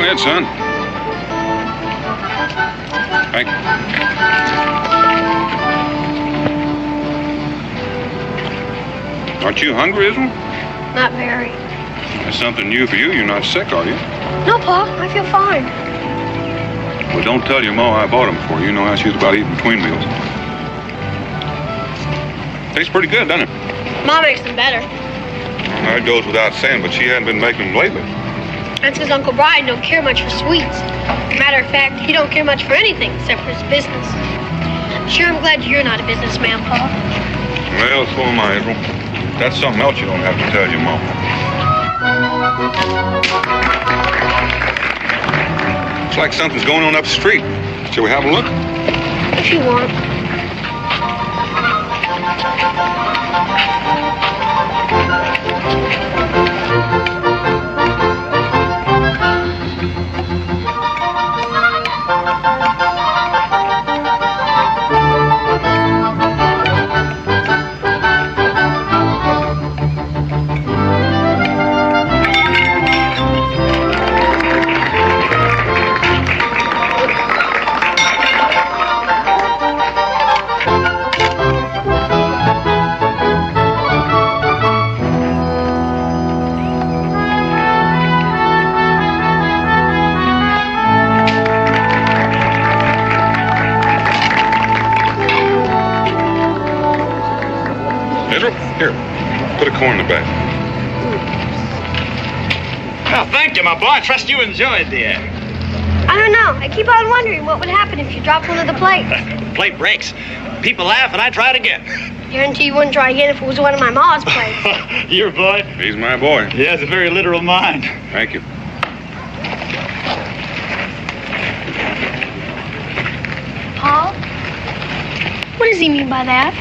ahead, son. Thank you. Aren't you hungry, Izzy? Not very. That's something new for you. You're not sick, are you? No, Pa. I feel fine. Well, don't tell your ma I bought them for you. You know how she's about eating between meals. Tastes pretty good, doesn't it? Ma makes them better. That goes without saying, but she hadn't been making them lately. That's because Uncle Brian don't care much for sweets. Matter of fact, he don't care much for anything except for his business. Sure, I'm glad you're not a businessman, Pa. Well, so am I, Israel. That's something else you don't have to tell your mom. Looks like something's going on up the street. Shall we have a look? If you want. Here, put a corn in the bag. Well, thank you, my boy. I trust you enjoyed the act. I don't know. I keep on wondering what would happen if you dropped one of the plates. The plate breaks. People laugh, and I try it again. Guarantee you wouldn't try again if it was one of my ma's plates. Your boy? He's my boy. He has a very literal mind. Thank you. Paul? What does he mean by that?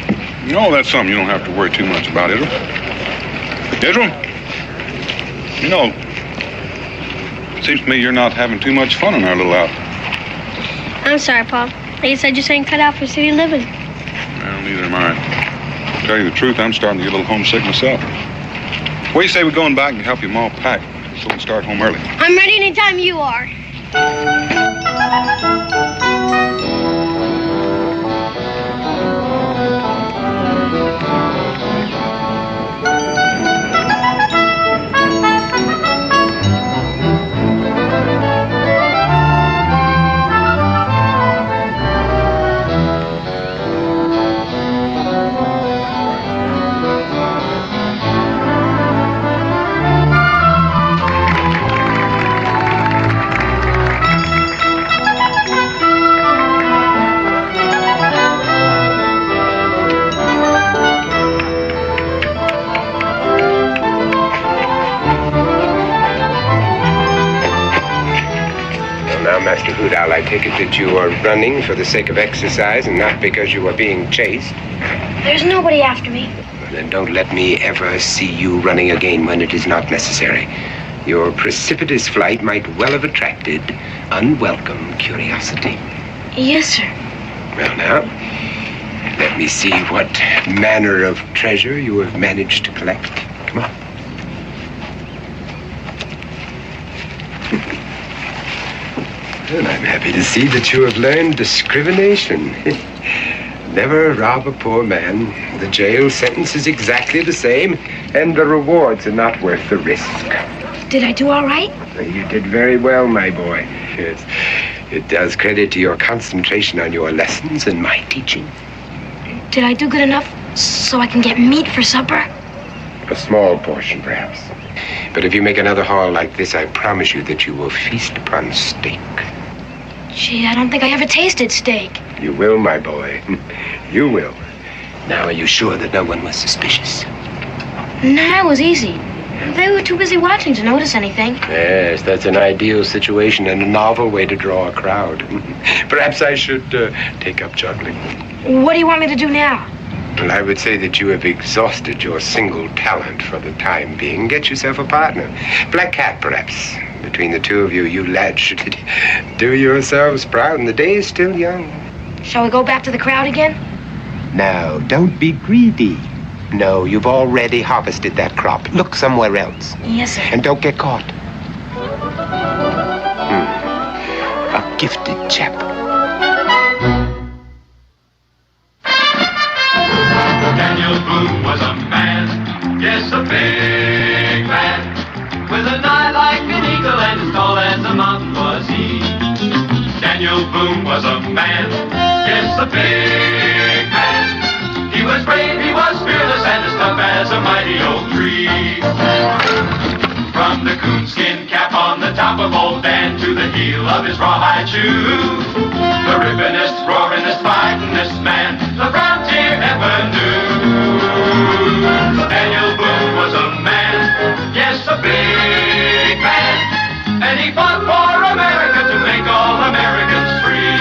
No, that's something you don't have to worry too much about, Israel. Israel, you know, it seems to me you're not having too much fun in our little outfit. I'm sorry, Paul. I guess I just ain't cut out for city living. Well, neither am I. To tell you the truth, I'm starting to get a little homesick myself. What do you say we go in back and help your mom pack so we can start home early? I'm ready anytime you are. Master Hoodowl, I take it that you are running for the sake of exercise and not because you are being chased. There's nobody after me. Then don't let me ever see you running again when it is not necessary. Your precipitous flight might well have attracted unwelcome curiosity. Yes, sir. Well, now, let me see what manner of treasure you have managed to collect. Come on. Well, I'm happy to see that you have learned discrimination. Never rob a poor man. The jail sentence is exactly the same, and the rewards are not worth the risk. Did I do all right? You did very well, my boy. Yes. It does credit to your concentration on your lessons and my teaching. Did I do good enough so I can get meat for supper? A small portion, perhaps. But if you make another haul like this, I promise you that you will feast upon steak. Gee, I don't think I ever tasted steak. You will, my boy. You will. Now, are you sure that no one was suspicious? Nah, it was easy. They were too busy watching to notice anything. Yes, that's an ideal situation and a novel way to draw a crowd. Perhaps I should take up juggling. What do you want me to do now? Well, I would say that you have exhausted your single talent for the time being. Get yourself a partner. Black cat, perhaps. Between the two of you, you lads should do yourselves proud, and the day is still young. Shall we go back to the crowd again? Now, don't be greedy. No, you've already harvested that crop. Look somewhere else. Yes, sir. And don't get caught. gifted chap. Daniel Boone was a man, yes, a big man, with an eye like an eagle and as tall as a mountain was he. Daniel Boone was a man, yes, a big man. He was brave, he was fearless, and as tough as a mighty oak tree. From the coonskin cap on the top of old Dan to the heel of his rawhide shoe, the rippinest, roaringest, fightingest man the frontier ever knew. Daniel Boone was a man, yes, a big man, and he fought for America to make all Americans free.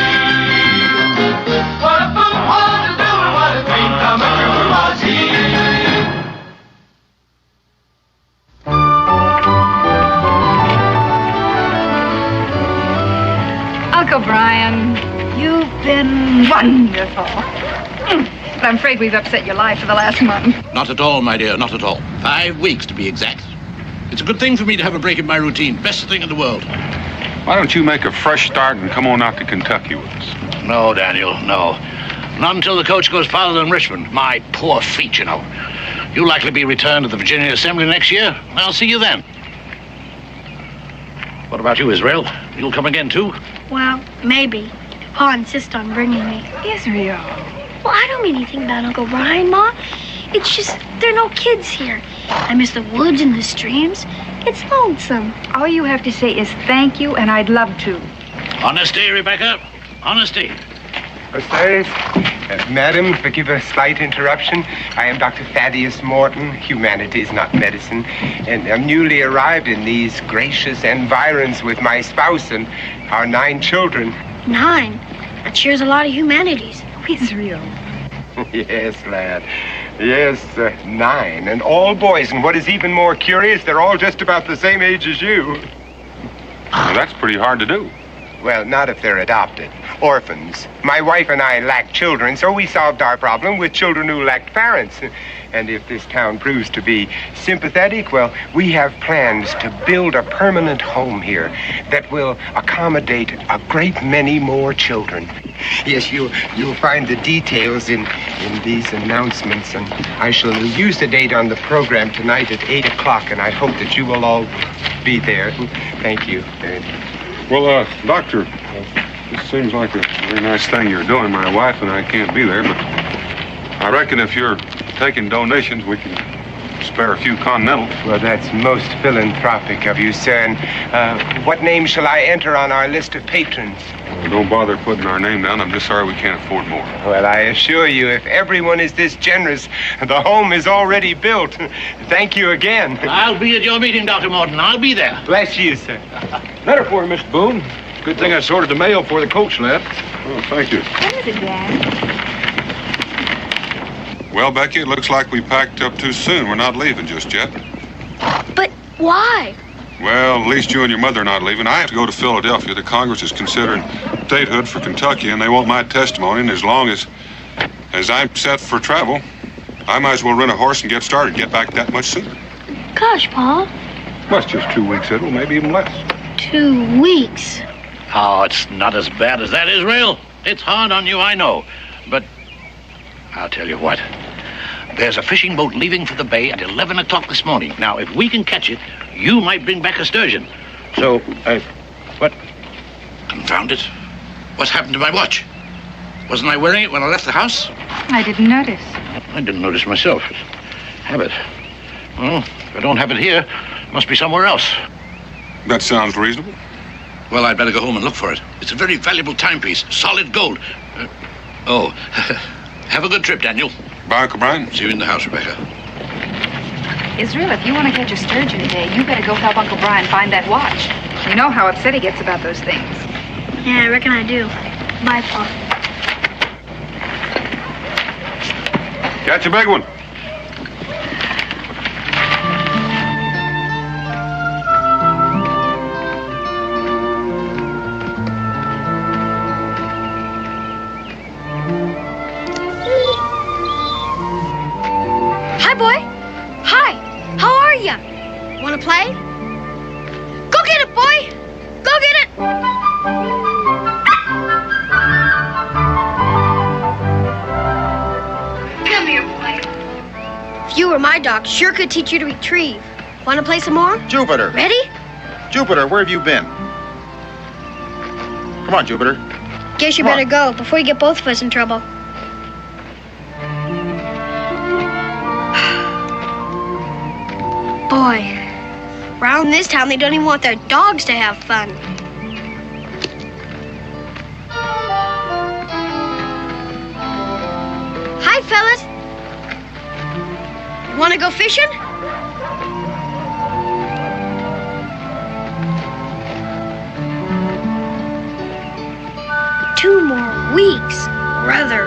What a Boone was to do and what a dream come true was he. Uncle Brian, you've been wonderful. But I'm afraid we've upset your life for the last month. Not at all, my dear, not at all. 5 weeks, to be exact. It's a good thing for me to have a break in my routine. Best thing in the world. Why don't you make a fresh start and come on out to Kentucky with us? No, Daniel, no. Not until the coach goes farther than Richmond. My poor feet, you know. You'll likely be returned to the Virginia Assembly next year. I'll see you then. What about you, Israel? You'll come again, too? Well, maybe. Pa insists on bringing me. Israel. Well, I don't mean anything about Uncle Brian, Ma. It's just there are no kids here. I miss the woods and the streams. It's lonesome. All you have to say is thank you, and I'd love to. Honesty, Rebecca. Honesty. Sirs, madam, forgive a slight interruption. I am Dr. Thaddeus Morton, humanities, not medicine, and I'm newly arrived in these gracious environs with my spouse and our 9 children. 9? That sure is a lot of humanities. Israel. Yes, lad. Yes, 9, and all boys, and what is even more curious, they're all just about the same age as you. Well, that's pretty hard to do. Well, not if they're adopted. Orphans. My wife and I lacked children, so we solved our problem with children who lacked parents. And if this town proves to be sympathetic, well, we have plans to build a permanent home here that will accommodate a great many more children. Yes, you'll find the details in these announcements, and I shall use the date on the program tonight at 8 o'clock, and I hope that you will all be there. Thank you. Well, Doctor, this seems like a very nice thing you're doing. My wife and I can't be there, but I reckon if you're taking donations, we can spare a few Continentals. Well, that's most philanthropic of you, sir. And what name shall I enter on our list of patrons? Well, don't bother putting our name down. I'm just sorry we can't afford more. Well, I assure you, if everyone is this generous, the home is already built. Thank you again. I'll be at your meeting, Dr. Morton. I'll be there. Bless you, sir. Letter for you, Mr. Boone. Good thing I sorted the mail for the coach, lad. Oh, thank you. What is it, Dad? Well, Becky, it looks like we packed up too soon. We're not leaving just yet. But why? Well, at least you and your mother are not leaving. I have to go to Philadelphia. The Congress is considering statehood for Kentucky, and they want my testimony. And as long as I'm set for travel, I might as well rent a horse and get started. Get back that much sooner. Gosh, Pa. Well, it's just 2 weeks, Edward, maybe even less. 2 weeks. Oh, it's not as bad as that, Israel. It's hard on you, I know. But I'll tell you what. There's a fishing boat leaving for the bay at 11 o'clock this morning. Now, if we can catch it, you might bring back a sturgeon. So, what? Confound it. What's happened to my watch? Wasn't I wearing it when I left the house? I didn't notice. I didn't notice myself. Habit. Well, if I don't have it here, it must be somewhere else. That sounds reasonable. Well, I'd better go home and look for it. It's a very valuable timepiece. Solid gold. Have a good trip, Daniel. Bye, Uncle Brian. See you in the house, Rebecca. Israel, if you want to catch a sturgeon today, you better go help Uncle Brian find that watch. You know how upset he gets about those things. Yeah, I reckon I do. Bye, Pa. Catch a big one. Hi, boy. Hi. How are ya? Want to play? Go get it, boy. Go get it. or my dog sure could teach you to retrieve. Want to play some more? Jupiter. Ready? Jupiter, where have you been? Come on, Jupiter. Guess you Come better go before you get both of us in trouble. Boy, around this town they don't even want their dogs to have fun. Hi, fellas. Want to go fishing? Two more weeks, brother.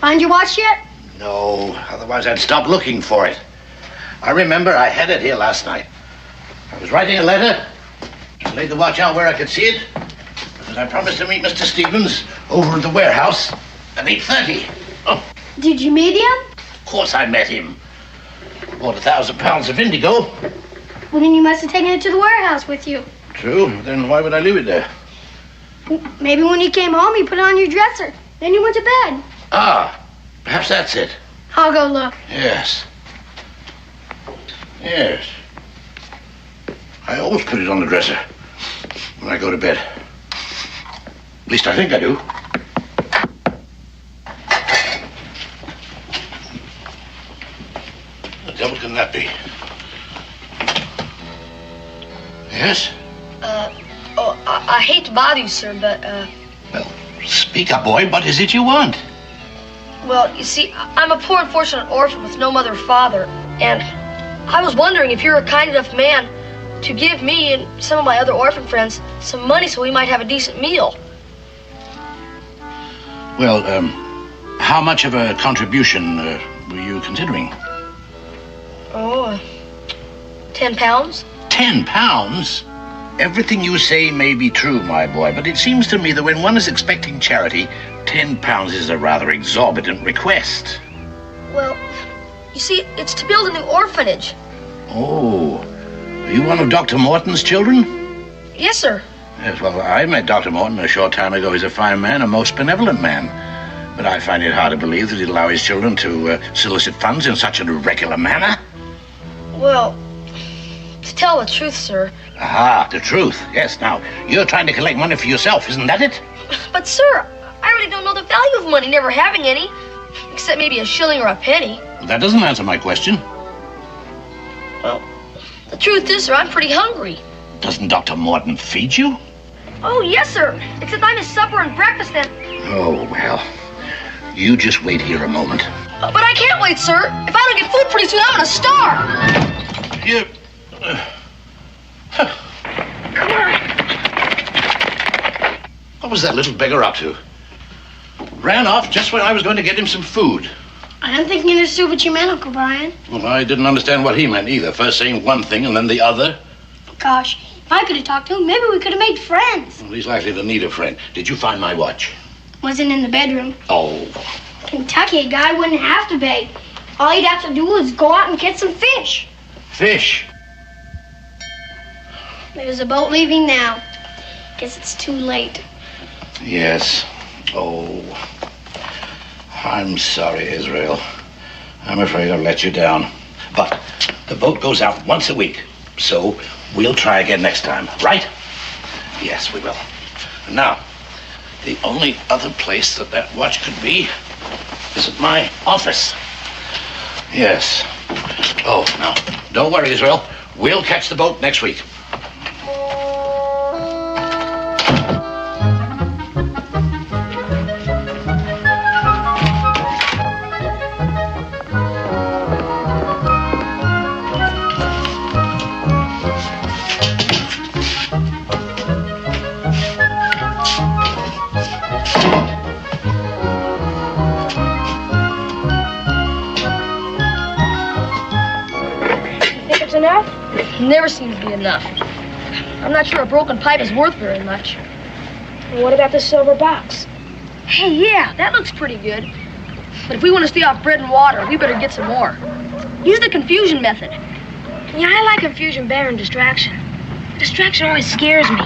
Find your watch yet? No, otherwise I'd stop looking for it. I remember I had it here last night. I was writing a letter. I laid the watch out where I could see it. Because I promised to meet Mr. Stevens over at the warehouse at 8:30. Oh, Did you meet him? of course I met him. Bought 1,000 pounds of indigo. Well, then you must have taken it to the warehouse with you. True, then why would I leave it there? Maybe when you came home, you put it on your dresser. Then you went to bed. Ah, perhaps that's it. I'll go look. Yes. Yes. I always put it on the dresser when I go to bed. At least I think I do. What the devil can that be? Yes? I hate to bother you, sir, but, Well, speak up, boy. What is it you want? well, you see, I'm a poor unfortunate orphan with no mother or father, and I was wondering if you're a kind enough man to give me and some of my other orphan friends some money so we might have a decent meal. Well, how much of a contribution were you considering? Oh, 10 pounds? 10 pounds? Everything you say may be true, my boy, but it seems to me that when one is expecting charity, 10 pounds is a rather exorbitant request. Well, you see, it's to build a new orphanage. Oh, are you one of Dr. Morton's children? Yes, sir. Yes, well, I met Dr. Morton a short time ago. He's a fine man, a most benevolent man. But I find it hard to believe that he'd allow his children to solicit funds in such an irregular manner. Well, to tell the truth, sir. Aha, the truth. Yes, now, you're trying to collect money for yourself, isn't that it? But, sir, I really don't know the value of money, never having any. Except maybe a shilling or a penny. That doesn't answer my question. Well, the truth is, sir, I'm pretty hungry. Doesn't Dr. Morton feed you? Oh, yes, sir. Except I'm his supper and breakfast and... Oh, well, you just wait here a moment. But I can't wait, sir. If I don't get food pretty soon, I'm gonna starve. You... Come on. What was that little beggar up to? Ran off just when I was going to get him some food. I'm thinking you understood what you meant, Uncle Brian. Well, I didn't understand what he meant either. First saying one thing and then the other. Gosh, if I could have talked to him, maybe we could have made friends. Well, he's likely to need a friend. Did you find my watch? Wasn't in the bedroom. Oh. Kentucky, a guy wouldn't have to beg. All he'd have to do is go out and get some fish. Fish? There's a boat leaving now. Guess it's too late. Yes. Oh. I'm sorry, Israel. I'm afraid I've let you down. But the boat goes out once a week. So we'll try again next time, right? Yes, we will. And now, the only other place that watch could be is at my office. Yes. Oh, now, don't worry, Israel. We'll catch the boat next week. enough. I'm not sure a broken pipe is worth very much. What about the silver box? Hey, yeah, that looks pretty good. But if we want to stay off bread and water, we better get some more. Use the confusion method. Yeah, I like confusion better than distraction. Distraction always scares me.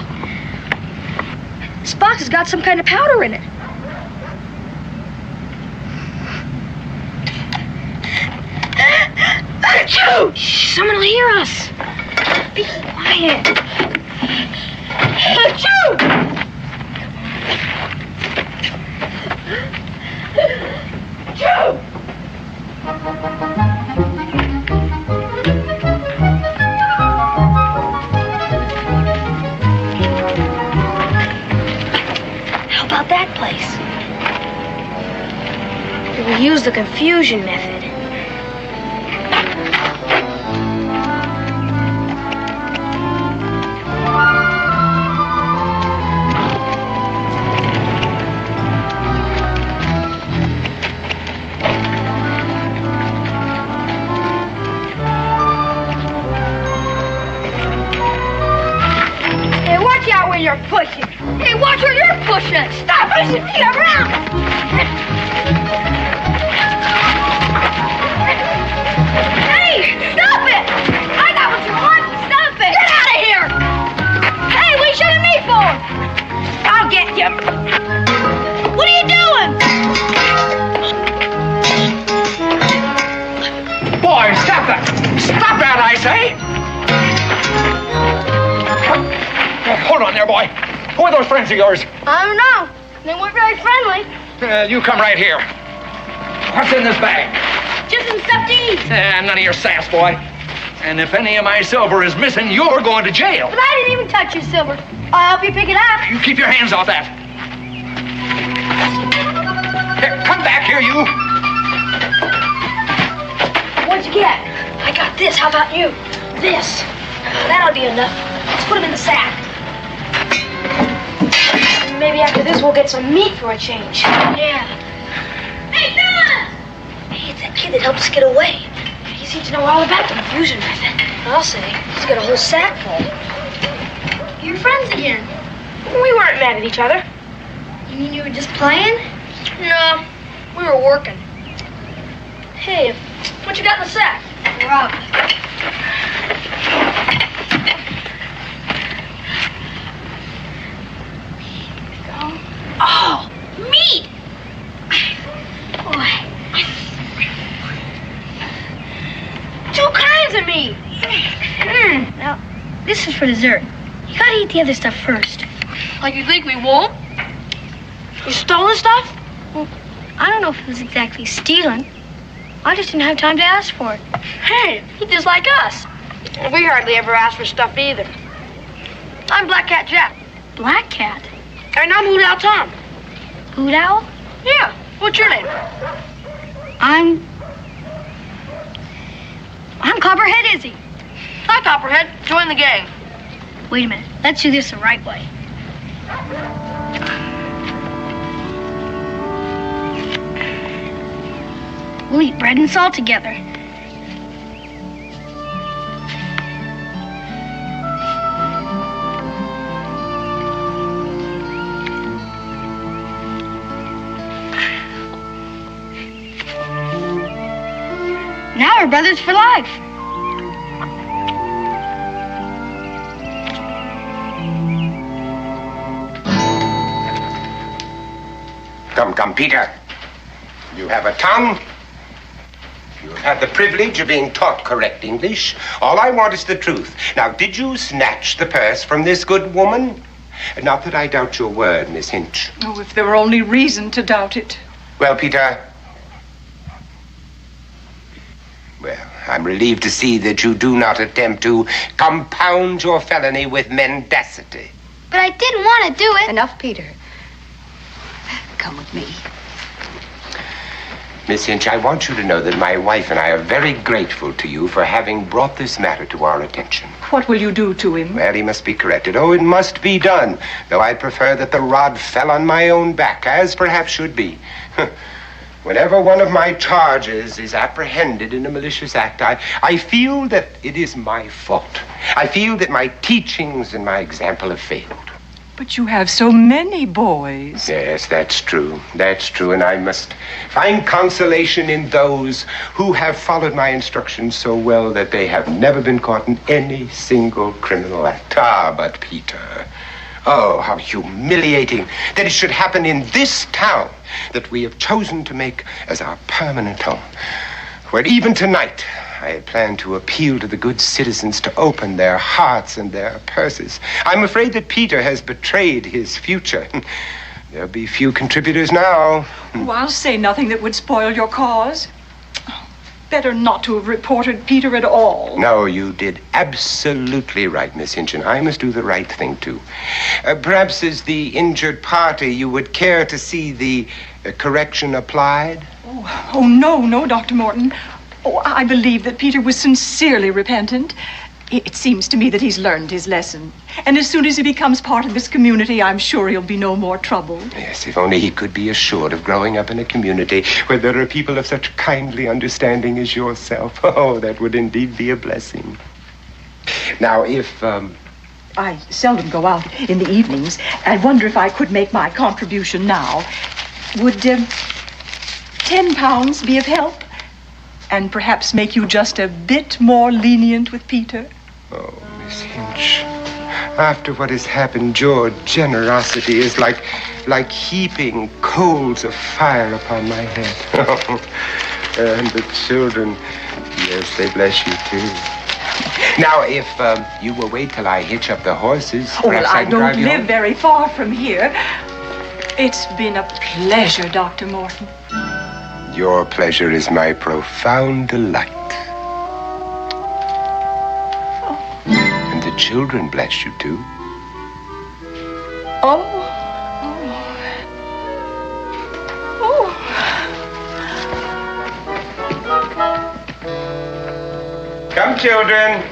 This box has got some kind of powder in it. Achoo! Shh, someone will hear us. Be quiet. Achoo! Achoo! How about that place? We'll use the confusion method. You're pushing. Hey, watch where you're pushing. Stop pushing me around. Hey, stop it. I got what you want. Stop it. Get out of here. Hey, what are you shooting me for? I'll get you. What are you doing? Boy, stop that. Stop that, I say. Hold on there, boy. Who are those friends of yours? I don't know. They weren't very friendly. You come right here. What's in this bag? Just some stuff to eat. None of your sass, boy. And if any of my silver is missing, you're going to jail. But I didn't even touch your silver. I'll help you pick it up. You keep your hands off that. Here, come back here, you. What'd you get? I got this. How about you? This. That'll be enough. Let's put them in the sack. Maybe after this we'll get some meat for a change. Yeah. Hey, Phyllis! Hey, it's that kid that helped us get away. He seems to know all about the confusion method. I'll say. He's got a whole sack full. You're friends again. We weren't mad at each other. You mean you were just playing? No, we were working. Hey, what you got in the sack? Rob. Oh, meat! Boy. 2 kinds of meat. Now, this is for dessert. You gotta eat the other stuff first. Like you think we won't? You stole the stuff? Well, I don't know if it was exactly stealing. I just didn't have time to ask for it. Hey, he just like us. We hardly ever ask for stuff either. I'm Black Cat Jack. Black Cat? And I'm Hoot Owl Tom. Hoot Owl? Yeah. What's your name? I'm Copperhead Izzy. Hi, Copperhead. Join the gang. Wait a minute. Let's do this the right way. We'll eat bread and salt together. Now we're brothers for life. Come, Peter. You have a tongue. You have had the privilege of being taught correct English. All I want is the truth. Now, did you snatch the purse from this good woman? Not that I doubt your word, Miss Hinch. Oh, if there were only reason to doubt it. Well, Peter. Well, I'm relieved to see that you do not attempt to compound your felony with mendacity. But I didn't want to do it. Enough, Peter. Come with me. Miss Hinch, I want you to know that my wife and I are very grateful to you for having brought this matter to our attention. What will you do to him? Well, he must be corrected. Oh, it must be done. Though I'd prefer that the rod fell on my own back, as perhaps should be. Whenever one of my charges is apprehended in a malicious act, I feel that it is my fault. I feel that my teachings and my example have failed. But you have so many boys. Yes, that's true. That's true, and I must find consolation in those who have followed my instructions so well that they have never been caught in any single criminal act. Ah, but Peter, oh, how humiliating that it should happen in this town that we have chosen to make as our permanent home, where even tonight I had planned to appeal to the good citizens to open their hearts and their purses. I'm afraid that Peter has betrayed his future. There'll be few contributors now. Oh, I'll say nothing that would spoil your cause. Better not to have reported Peter at all. No, you did absolutely right, Miss Hinchin. I must do the right thing, too. Perhaps as the injured party, you would care to see the correction applied? Oh, no, Dr. Morton. Oh, I believe that Peter was sincerely repentant. It seems to me that he's learned his lesson. And as soon as he becomes part of this community, I'm sure he'll be no more trouble. Yes, if only he could be assured of growing up in a community where there are people of such kindly understanding as yourself. Oh, that would indeed be a blessing. Now, if, I seldom go out in the evenings. I wonder if I could make my contribution now. Would, £10 be of help? And perhaps make you just a bit more lenient with Peter? Oh, Miss Hinch, after what has happened, your generosity is like heaping coals of fire upon my head. And the children, yes, they bless you too. Now, if you will wait till I hitch up the horses, perhaps I can drive you home. I don't live very far from here. It's been a pleasure, Dr. Morton. Your pleasure is my profound delight. Oh. And the children bless you, too. Oh. Come, children.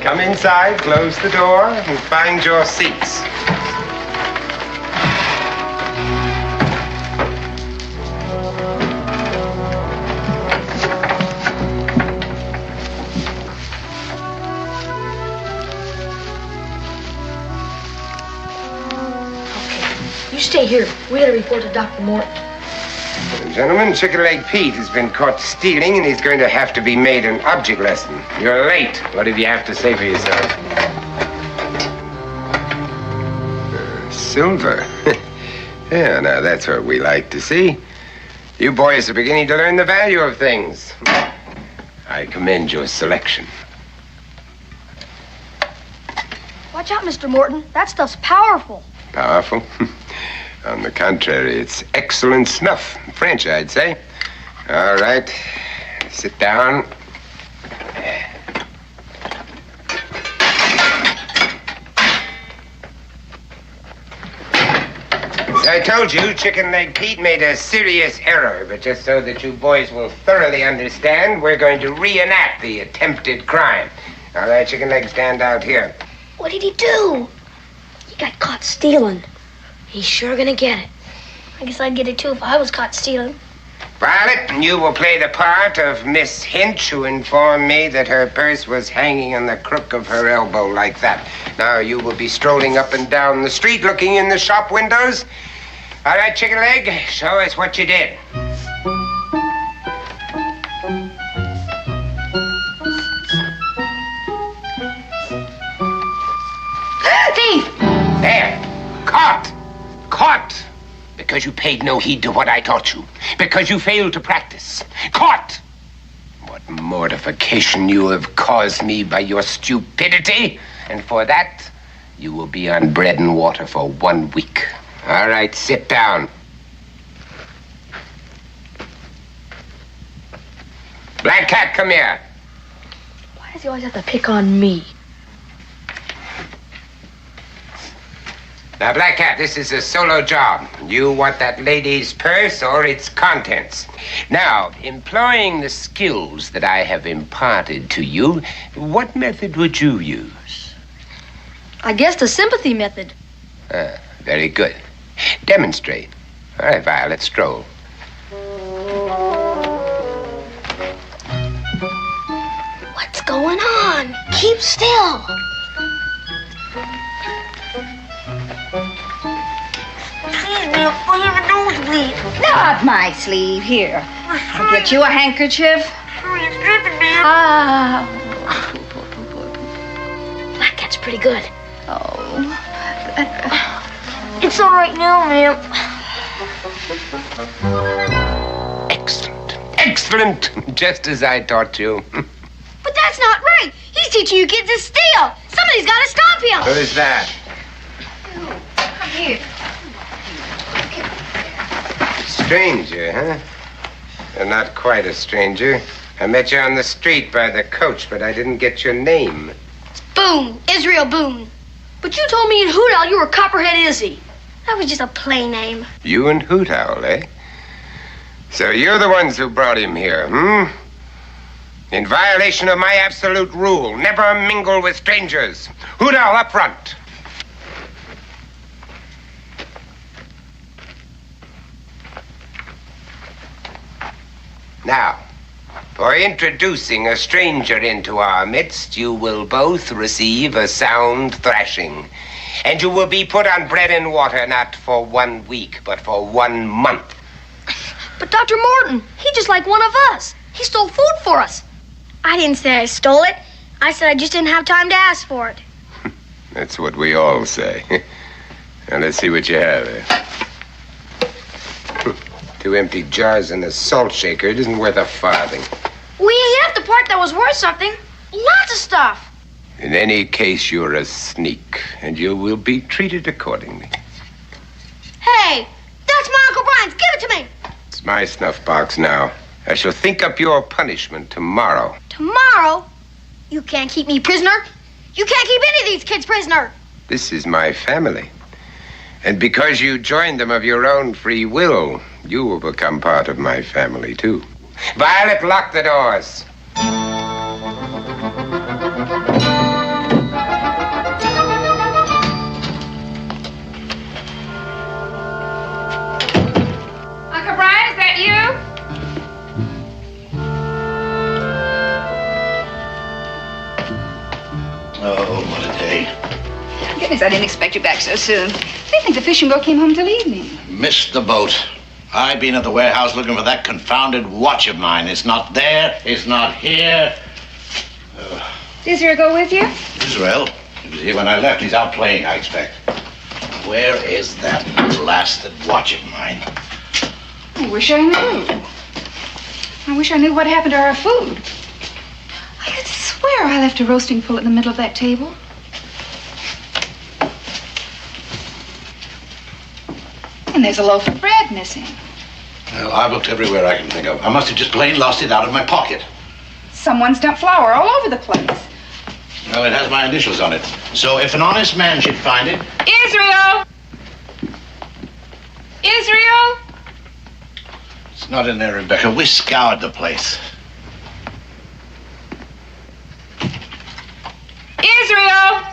Come inside, close the door, and find your seats. Stay here. We gotta report to Dr. Morton. Gentlemen, Chicken Leg Pete has been caught stealing, and he's going to have to be made an object lesson. You're late. What did you have to say for yourself? Silver. Yeah, now that's what we like to see. You boys are beginning to learn the value of things. I commend your selection. Watch out, Mr. Morton. That stuff's powerful. Powerful? On the contrary, it's excellent snuff. French, I'd say. All right. Sit down. As I told you, Chicken Leg Pete made a serious error, but just so that you boys will thoroughly understand, we're going to reenact the attempted crime. All right, Chicken Leg, stand out here. What did he do? He got caught stealing. He's sure gonna get it. I guess I'd get it too if I was caught stealing. Violet, you will play the part of Miss Hinch, who informed me that her purse was hanging on the crook of her elbow like that. Now you will be strolling up and down the street looking in the shop windows. All right, Chicken Leg, show us what you did. Thief! There. Caught. Caught. Because you paid no heed to what I taught you. Because you failed to practice. Caught. What mortification you have caused me by your stupidity. And for that, you will be on bread and water for 1 week. All right, sit down. Black Cat, come here. Why does he always have to pick on me? Now, Black Cat, this is a solo job. You want that lady's purse or its contents. Now, employing the skills that I have imparted to you, what method would you use? I guess the sympathy method. Very good. Demonstrate. All right, Violet, stroll. What's going on? Keep still. Not my sleeve. Here. I'll get you a handkerchief. Ah. That gets pretty good. Oh. It's all right now, ma'am. Excellent. Excellent. Just as I taught you. But that's not right. He's teaching you kids to steal. Somebody's got to stop him. Who is that? Come here. Stranger, huh? Well, not quite a stranger. I met you on the street by the coach, but I didn't get your name. Boone. Israel Boone. But you told me in Hoot Owl you were Copperhead Izzy. That was just a play name. You and Hoot Owl, eh? So you're the ones who brought him here, hmm? In violation of my absolute rule, never mingle with strangers. Hoot Owl, up front. Now, for introducing a stranger into our midst, you will both receive a sound thrashing. And you will be put on bread and water not for 1 week, but for 1 month. But Dr. Morton, he's just like one of us. He stole food for us. I didn't say I stole it. I said I just didn't have time to ask for it. That's what we all say. Now, let's see what you have there. 2 empty jars and a salt shaker. It isn't worth a farthing. We ate up the part that was worth something. Lots of stuff. In any case, you're a sneak, and you will be treated accordingly. Hey, that's my Uncle Brian's. Give it to me. It's my snuff box now. I shall think up your punishment tomorrow. Tomorrow? You can't keep me prisoner. You can't keep any of these kids prisoner. This is my family. And because you joined them of your own free will, you will become part of my family, too. Violet, lock the doors. Uncle Brian, is that you? Oh, what a day. Goodness, I didn't expect you back so soon. They think the fishing boat came home till evening. Missed the boat. I've been at the warehouse looking for that confounded watch of mine. It's not there. It's not here. Did Israel go with you? Israel? He was here when I left. He's out playing, I expect. Where is that blasted watch of mine? I wish I knew. I wish I knew what happened to our food. I could swear I left a roasting full in the middle of that table. And there's a loaf of bread missing. Well, I've looked everywhere I can think of. I must have just plain lost it out of my pocket. Someone's dumped flour all over the place. Well, it has my initials on it. So if an honest man should find it... Israel! Israel! It's not in there, Rebecca. We scoured the place. Israel!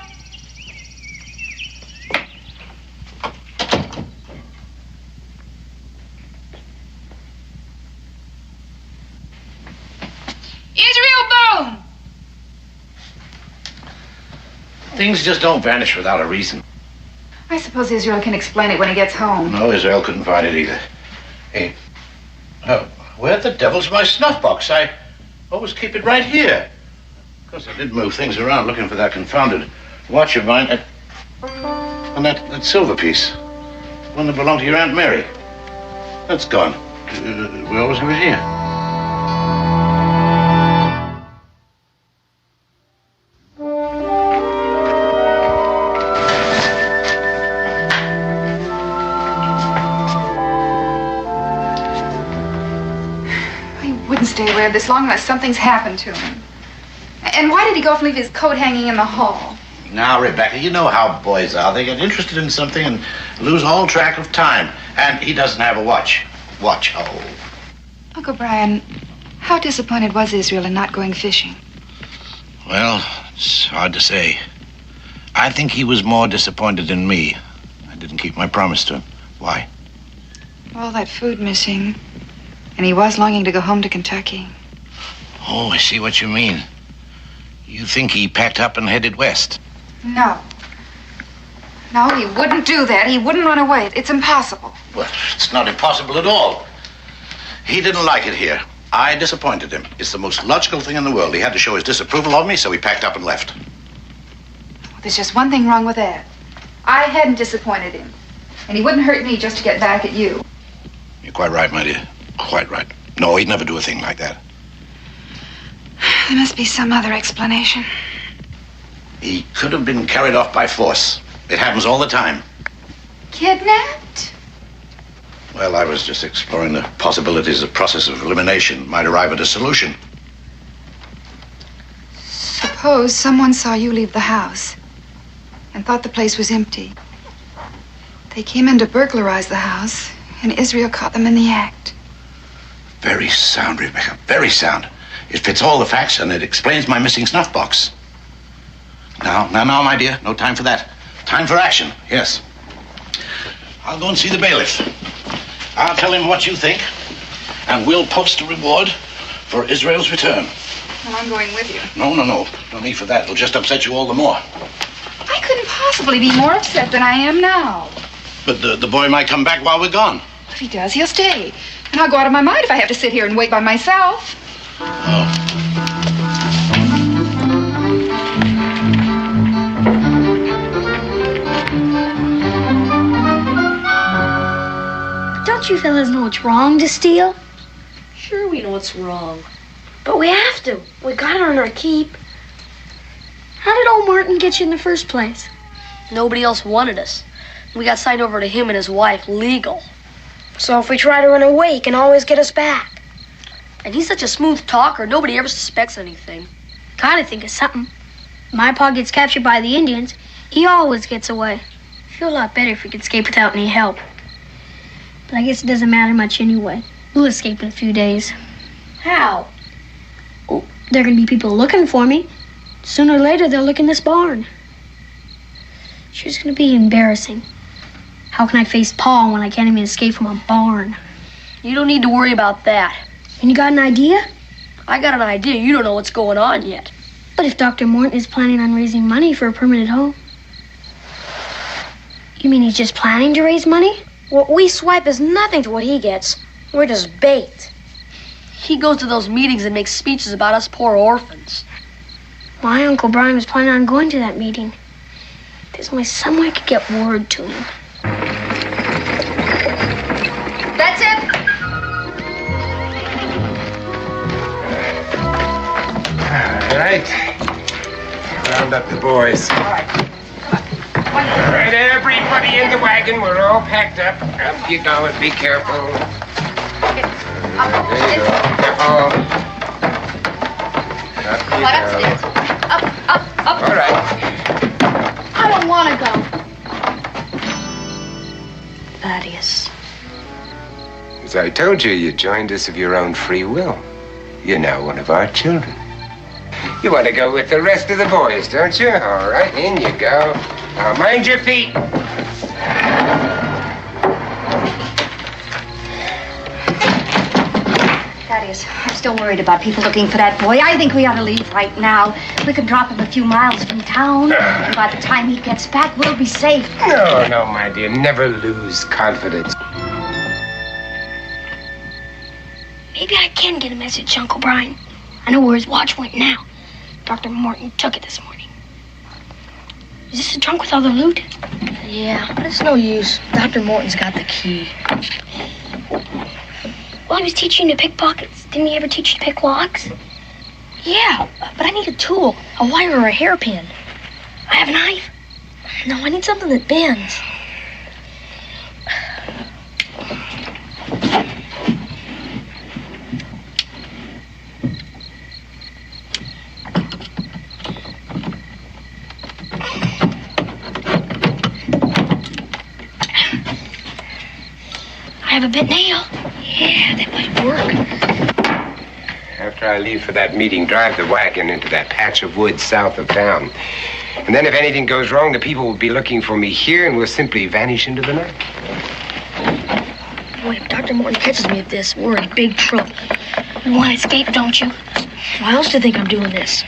Israel Boone! Things just don't vanish without a reason. I suppose Israel can explain it when he gets home. No, Israel couldn't find it either. Hey, where the devil's my snuff box? I always keep it right here. Of course, I did move things around looking for that confounded watch of mine. And that silver piece. One that belonged to your Aunt Mary. That's gone. We always have it here. Stay away this long unless something's happened to him. And why did he go off and leave his coat hanging in the hall? Now, Rebecca, you know how boys are. They get interested in something and lose all track of time. And he doesn't have a watch. Watch, oh. Uncle Brian, how disappointed was Israel in not going fishing? Well, it's hard to say. I think he was more disappointed in me. I didn't keep my promise to him. Why? All that food missing. And he was longing to go home to Kentucky. Oh, I see what you mean. You think he packed up and headed west? No. No, he wouldn't do that. He wouldn't run away. It's impossible. Well, it's not impossible at all. He didn't like it here. I disappointed him. It's the most logical thing in the world. He had to show his disapproval of me, so he packed up and left. There's just one thing wrong with that. I hadn't disappointed him. And he wouldn't hurt me just to get back at you. You're quite right, my dear. Quite right. No, he'd never do a thing like that. There must be some other explanation. He could have been carried off by force. It happens all the time. Kidnapped? Well, I was just exploring the possibilities a process of elimination might arrive at a solution. Suppose someone saw you leave the house and thought the place was empty. They came in to burglarize the house, and Israel caught them in the act. Very sound, Rebecca. Very sound. It fits all the facts, and it explains my missing snuff box. Now, my dear. No time for that. Time for action. Yes. I'll go and see the bailiff. I'll tell him what you think, and we'll post a reward for Israel's return. Well, I'm going with you. No. No need for that. It'll just upset you all the more. I couldn't possibly be more upset than I am now. But the boy might come back while we're gone. If he does, he'll stay. And I'll go out of my mind if I have to sit here and wait by myself. Oh. Don't you fellas know it's wrong to steal? Sure, we know it's wrong. But we have to. We got to earn our keep. How did old Martin get you in the first place? Nobody else wanted us. We got signed over to him and his wife, legal. So if we try to run away, he can always get us back. And he's such a smooth talker, nobody ever suspects anything. Gotta think of something. My pa gets captured by the Indians. He always gets away. Feel a lot better if we could escape without any help. But I guess it doesn't matter much anyway. We'll escape in a few days. How? Oh, there are gonna be people looking for me. Sooner or later, they'll look in this barn. Sure, it's gonna be embarrassing. How can I face Pa when I can't even escape from a barn? You don't need to worry about that. And you got an idea? I got an idea. You don't know what's going on yet. But if Dr. Morton is planning on raising money for a permanent home? You mean he's just planning to raise money? What we swipe is nothing to what he gets. We're just bait. He goes to those meetings and makes speeches about us poor orphans. My Uncle Brian was planning on going to that meeting. There's only some way I could get word to him. That's it. All right. Round up the boys. All right. All right, everybody in the wagon. We're all packed up. Up you go and be careful. There you go. Careful. Up you go. Upstairs. Up. All right. I don't want to go. Thaddeus. As I told you, you joined us of your own free will. You're now one of our children. You want to go with the rest of the boys, don't you? All right, in you go. Now mind your feet. Thaddeus, I'm still worried about people looking for that boy. I think we ought to leave right now. We could drop him a few miles from town, and by the time he gets back, we'll be safe. No, my dear. Never lose confidence. Maybe I can get a message to Uncle Brian. I know where his watch went now. Dr. Morton took it this morning. Is this the trunk with all the loot? Yeah, but it's no use. Dr. Morton's got the key. Well, he was teaching you to pick pockets. Didn't he ever teach you to pick locks? Yeah, but I need a tool, a wire or a hairpin. I have a knife. No, I need something that bends. I have a bent nail. Yeah, that might work. After I leave for that meeting, drive the wagon into that patch of woods south of town. And then if anything goes wrong, the people will be looking for me here and will simply vanish into the night. Boy, if Dr. Morton catches me at this, we're in big trouble. You want to escape, don't you? Why else do you think I'm doing this?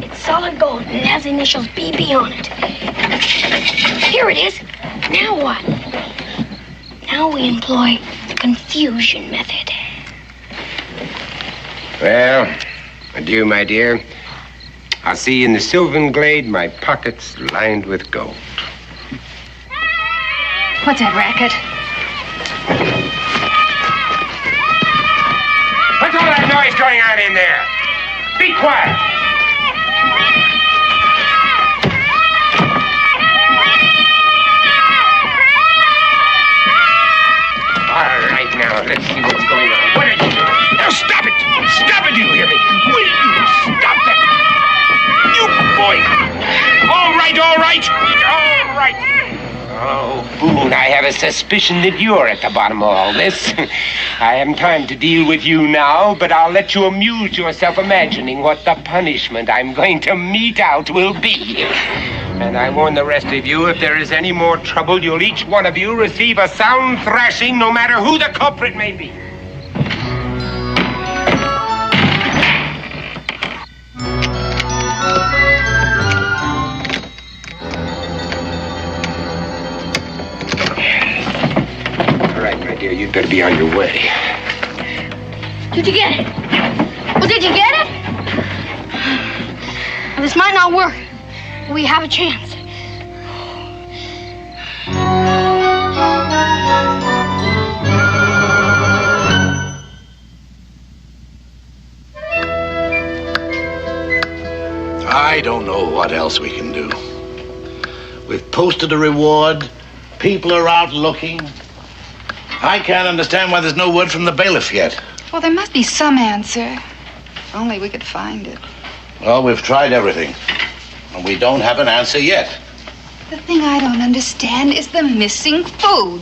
It's solid gold, and it has the initials BB on it. Here it is. Now what? Now we employ the confusion method. Well, adieu, my dear. I'll see you in the Sylvan Glade, my pockets lined with gold. What's that racket? What's all that noise going on in there? Be quiet. All right, now, let's see what's going on. What are you doing? Now, stop it! Stop it, you hear me? Will you stop that? You boy! All right, all right! All right! Oh, Boone, I have a suspicion that you're at the bottom of all this. I haven't time to deal with you now, but I'll let you amuse yourself imagining what the punishment I'm going to mete out will be. And I warn the rest of you, if there is any more trouble, you'll each one of you receive a sound thrashing, no matter who the culprit may be. Dear, you'd better be on your way. Did you get it? Well, did you get it? Well, this might not work. We have a chance. I don't know what else we can do. We've posted a reward. People are out looking. I can't understand why there's no word from the bailiff yet. Well, there must be some answer. If only we could find it. Well, we've tried everything, and we don't have an answer yet. The thing I don't understand is the missing food.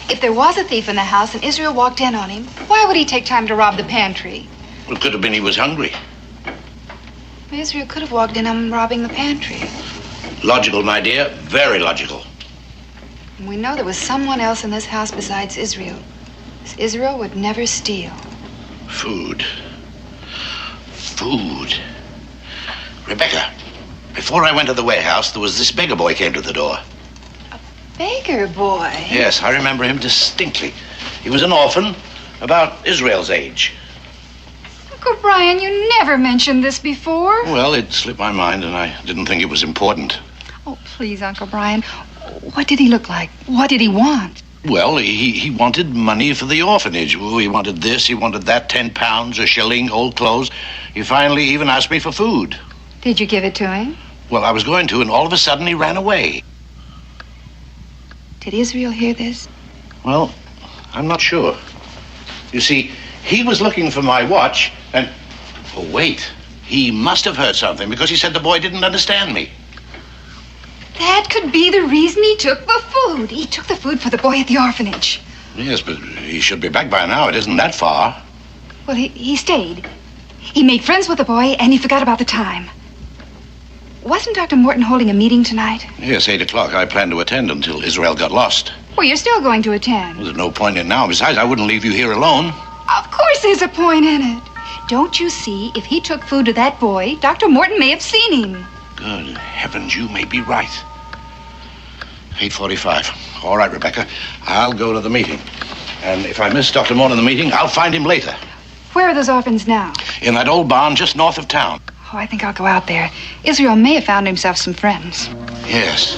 If there was a thief in the house and Israel walked in on him, why would he take time to rob the pantry? Well, it could have been he was hungry. Israel could have walked in on him robbing the pantry. Logical, my dear. Very logical. And we know there was someone else in this house besides Israel. Israel would never steal. Food. Food. Rebecca, before I went to the warehouse, there was this beggar boy came to the door. Beggar boy? Yes, I remember him distinctly. He was an orphan, about Israel's age. Uncle Brian, you never mentioned this before. Well, it slipped my mind, and I didn't think it was important. Oh, please, Uncle Brian. What did he look like? What did he want? Well, he wanted money for the orphanage. He wanted this, he wanted that, 10 pounds, a shilling, old clothes. He finally even asked me for food. Did you give it to him? Well, I was going to, and all of a sudden he ran away. Did Israel hear this? Well, I'm not sure. You see, he was looking for my watch, and... Oh, wait. He must have heard something, because he said the boy didn't understand me. That could be the reason he took the food. He took the food for the boy at the orphanage. Yes, but he should be back by now. It isn't that far. Well, he stayed. He made friends with the boy, and he forgot about the time. Wasn't Dr. Morton holding a meeting tonight? Yes, 8 o'clock. I planned to attend until Israel got lost. Well, you're still going to attend. Well, there's no point in now. Besides, I wouldn't leave you here alone. Of course there's a point in it. Don't you see, if he took food to that boy, Dr. Morton may have seen him. Good heavens, you may be right. 8:45. All right, Rebecca. I'll go to the meeting. And if I miss Dr. Morton in the meeting, I'll find him later. Where are those orphans now? In that old barn just north of town. Oh, I think I'll go out there. Israel may have found himself some friends. Yes.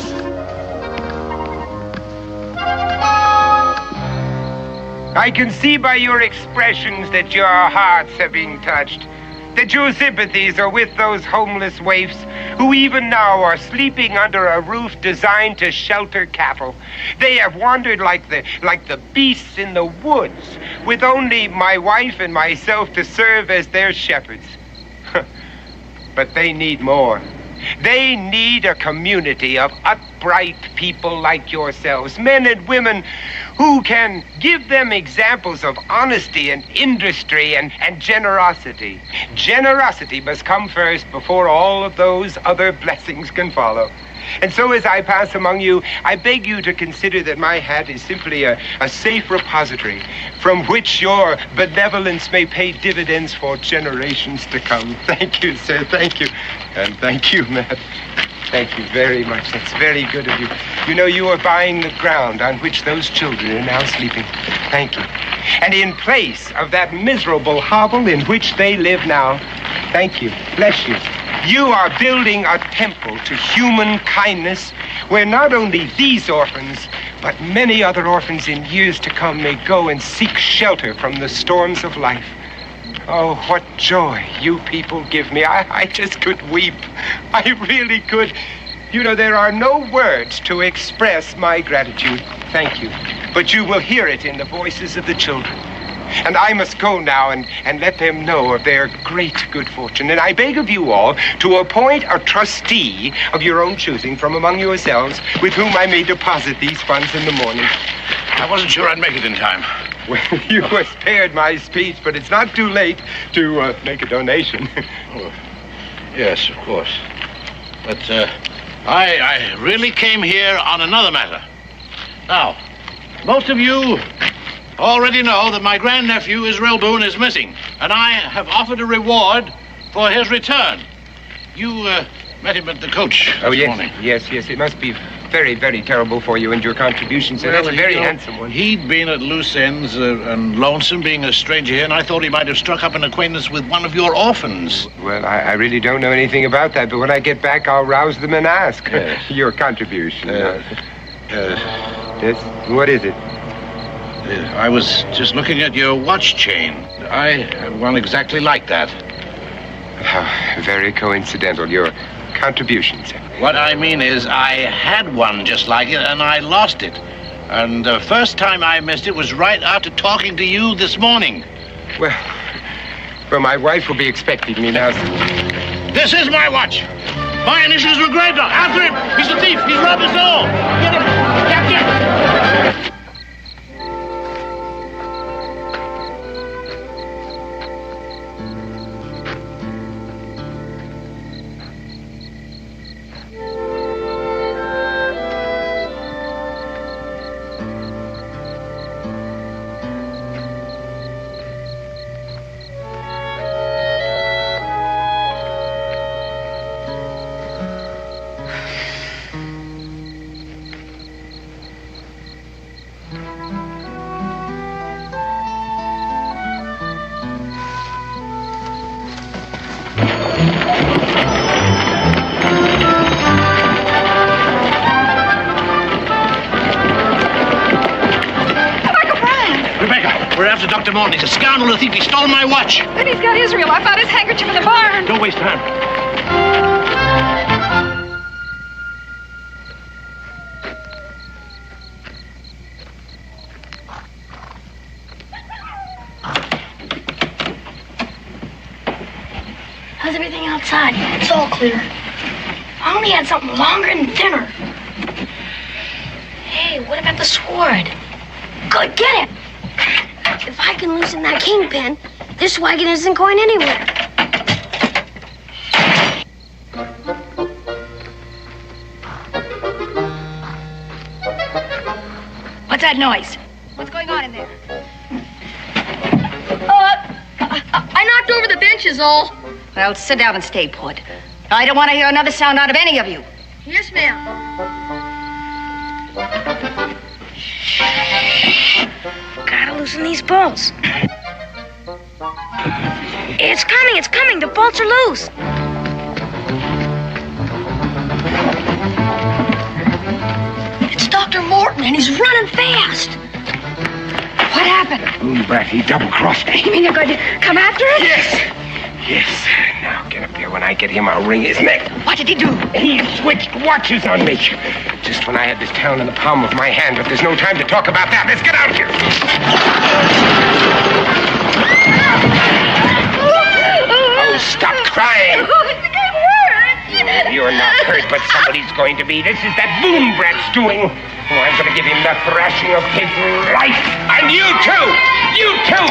I can see by your expressions that your hearts are being touched, that your sympathies are with those homeless waifs who even now are sleeping under a roof designed to shelter cattle. They have wandered like the beasts in the woods, with only my wife and myself to serve as their shepherds. But they need more. They need a community of upright people like yourselves, men and women who can give them examples of honesty and industry and generosity. Generosity must come first before all of those other blessings can follow. And so as I pass among you, I beg you to consider that my hat is simply a safe repository from which your benevolence may pay dividends for generations to come. Thank you, sir. Thank you. And thank you, Matt. Thank you very much. That's very good of you. You know, you are buying the ground on which those children are now sleeping. Thank you. And in place of that miserable hovel in which they live now, thank you. Bless you. You are building a temple to human kindness where not only these orphans, but many other orphans in years to come may go and seek shelter from the storms of life. Oh, what joy you people give me. I just could weep. I really could. You know, there are no words to express my gratitude. Thank you. But you will hear it in the voices of the children. And I must go now and let them know of their great good fortune. And I beg of you all to appoint a trustee of your own choosing from among yourselves with whom I may deposit these funds in the morning. I wasn't sure I'd make it in time. Well, you were spared my speech, but it's not too late to make a donation. Oh, yes, of course. But I really came here on another matter. Now, most of you already know that my grandnephew, Israel Boone, is missing, and I have offered a reward for his return. You met him at the coach this morning. Yes. It must be very, very terrible for you and your contribution, sir. Well, that's a very handsome one. He'd been at loose ends and lonesome being a stranger here, and I thought he might have struck up an acquaintance with one of your orphans. Well, I really don't know anything about that, but when I get back, I'll rouse them and ask. Yes. Your contribution. Yes? What is it? I was just looking at your watch chain. I have one exactly like that. How very coincidental. Your contribution, sir. What I mean is I had one just like it, and I lost it. And the first time I missed it was right after talking to you this morning. Well, my wife will be expecting me now. This is my watch. My initials were engraved on. After him. He's a thief. He's robbed us all. Get him. Captain. Dr. Morton, he's a scoundrel who thinks he stole my watch. Then he's got Israel. I found his handkerchief in the barn. Don't waste time. How's everything outside? It's all clear. I only had something longer than dinner. Hey, what about the sword? Good, get it. If I can loosen that kingpin, this wagon isn't going anywhere. What's that noise? What's going on in there? I knocked over the benches, all. Well, sit down and stay put. I don't want to hear another sound out of any of you. Yes, ma'am. Gotta loosen these bolts. It's coming. The bolts are loose. It's Dr. Morton, and he's running fast. What happened? Boone brat, he double-crossed me. You mean you're going to come after us? Yes. Now, get up there. When I get him, I'll wring his neck. What did he do? He switched watches on me. Just when I had this town in the palm of my hand, but there's no time to talk about that. Let's get out of here. Oh, stop crying. It's getting worse. You're not hurt, but somebody's going to be. This is that Boone brat's doing. Oh, I'm going to give him the thrashing of his life. And you, too. You, too.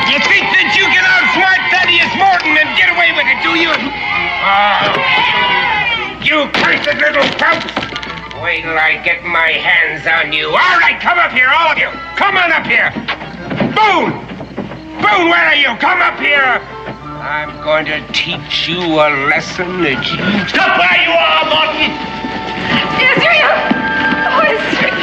You think that you can outsmart Thaddeus Morton and get away with it, do you? You cursed stupid little pumps! Wait till I get my hands on you. All right, come up here, all of you. Come on up here. Boone! Boone, where are you? Come up here. I'm going to teach you a lesson that you... Stop where you are, Martin! Israel! Oh, Israel!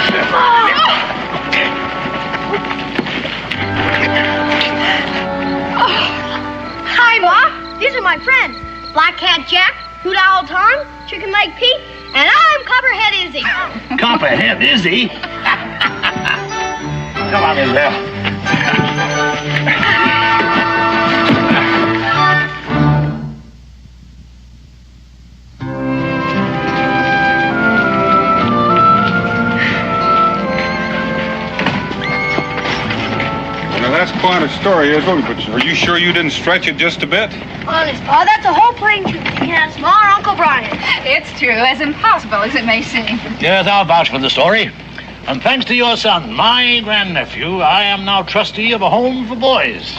Hi, Ma. These are my friends. Black Cat Jack, Hoot Owl Tom, Chicken Leg Pete, and I'm Copperhead Izzy. Copperhead Izzy? Come on in there. That's quite a story, Israel, but are you sure you didn't stretch it just a bit? Honest, Pa, that's a whole plain truth. You can ask Ma or Uncle Brian. It's true, as impossible as it may seem. Yes, I'll vouch for the story. And thanks to your son, my grandnephew, I am now trustee of a home for boys.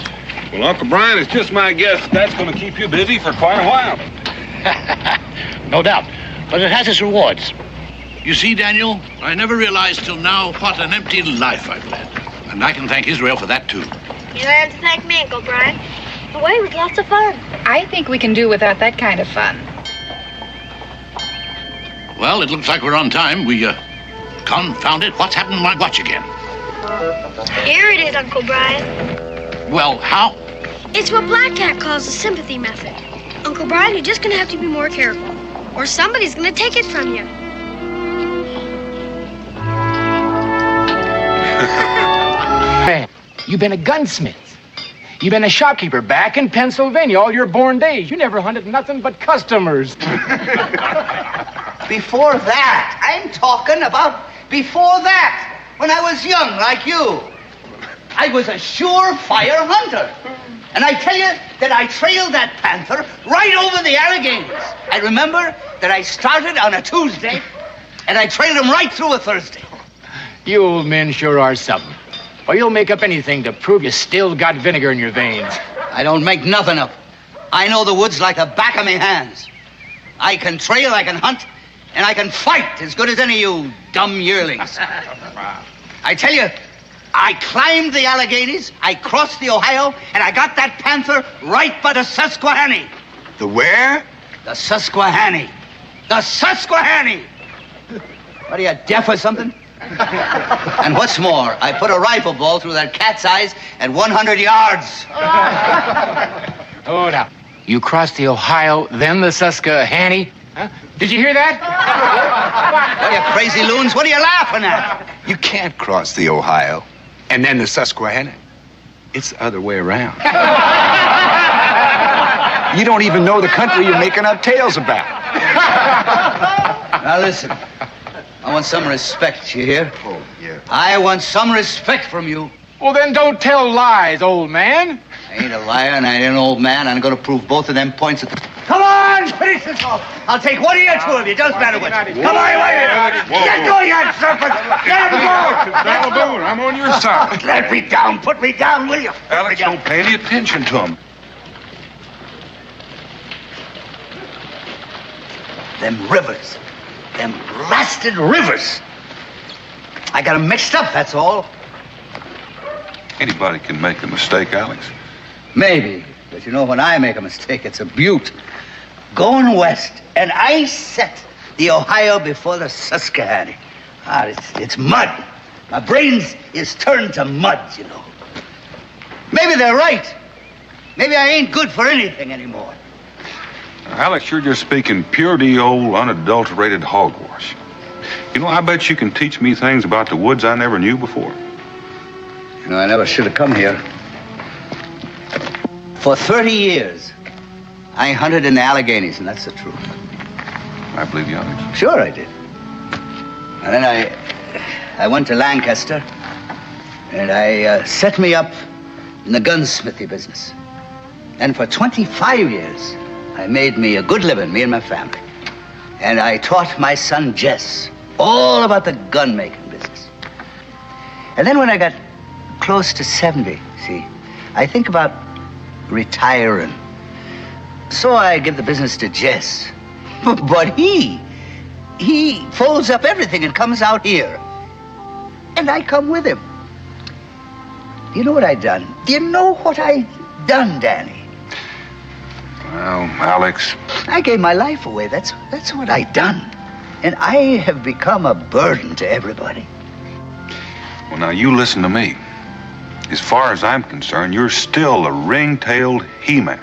Well, Uncle Brian, it's just my guess that's going to keep you busy for quite a while. No doubt. But it has its rewards. You see, Daniel, I never realized till now what an empty life I've led. And I can thank Israel for that, too. You don't have to thank me, Uncle Brian. The way was lots of fun. I think we can do without that kind of fun. Well, it looks like we're on time. Confound it, what's happened to my watch again? Here it is, Uncle Brian. Well, how? It's what Black Cat calls the sympathy method. Uncle Brian, you're just going to have to be more careful, or somebody's going to take it from you. You've been a gunsmith. You've been a shopkeeper back in Pennsylvania all your born days. You never hunted nothing but customers. Before that, I'm talking about before that, when I was young like you. I was a surefire hunter. And I tell you that I trailed that panther right over the Alleghenies. I remember that I started on a Tuesday, and I trailed him right through a Thursday. You old men sure are something. Or you'll make up anything to prove you still got vinegar in your veins. I don't make nothing up. I know the woods like the back of my hands. I can trail, I can hunt, and I can fight as good as any of you dumb yearlings. I tell you, I climbed the Alleghenies, I crossed the Ohio, and I got that panther right by the Susquehanna. The where? The Susquehanna. The Susquehanna! What are you, deaf or something? And what's more, I put a rifle ball through that cat's eyes at 100 yards. Oh, now. You crossed the Ohio, then the Susquehanna? Huh? Did you hear that? What are you, crazy loons? What are you laughing at? You can't cross the Ohio and then the Susquehanna. It's the other way around. You don't even know the country you're making up tales about. Now listen. I want some respect, you hear? Oh, yeah. I want some respect from you. Well, then don't tell lies, old man. I ain't a liar and I ain't an old man. I'm going to prove both of them points. Come on, finish this off. I'll take one of you, two of you. Doesn't matter which. Come on, wait. Get going, you serpent. Let him go. Daniel Boone, I'm on your side. Let me down. Put me down, will you? Alex, don't pay any attention to him. Them rivers. Them blasted rivers. I got them mixed up, that's all. Anybody can make a mistake, Alex. Maybe. But you know, when I make a mistake, it's a beaut. Going west, and I set the Ohio before the Susquehanna. It's mud. My brains is turned to mud, you know. Maybe they're right. Maybe I ain't good for anything anymore. Alex, you're just speaking pure old, unadulterated hogwash. You know, I bet you can teach me things about the woods I never knew before. You know, I never should have come here. For 30 years, I hunted in the Alleghenies, and that's the truth. I believe you, Alex. Sure I did. And then I went to Lancaster, and I set me up in the gunsmithy business. And for 25 years, I made me a good living, me and my family. And I taught my son, Jess, all about the gun-making business. And then when I got close to 70, see, I think about retiring. So I give the business to Jess. But he he folds up everything and comes out here. And I come with him. Do you know what I done? Do you know what I done, Danny? Well, Alex. I gave my life away. That's what I done. And I have become a burden to everybody. Well, now, you listen to me. As far as I'm concerned, you're still a ring-tailed he-man.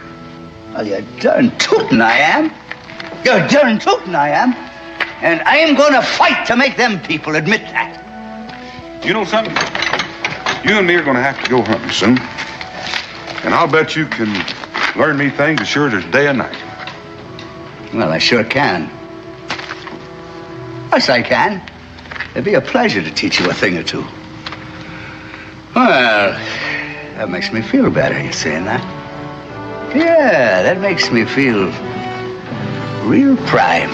Well, you're darn tootin' I am. You're darn tootin' I am. And I am going to fight to make them people admit that. You know something? You and me are going to have to go hunting soon. And I'll bet you can learn me things as sure as there's day and night. Well, I sure can. Yes, I can. It'd be a pleasure to teach you a thing or two. Well, that makes me feel better, you saying that? Yeah, that makes me feel real prime.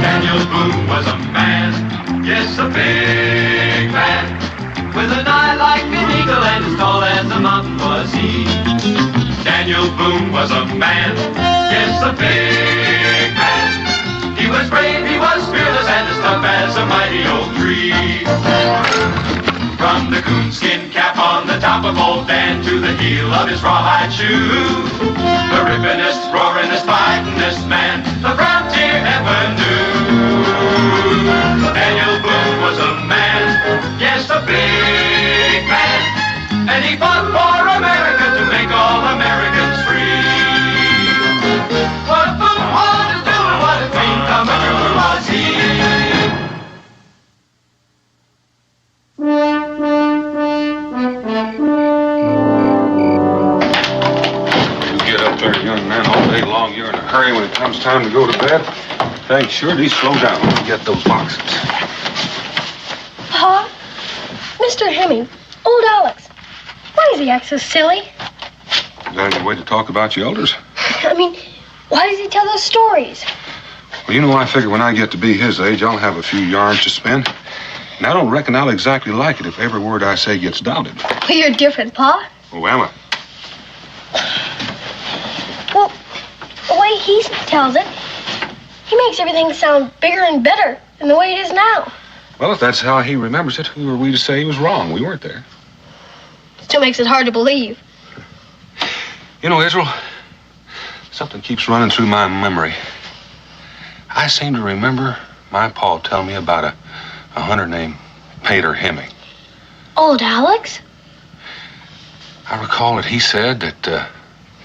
Daniel Boone was a man, yes, a big man, with an eye like an eagle and as tall as a mountain was he. Daniel Boone was a man, yes, a big man. He was brave, he was fearless, and as tough as a mighty oak tree. From the coonskin cap on the top of old Dan to the heel of his rawhide shoe, the rippinest, roaringest, fightingest man the frontier ever knew. Daniel Boone was a man, yes, a big man, and he fought for America to make all Americans free. What Boone wanted to do and what a dream come true was he. Get up there, young man, all day long. You're in a hurry when it comes time to go to bed. Thanks, sure, these slow down when you get those boxes. Pa? Mr. Hemming, old Alex, why does he act so silly? Is that any way to talk about your elders? I mean, why does he tell those stories? Well, you know, I figure when I get to be his age, I'll have a few yarns to spin. And I don't reckon I'll exactly like it if every word I say gets doubted. Well, you're different, Pa. Oh, am I? Well, the way he tells it, he makes everything sound bigger and better than the way it is now. Well, if that's how he remembers it, who are we to say he was wrong? We weren't there. Still makes it hard to believe. You know, Israel, something keeps running through my memory. I seem to remember my pa telling me about a hunter named Pater Hemming. Old Alex? I recall that he said that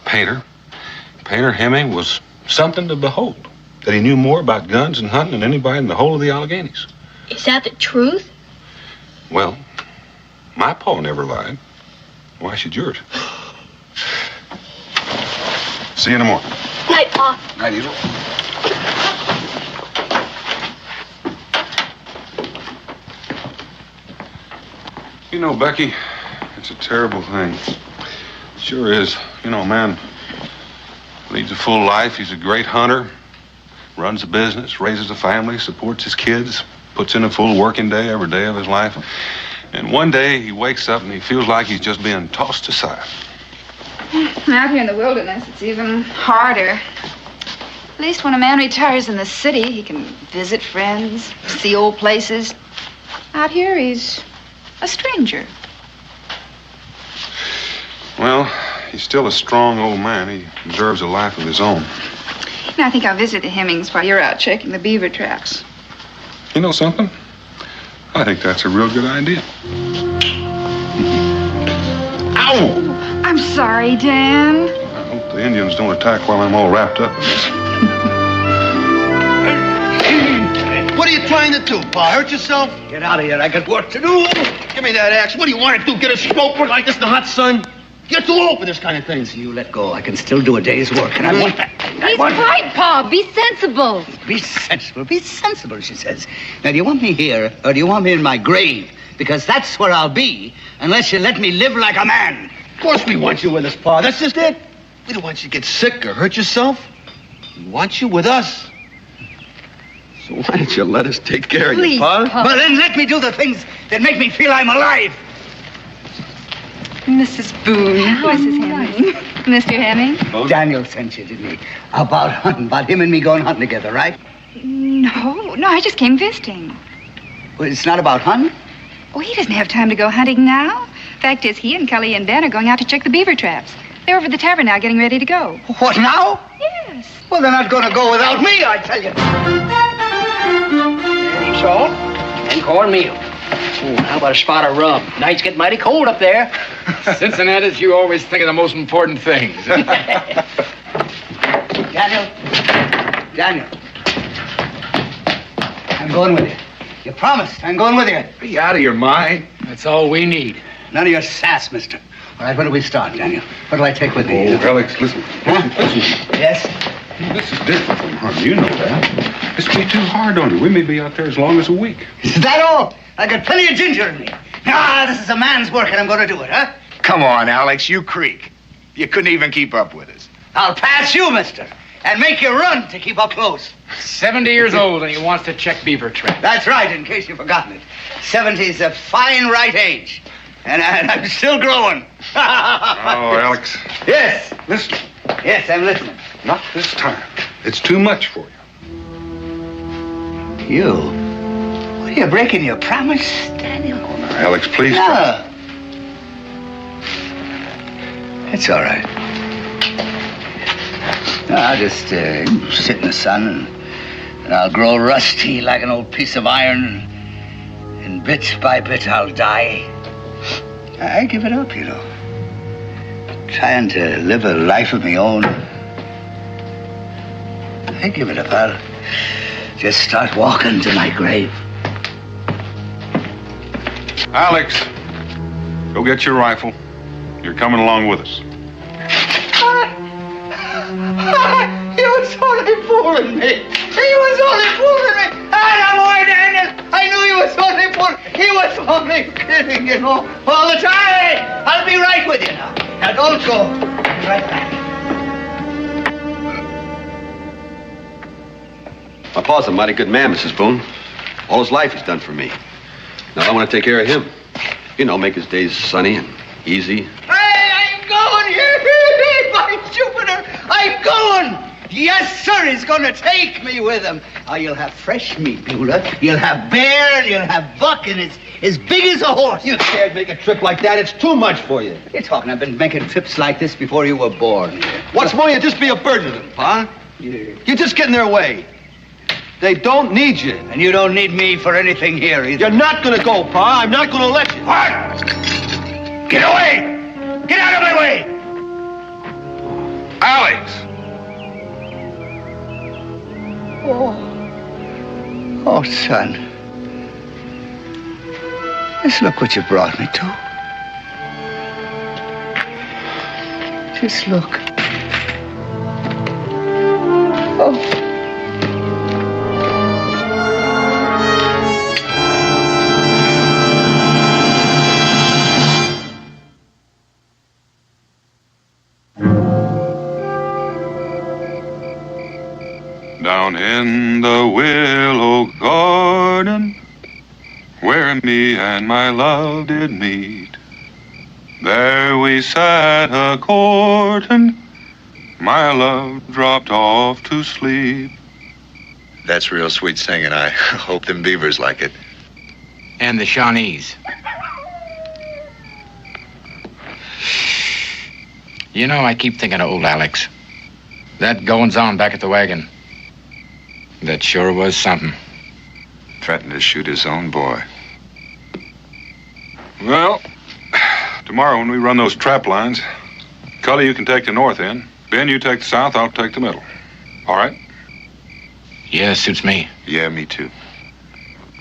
Pater Hemming was something to behold, that he knew more about guns and hunting than anybody in the whole of the Alleghenies. Is that the truth? Well, my pa never lied. Why should yours? See you in the morning. Night, Pa. Night, Israel. You know, Becky, it's a terrible thing. Sure is. You know, man leads a full life. He's a great hunter, runs a business, raises a family, supports his kids, puts in a full working day every day of his life. And one day he wakes up and he feels like he's just being tossed aside. Out here in the wilderness, it's even harder. At least when a man retires in the city, he can visit friends, see old places. Out here, he's a stranger. Well, he's still a strong old man. He deserves a life of his own. I think I'll visit the Hemmings while you're out checking the beaver traps. You know something? I think that's a real good idea. Ow! I'm sorry, Dan. I hope the Indians don't attack while I'm all wrapped up in this. What are you trying to do, Pa? Hurt yourself? Get out of here. I got work to do. Give me that axe. What do you want to do? Get a smoke work like this in the hot sun? You're too old for this kind of thing. You let go. I can still do a day's work, and I want that. He's right, Pa. Be sensible. Be sensible. Be sensible, she says. Now, do you want me here, or do you want me in my grave? Because that's where I'll be, unless you let me live like a man. Of course we want you with us, Pa. That's just it. We don't want you to get sick or hurt yourself. We want you with us. So why don't you let us take care of you, Pa? Well, then let me do the things that make me feel I'm alive. Mrs. Boone, Mrs. Hemming. Mr. Hemming? Daniel sent you, didn't he? About hunting, about him and me going hunting together, right? No, I just came visiting. Well, it's not about hunting? Oh, he doesn't have time to go hunting now. Fact is, he and Kelly and Ben are going out to check the beaver traps. They're over at the tavern now getting ready to go. What, now? Yes. Well, they're not going to go without me, I tell you. Salt and cornmeal. Oh, how about a spot of rum? Nights get mighty cold up there. Cincinnatus, you always think of the most important things. Daniel. I'm going with you. You promised. I'm going with you. Are you out of your mind? That's all we need. None of your sass, mister. All right, when do we start, Daniel? What do I take with me? Oh, Alex, listen. Huh? Listen. Yes? This is different from hunting. You know that. This will be too hard on you. We may be out there as long as a week. Is that all? I got plenty of ginger in me. Ah, this is a man's work, and I'm going to do it, huh? Come on, Alex, you creak. You couldn't even keep up with us. I'll pass you, mister, and make you run to keep up close. 70 years old, and he wants to check beaver traps. That's right, in case you've forgotten it. 70's a fine right age, and I'm still growing. Oh, Alex. Yes. Listen. Yes, I'm listening. Not this time. It's too much for you. You? What, are you breaking your promise, Daniel? Oh, now, Alex, please. No. It's all right. No, I'll just sit in the sun, and I'll grow rusty like an old piece of iron, and bit by bit I'll die. I give it up, you know. Trying to live a life of my own. I give it up. I'll just start walking to my grave. Alex, go get your rifle. You're coming along with us. He was only fooling me. He was only fooling me. Ah, boy, Daniel. I knew he was only fooling. He was only kidding, you know, all the time. I'll be right with you now. Now, don't go. I'll be right back. My pa's a mighty good man, Mrs. Boone. All his life he's done for me. Now I want to take care of him. You know, make his days sunny and easy. Hey, I'm going here. By Jupiter, I'm going. Yes, sir, he's going to take me with him. Oh, you'll have fresh meat, Beulah. You'll have bear, you'll have buck, and it's as big as a horse. You can't make a trip like that. It's too much for you. You're talking. I've been making trips like this before you were born. What's more, you just be a burden to them, Pa. You just get in their way. They don't need you. And you don't need me for anything here either. You're not going to go, Pa. I'm not going to let you. What? Get away! Get out of my way! Alex! Oh, son. Just look what you brought me to. Just look. Oh. Down in the willow garden, where me and my love did meet, there we sat a-courtin', my love dropped off to sleep. That's real sweet singing. I hope them beavers like it. And the Shawnees. You know, I keep thinking of old Alex. That goings-on back at the wagon. That sure was something. Threatened to shoot his own boy. Well, tomorrow when we run those trap lines, Cully, you can take the north end. Ben, you take the south, I'll take the middle. All right? Yeah, suits me. Yeah, me too.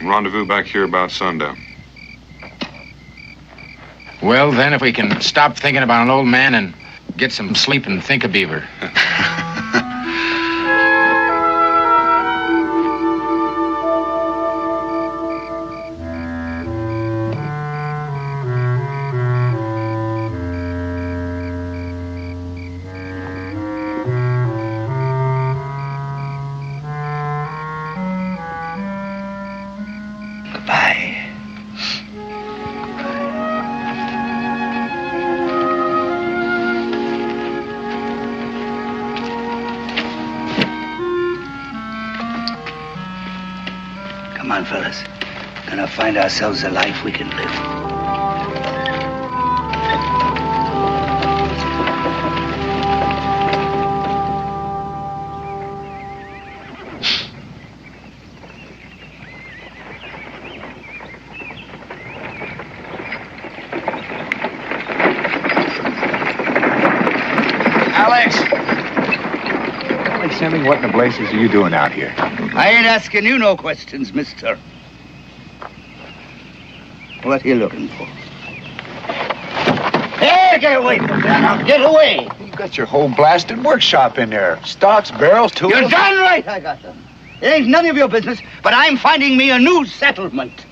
Rendezvous back here about sundown. Well, then, if we can stop thinking about an old man and get some sleep and think of beaver. on, fellas. Gonna find ourselves a life we can live. Alex! Tell me, what in the blazes are you doing out here? I ain't asking you no questions, mister. What are you looking for? Hey, get away from there now. Get away. You got your whole blasted workshop in there. Stocks, barrels, tools. You're darn right I got them. It ain't none of your business, but I'm finding me a new settlement.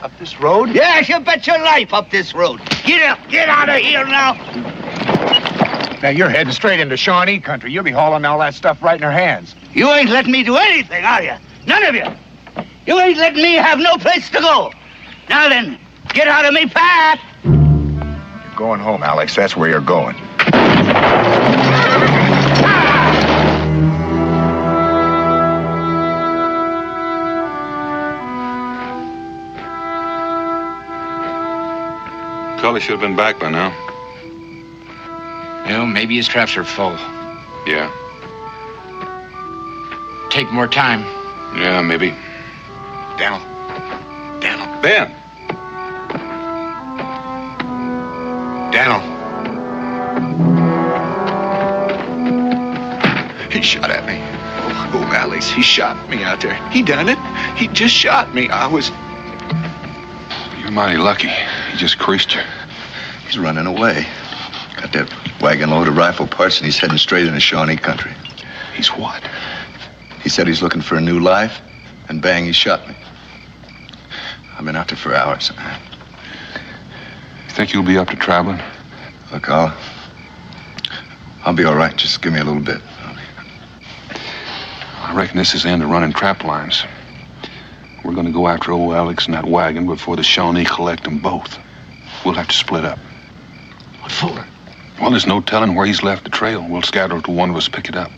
Up this road? Yes, you bet your life up this road. Get out of here now. Now, you're heading straight into Shawnee country. You'll be hauling all that stuff right in her hands. You ain't letting me do anything, are you? None of you. You ain't letting me have no place to go. Now then, get out of me path. You're going home, Alex. That's where you're going. Cully should have been back by now. Well, maybe his traps are full. Yeah. Take more time. Yeah, maybe. Daniel. Ben! Daniel. He shot at me. Oh, Alex, he shot me out there. He done it. He just shot me. You're mighty lucky. He just creased you. He's running away. Got that wagon load of rifle parts and he's heading straight into Shawnee country. He's what? He said he's looking for a new life, and bang, he shot me. I've been out there for hours. You think you'll be up to traveling? Look, I'll be all right. Just give me a little bit. I reckon this is the end of running trap lines. We're gonna go after old Alex and that wagon before the Shawnee collect them both. We'll have to split up. What for? Well, there's no telling where he's left the trail. We'll scatter till one of us pick it up.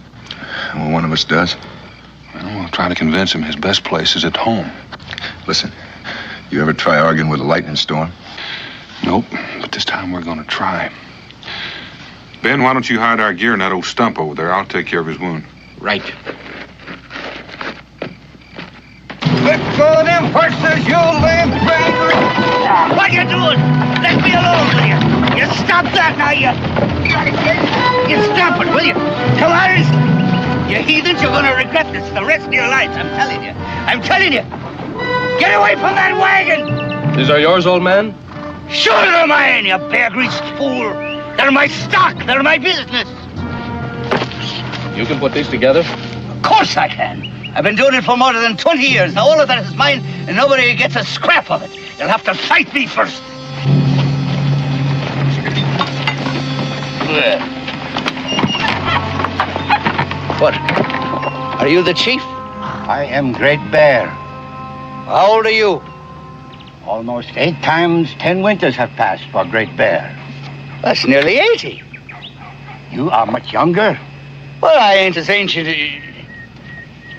And when one of us does? Well, we'll try to convince him his best place is at home. Listen, you ever try arguing with a lightning storm? Nope, but this time we're gonna try. Ben, why don't you hide our gear in that old stump over there? I'll take care of his wound. Right. Let go of them horses, you lame bastard! What you doing? Let me alone, will you? You stop that now, you stop it, will you? Come on, you heathens, you're gonna regret this the rest of your lives, I'm telling you. I'm telling you. Get away from that wagon! These are yours, old man? Sure they're mine, you bear-greased fool. They're my stock, they're my business. You can put these together? Of course I can. I've been doing it for more than 20 years. Now all of that is mine, and nobody gets a scrap of it. You'll have to fight me first. What? Are you the chief? I am Great Bear. How old are you? Almost 8 times 10 winters have passed for Great Bear. That's nearly 80. You are much younger. Well, I ain't as ancient.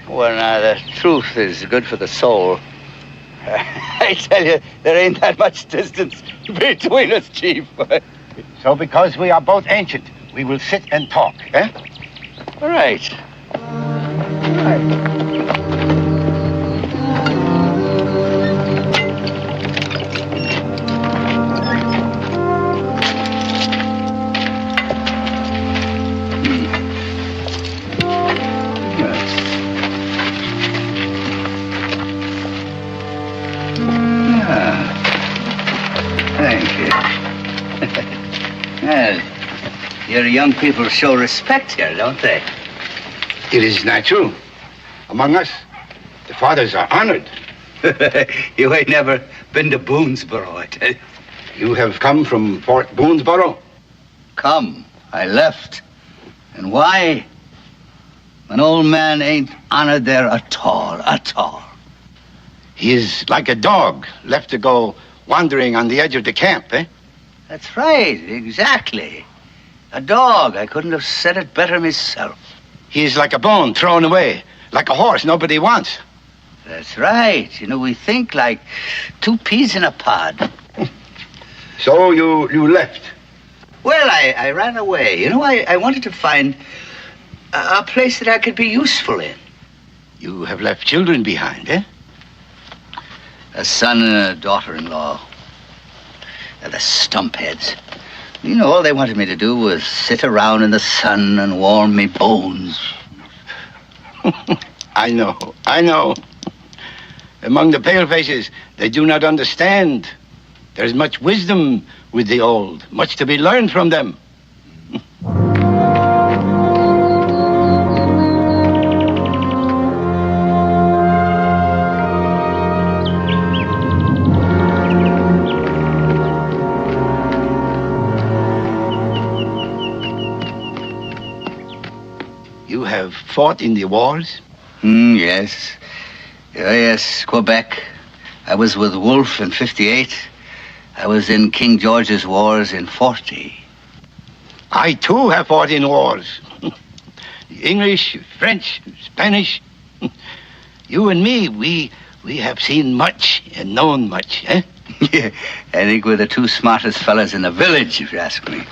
Well, now, the truth is good for the soul. I tell you, there ain't that much distance between us, Chief. So because we are both ancient, we will sit and talk, eh? All right. Thank you. Well, your young people show respect here, don't they? It is natural. Among us, the fathers are honored. You ain't never been to Boonesboro, I tell you. You have come from Fort Boonesboro? Come. I left. And why? An old man ain't honored there at all, at all. He is like a dog left to go wandering on the edge of the camp, eh? That's right, exactly. A dog. I couldn't have said it better myself. He is like a bone thrown away, like a horse nobody wants. That's right. You know, we think like two peas in a pod. So you left? Well, I ran away. You know, I wanted to find a place that I could be useful in. You have left children behind, eh? A son and a daughter-in-law. They're the stumpheads. You know, all they wanted me to do was sit around in the sun and warm me bones. I know. Among the palefaces, they do not understand. There's much wisdom with the old, much to be learned from them. You have fought in the wars? Yes. Yes, Quebec. I was with Wolfe in 58. I was in King George's wars in 40. I, too, have fought in wars. English, French, Spanish. You and me, we have seen much and known much, eh? Yeah, I think we're the two smartest fellas in the village, if you ask me.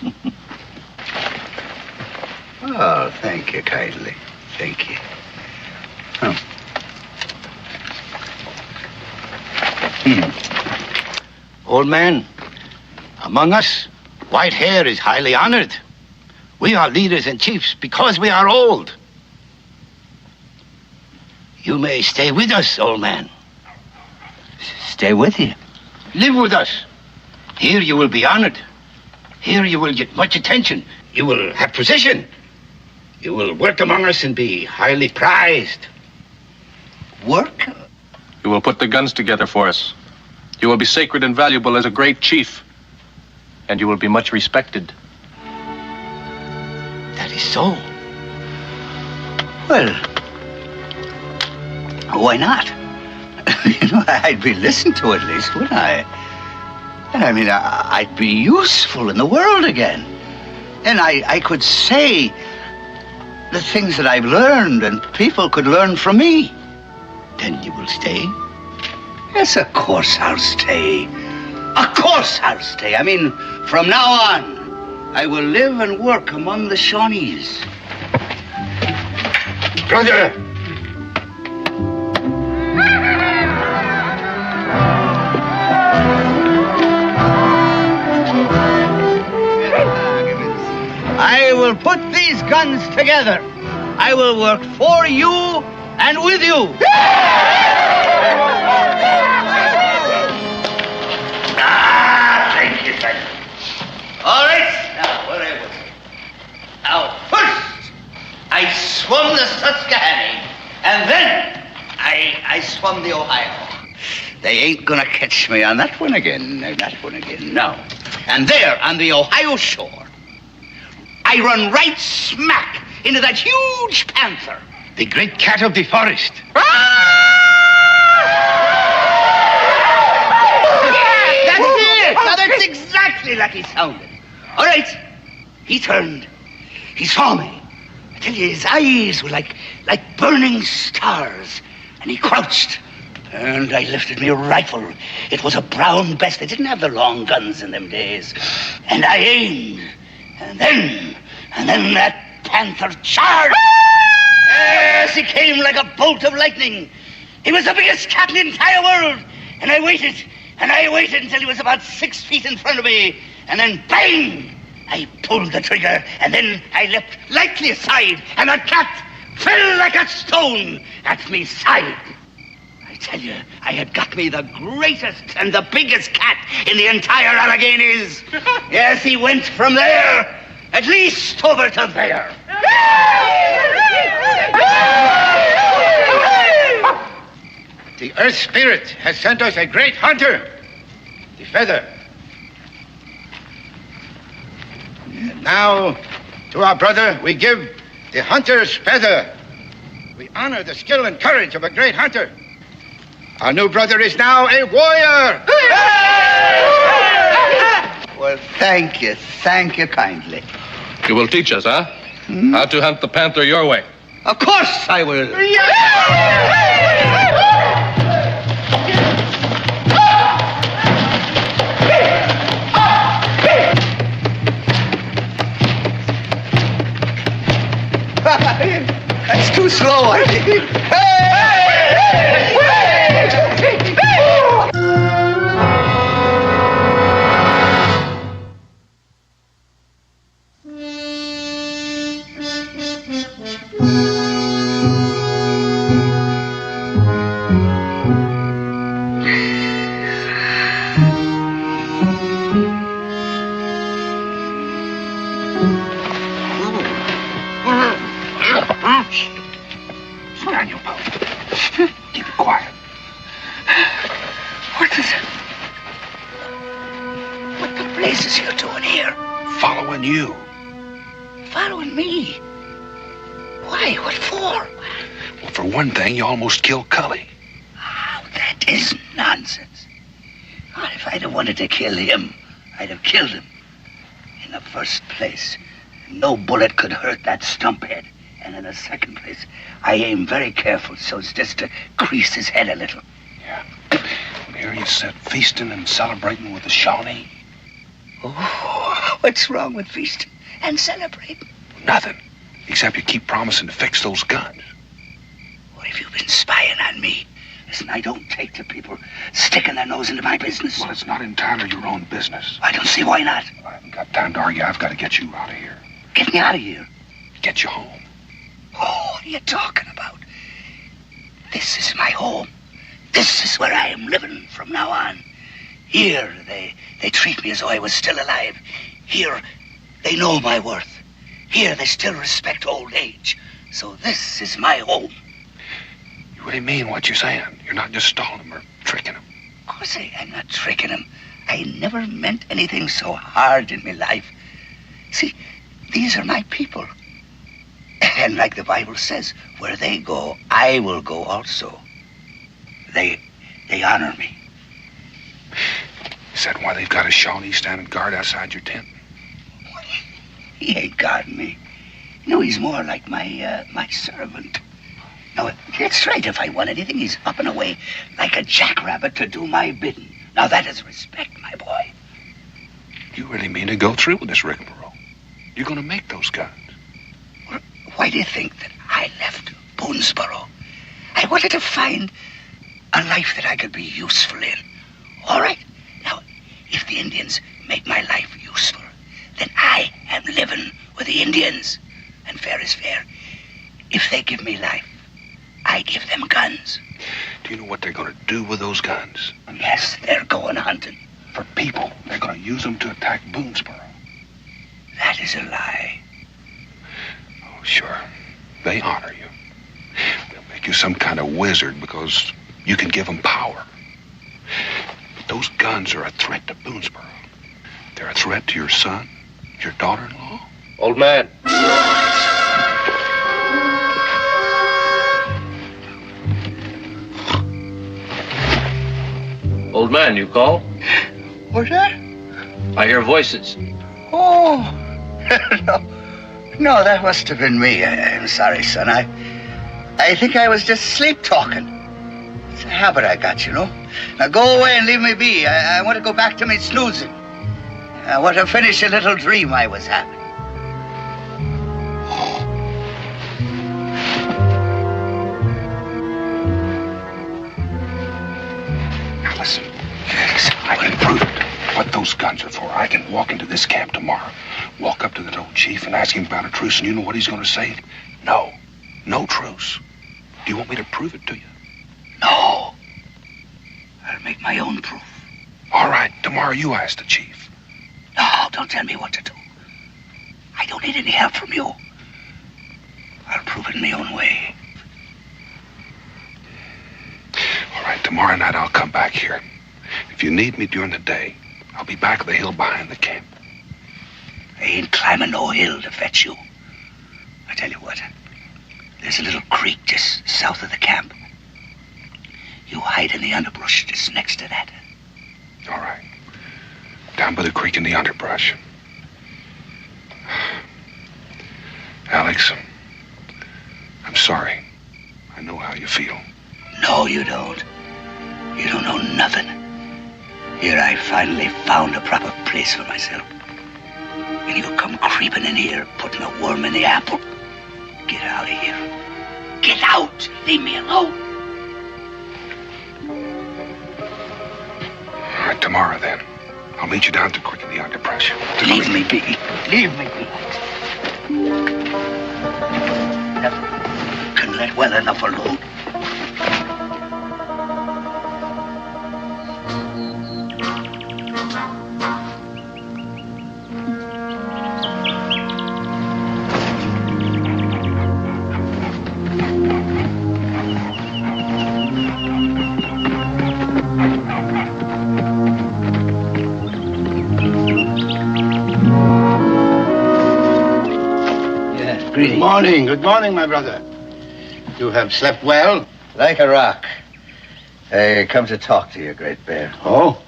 Oh, thank you kindly. Thank you. Oh. Old man, among us, white hair is highly honored. We are leaders and chiefs because we are old. You may stay with us, old man. Stay with you? Live with us. Here you will be honored. Here you will get much attention. You will have position. You will work among us and be highly prized. Work? You will put the guns together for us. You will be sacred and valuable as a great chief. And you will be much respected. That is so. Well, why not? You know, I'd be listened to at least, wouldn't I? And I mean, I'd be useful in the world again. And I could say the things that I've learned and people could learn from me. Then you will stay? Yes, of course I'll stay. Of course I'll stay. I mean, from now on, I will live and work among the Shawnees. Brother! I will put these guns together. I will work for you and with you. Thank you, thank you. All right, now, where I was. Now, first, I swum the Susquehanna, and then I swum the Ohio. They ain't gonna catch me on that one again, no. And there, on the Ohio shore, I run right smack into that huge panther. The great cat of the forest. Now, that's exactly like he sounded. All right. He turned. He saw me. I tell you, his eyes were like burning stars. And he crouched. And I lifted me rifle. It was a brown best. They didn't have the long guns in them days. And I aimed. And then that panther charged. Yes, he came like a bolt of lightning. He was the biggest cat in the entire world. And I waited until he was about 6 feet in front of me. And then, bang! I pulled the trigger, and then I leapt lightly aside, and the cat fell like a stone at me side. I tell you, I had got me the greatest and the biggest cat in the entire Alleghenies. Yes, he went from there, at least over to there. The Earth Spirit has sent us a great hunter, the feather. And now, to our brother, we give the hunter's feather. We honor the skill and courage of a great hunter. Our new brother is now a warrior. Well, thank you kindly. You will teach us, huh? How to hunt the panther your way. Of course I will. slow. Daniel Boone. Keep it quiet. What the blazes you doing here? Following you. Following me? Why? What for? Well, for one thing, you almost killed Cully. That is nonsense. Well, if I'd have wanted to kill him, I'd have killed him. In the first place, no bullet could hurt that stumphead. And in the second place, I aim very careful so as just to crease his head a little. Yeah. And here you sit feasting and celebrating with the Shawnee. Oh, what's wrong with feasting and celebrating? Nothing. Except you keep promising to fix those guns. What have you been spying on me? Listen, I don't take to people sticking their nose into my business. Well, it's not entirely your own business. I don't see why not. I haven't got time to argue. I've got to get you out of here. Get me out of here. Get you home. Oh, what are you talking about? This is my home. This is where I am living from now on. Here, they treat me as though I was still alive. Here, they know my worth. Here, they still respect old age. So this is my home. You really mean what you're saying? You're not just stalling him or tricking him? Of course I'm not tricking him. I never meant anything so hard in my life. See, these are my people. And like the Bible says, where they go, I will go also. They honor me. Is that why they've got a Shawnee standing guard outside your tent? He ain't guarding me. No, he's more like my servant. Now, it's right. If I want anything, he's up and away like a jackrabbit to do my bidding. Now, that is respect, my boy. You really mean to go through with this rigmarole? You're going to make those guns? Why do you think that I left Boonesboro? I wanted to find a life that I could be useful in. All right. Now, if the Indians make my life useful, then I am living with the Indians. And fair is fair. If they give me life, I give them guns. Do you know what they're going to do with those guns? Yes, they're going hunting. For people. They're going to use them to attack Boonesboro. That is a lie. Oh, sure. They honor you. They'll make you some kind of wizard because you can give them power. But those guns are a threat to Boonesboro. They're a threat to your son, your daughter-in-law. Old man. Old man, you call? What's that? I hear voices. Oh, no, that must have been me. I'm sorry, son. I think I was just sleep-talking. It's a habit I got, you know. Now go away and leave me be. I want to go back to me snoozing. I want to finish a little dream I was having. Now listen, I can prove it. What those guns are for. I can walk into this camp tomorrow, walk up to the old chief and ask him about a truce, and you know what he's going to say? No. No truce. Do you want me to prove it to you? No. I'll make my own proof. All right, tomorrow you ask the chief. No, don't tell me what to do. I don't need any help from you. I'll prove it in my own way. All right, tomorrow night I'll come back here. If you need me during the day, I'll be back at the hill behind the camp. I ain't climbing no hill to fetch you. I tell you what, there's a little creek just south of the camp. You hide in the underbrush just next to that. All right. Down by the creek in the underbrush. Alex, I'm sorry. I know how you feel. No, you don't. You don't know nothing. Here I finally found a proper place for myself. And you come creeping in here, putting a worm in the apple. Get out of here. Get out. Leave me alone. All right, tomorrow then. I'll meet you down at the creek in the under pressure. Leave me be. Leave me be. Never can let well enough alone. Good morning, my brother. You have slept well? Like a rock. I come to talk to you, Great Bear. Oh?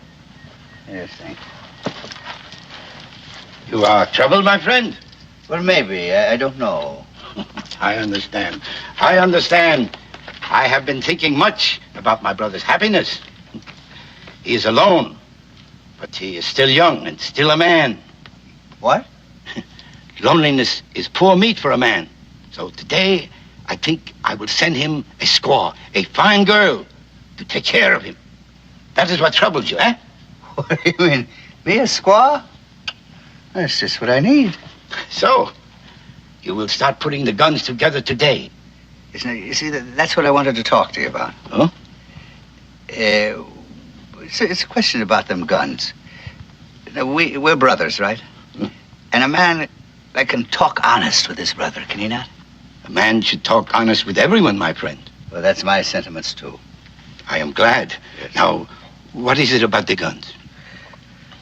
Yes, thank you. You are troubled, my friend? Well, maybe. I don't know. I understand. I understand. I have been thinking much about my brother's happiness. He is alone, but he is still young and still a man. What? Loneliness is poor meat for a man. So today, I think I will send him a squaw, a fine girl, to take care of him. That is what troubles you, eh? What do you mean? Me a squaw? That's just what I need. So, you will start putting the guns together today. You see, that's what I wanted to talk to you about. Huh? It's a question about them guns. We're brothers, right? Hmm? And a man that can talk honest with his brother, can he not? A man should talk honest with everyone, my friend. Well, that's my sentiments, too. I am glad. Yes. Now, what is it about the guns?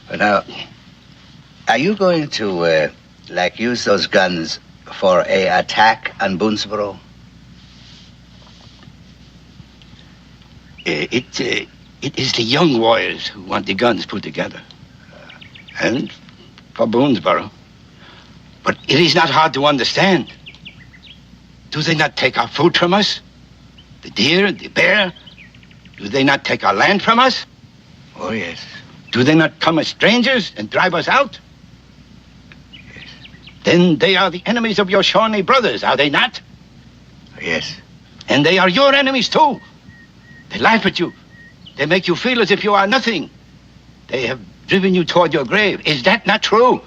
Well, now, are you going to, use those guns for a attack on Boonesboro? It is the young warriors who want the guns put together. And for Boonesboro. But it is not hard to understand. Do they not take our food from us? The deer, the bear? Do they not take our land from us? Oh, yes. Do they not come as strangers and drive us out? Yes. Then they are the enemies of your Shawnee brothers, are they not? Yes. And they are your enemies, too. They laugh at you. They make you feel as if you are nothing. They have driven you toward your grave. Is that not true?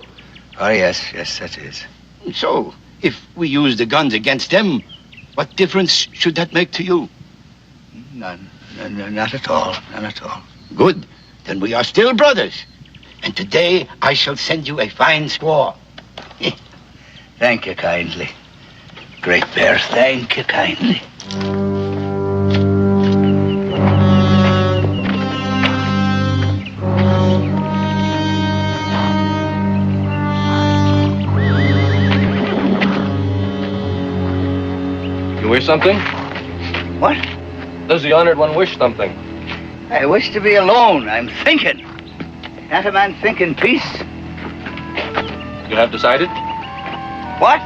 Oh, yes, that is. So, if we use the guns against them, what difference should that make to you? None. Not at all. None at all. Good. Then we are still brothers. And today I shall send you a fine squaw. Thank you kindly. Great Bear, thank you kindly. You wish something? What? Does the honored one wish something? I wish to be alone. I'm thinking. Can't a man think in peace? You have decided? What?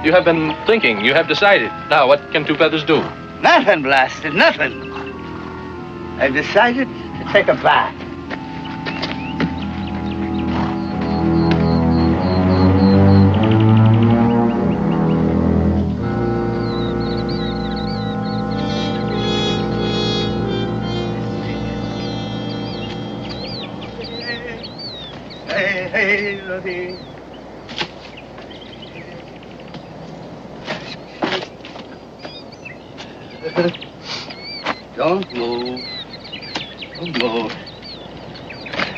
You have been thinking. You have decided. Now, what can two feathers do? Nothing, blasted, nothing. I've decided to take a bath. Hey, Rosey. Don't move. Don't move.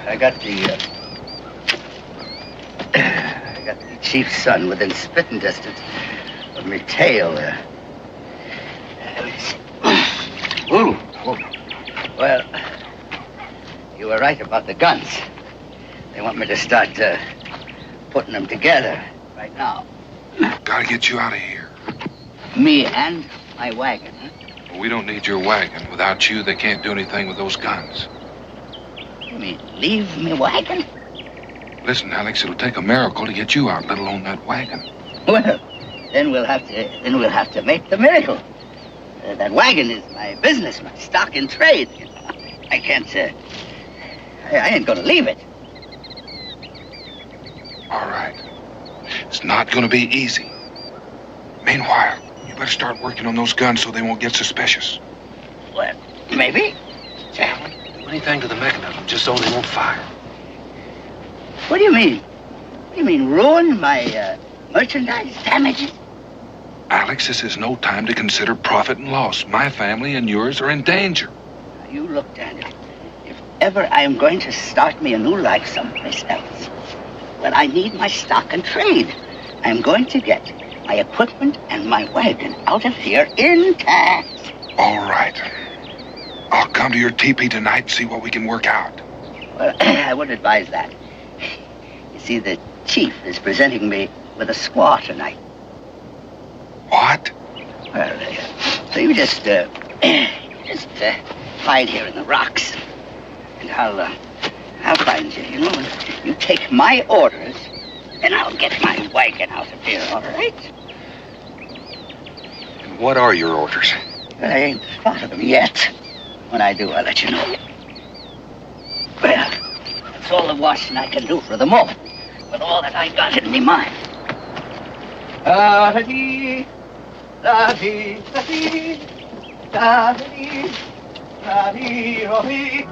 I got the chief's son within spitting distance of me tail there. Ooh. Well, you were right about the guns. They want me to start putting them together right now. Gotta get you out of here. Me and my wagon, huh? Well, we don't need your wagon. Without you, they can't do anything with those guns. You mean leave me wagon? Listen, Alex, it'll take a miracle to get you out, let alone that wagon. Well, then we'll have to make the miracle. That wagon is my business, my stock in trade. I can't. I ain't gonna leave it. All right. It's not gonna be easy. Meanwhile, you better start working on those guns so they won't get suspicious. Well, maybe. Do anything to the mechanism just so they won't fire. What do you mean? What do you mean, ruin my merchandise? Damage it? Alex, this is no time to consider profit and loss. My family and yours are in danger. You look, Daniel. If ever I am going to start me a new life someplace else, well, I need my stock and trade. I'm going to get my equipment and my wagon out of here intact. All right. I'll come to your teepee tonight and see what we can work out. Well, I would advise that. You see, the chief is presenting me with a squaw tonight. What? Well, so you just hide here in the rocks, and I'll find you, you know, and you take my orders, and I'll get my wagon out of here, all right? And what are your orders? Well, I ain't thought of them yet. When I do, I'll let you know. Well, that's all the washing I can do for the moment, with all that I got in me mind. Da-da-dee, da-dee, da-dee, da-dee, da-dee, da-dee.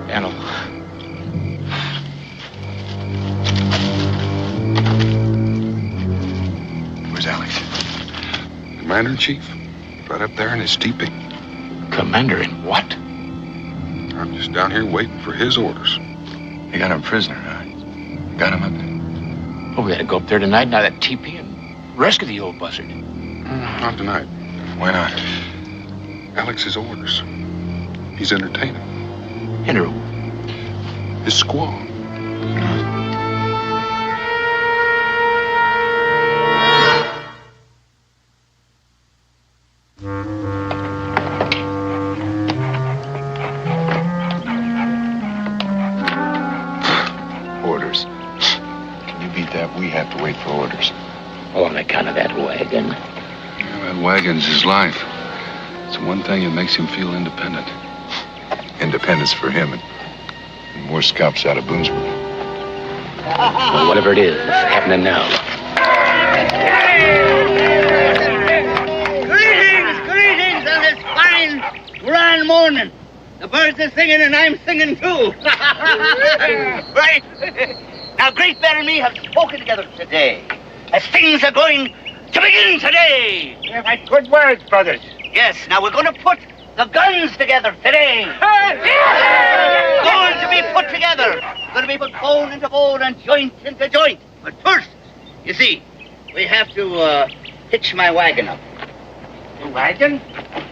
Daniel. Where's Alex? Commander-in-Chief. Right up there in his teepee. Commander in what? I'm just down here waiting for his orders. You got him prisoner, huh? Got him up there? Oh, we had to go up there tonight and out of that teepee and rescue the old buzzard. Not tonight. Why not? Alex's orders. He's entertaining. Enter. His squaw. Orders. Can you beat that? We have to wait for orders. On account of that wagon. Yeah, that wagon's his life. It's the one thing that makes him feel independent. Independence for him and more scalps out of Boonesboro. Well, whatever it is, it's happening now. Greetings on this fine, grand morning. The birds are singing and I'm singing too. Right? Now, Great Bear and me have spoken together today, as things are going to begin today. Yeah, right. Good words, brothers. Yes, now we're going to put the guns together today. Going to be put together. Going to be put bone into bone and joint into joint. But first, you see, we have to hitch my wagon up. The wagon?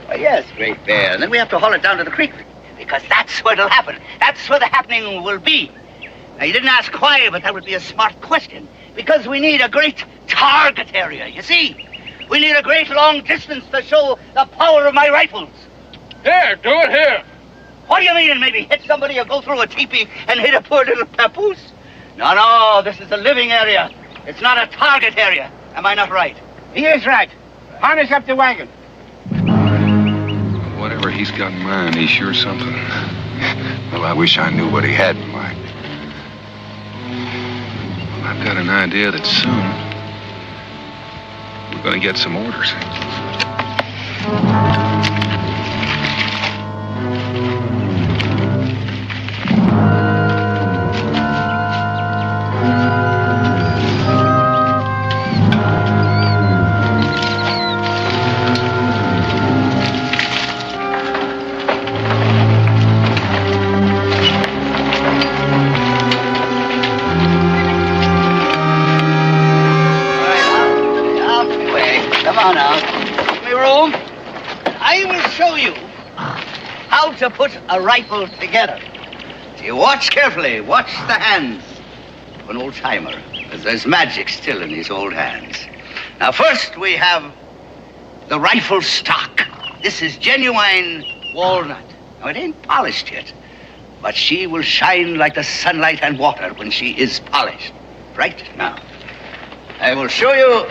Oh, yes, Great Bear. And then we have to haul it down to the creek, because that's where it'll happen. That's where the happening will be. Now, you didn't ask why, but that would be a smart question. Because we need a great target area, you see. We need a great long distance to show the power of my rifles. Here, do it here. What do you mean, maybe hit somebody or go through a teepee and hit a poor little papoose? No, this is a living area. It's not a target area. Am I not right? He is right. Harness up the wagon. Whatever he's got in mind, he's sure something. Well, I wish I knew what he had in mind. Well, I've got an idea that soon we're going to get some orders. To put a rifle together. So you watch carefully, watch the hands of an old timer, because there's magic still in these old hands. Now, first we have the rifle stock. This is genuine walnut. Now, it ain't polished yet, but she will shine like the sunlight and water when she is polished. Right now, I will show you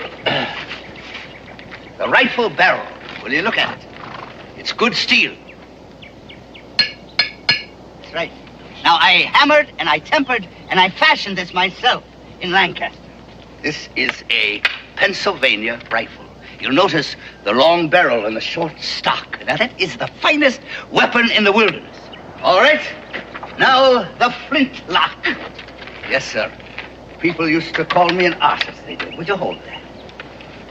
the rifle barrel. Will you look at it? It's good steel. That's right. Now, I hammered and I tempered and I fashioned this myself in Lancaster. This is a Pennsylvania rifle. You'll notice the long barrel and the short stock. Now, that is the finest weapon in the wilderness. All right? Now, the flintlock. Yes, sir. People used to call me an artist, they did. Would you hold that?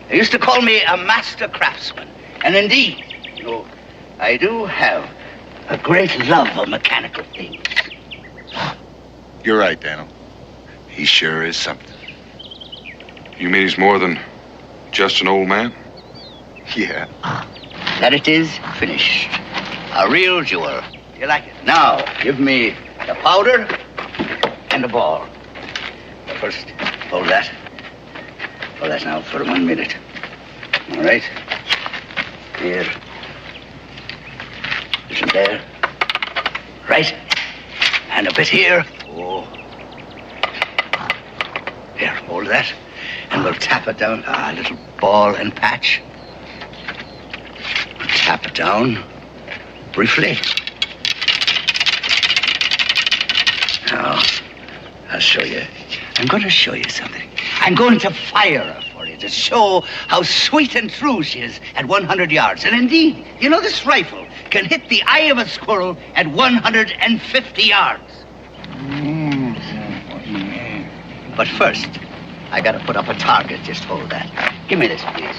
They used to call me a master craftsman. And indeed, you know, I do have a great love of mechanical things. You're right, Daniel. He sure is something. You mean he's more than just an old man? Yeah. That it is finished. A real jewel. You like it? Now, give me the powder and the ball. But first, hold that. Hold that now for 1 minute. All right? Here. Listen there. Right. And a bit here. Oh. Here, hold that. And we'll tap it down. A little ball and patch. We'll tap it down briefly. Now, I'll show you. I'm going to show you something. I'm going to fire her for you to show how sweet and true she is at 100 yards. And indeed, you know, this rifle can hit the eye of a squirrel at 150 yards. But first, I got to put up a target. Just hold that. Give me this, please.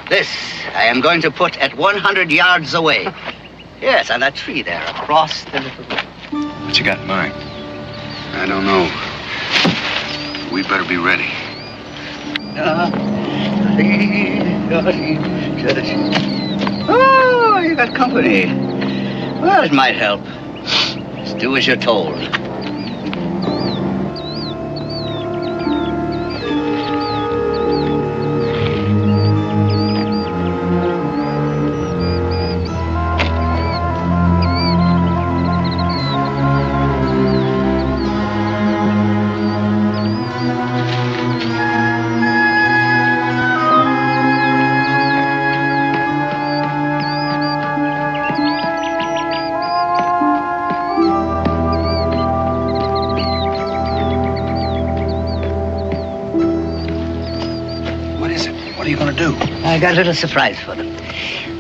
This I am going to put at 100 yards away. Yes, on that tree there, across the little road. What you got in mind? I don't know. We better be ready. Oh, you got company. Well, it might help. Just do as you're told. I got a little surprise for them.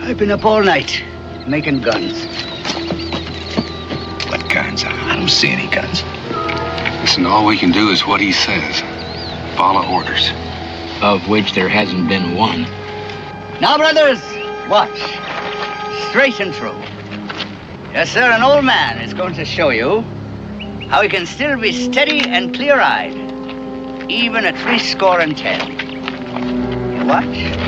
I've been up all night making guns. What guns? I don't see any guns. Listen, all we can do is what he says. Follow orders. Of which there hasn't been one. Now, brothers, watch. Straight and true. Yes, sir, an old man is going to show you how he can still be steady and clear-eyed, even at 70. You watch.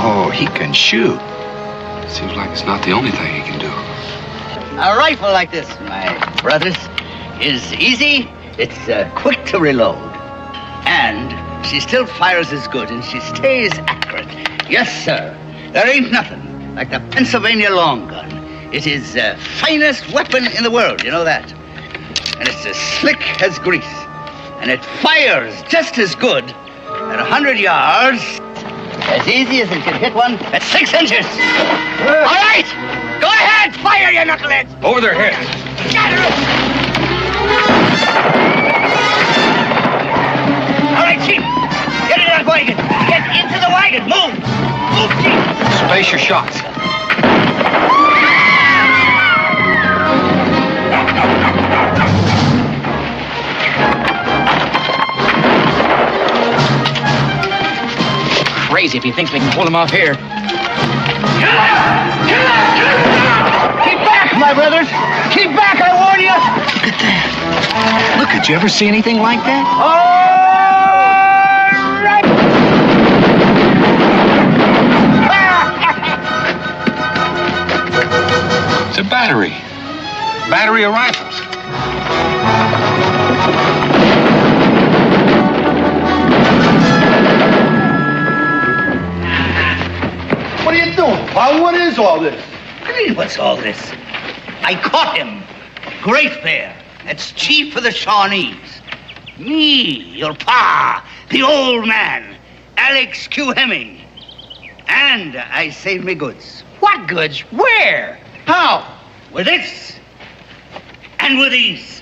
Oh, he can shoot. Seems like it's not the only thing he can do. A rifle like this, my brothers, is easy, it's quick to reload. And she still fires as good and she stays accurate. Yes, sir. There ain't nothing like the Pennsylvania long gun. It is the finest weapon in the world, you know that. And it's as slick as grease. And it fires just as good at 100 yards. As easy as it can hit one at 6 inches. All right! Go ahead! Fire, you knuckleheads! Over their heads. All right, Chief. Get in that wagon. Get into the wagon. Move. Move, Chief. Space your shots. Crazy if he thinks we can pull him off here. Keep back, my brothers! Keep back, I warn you! Look at that. Look, did you ever see anything like that? All right! It's a battery. Battery of rifles. What are you doing, pal? What is all this? I mean, what's all this? I caught him. Great Bear. That's chief of the Shawnees. Me, your pa, the old man, Alex Q. Hemming. And I saved me goods. What goods? Where? How? With this. And with these.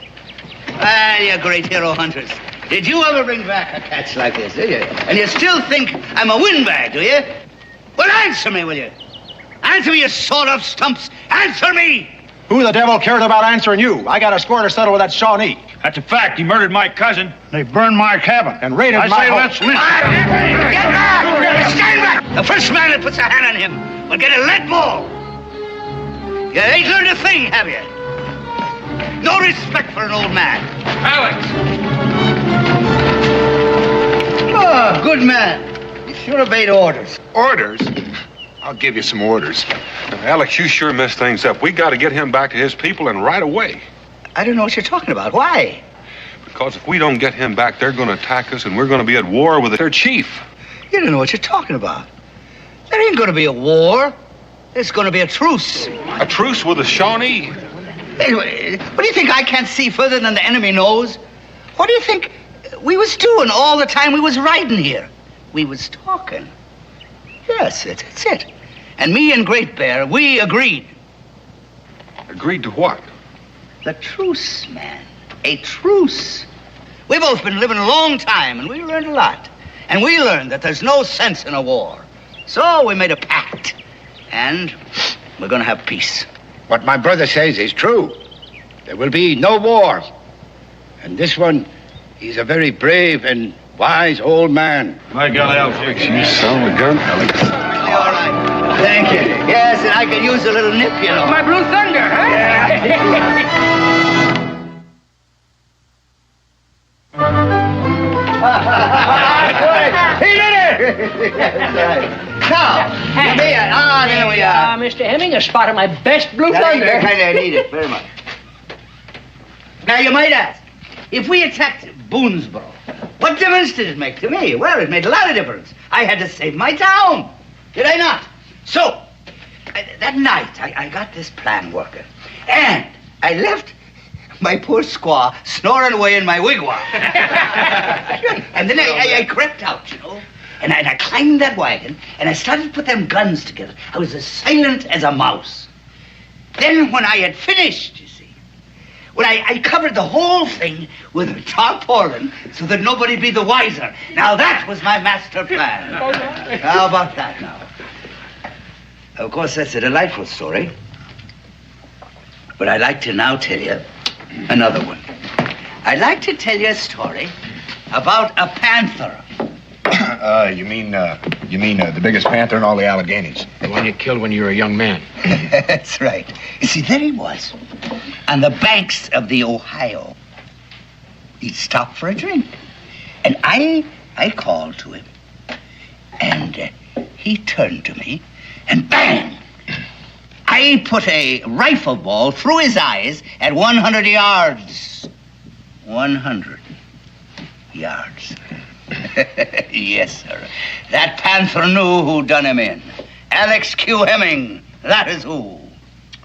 Ah, you great hero hunters. Did you ever bring back a catch like this, did you? And you still think I'm a windbag, do you? Well, answer me, will you? Answer me, you sawed-off stumps. Answer me! Who the devil cares about answering you? I got a score to settle with that Shawnee. That's a fact. He murdered my cousin. They burned my cabin. And raided my say home. let's listen. Get back! Stand back! The first man that puts a hand on him will get a lead ball. You ain't learned a thing, have you? No respect for an old man. Alex! Oh, good man. You sure obeyed orders. Orders? I'll give you some orders. Alex, you sure messed things up. We got to get him back to his people and right away. I don't know what you're talking about. Why? Because if we don't get him back, they're going to attack us and we're going to be at war with their chief. You don't know what you're talking about. There ain't going to be a war. There's going to be a truce. A truce with the Shawnee? Anyway, what do you think I can't see further than the enemy knows? What do you think we was doing all the time we was riding here? We was talking. Yes, that's it. And me and Great Bear, we agreed. Agreed to what? The truce, man. A truce. We've both been living a long time, and we learned a lot. And we learned that there's no sense in a war. So we made a pact. And we're going to have peace. What my brother says is true. There will be no war. And this one, he's a very brave and wise old man. My God, Alex. You son of a gun, Alex. All right. Thank you. Yes, and I could use a little nip, you know. My Blue Thunder, huh? He did it! Now, there we are. Mr. Hemming has spotted my best Blue Thunder. I need it very much. Now, you might ask, if we attacked Boonesboro, what difference did it make to me? Well, it made a lot of difference. I had to save my town. Did I not? So, that night, I got this plan working. And I left my poor squaw snoring away in my wigwam. And then I crept out, you know. And I climbed that wagon, and I started to put them guns together. I was as silent as a mouse. Then when I had finished, you see, when I covered the whole thing with a tarpaulin so that nobody'd be the wiser. Now that was my master plan. How about that now? Of course, that's a delightful story. But I'd like to now tell you another one. I'd like to tell you a story about a panther. You mean the biggest panther in all the Alleghenies? The one you killed when you were a young man. That's right. You see, there he was, on the banks of the Ohio. He'd stop for a drink. And I called to him. And he turned to me, and bang! I put a rifle ball through his eyes at 100 yards. 100 yards. Yes, sir. That panther knew who done him in. Alex Q. Hemming. That is who.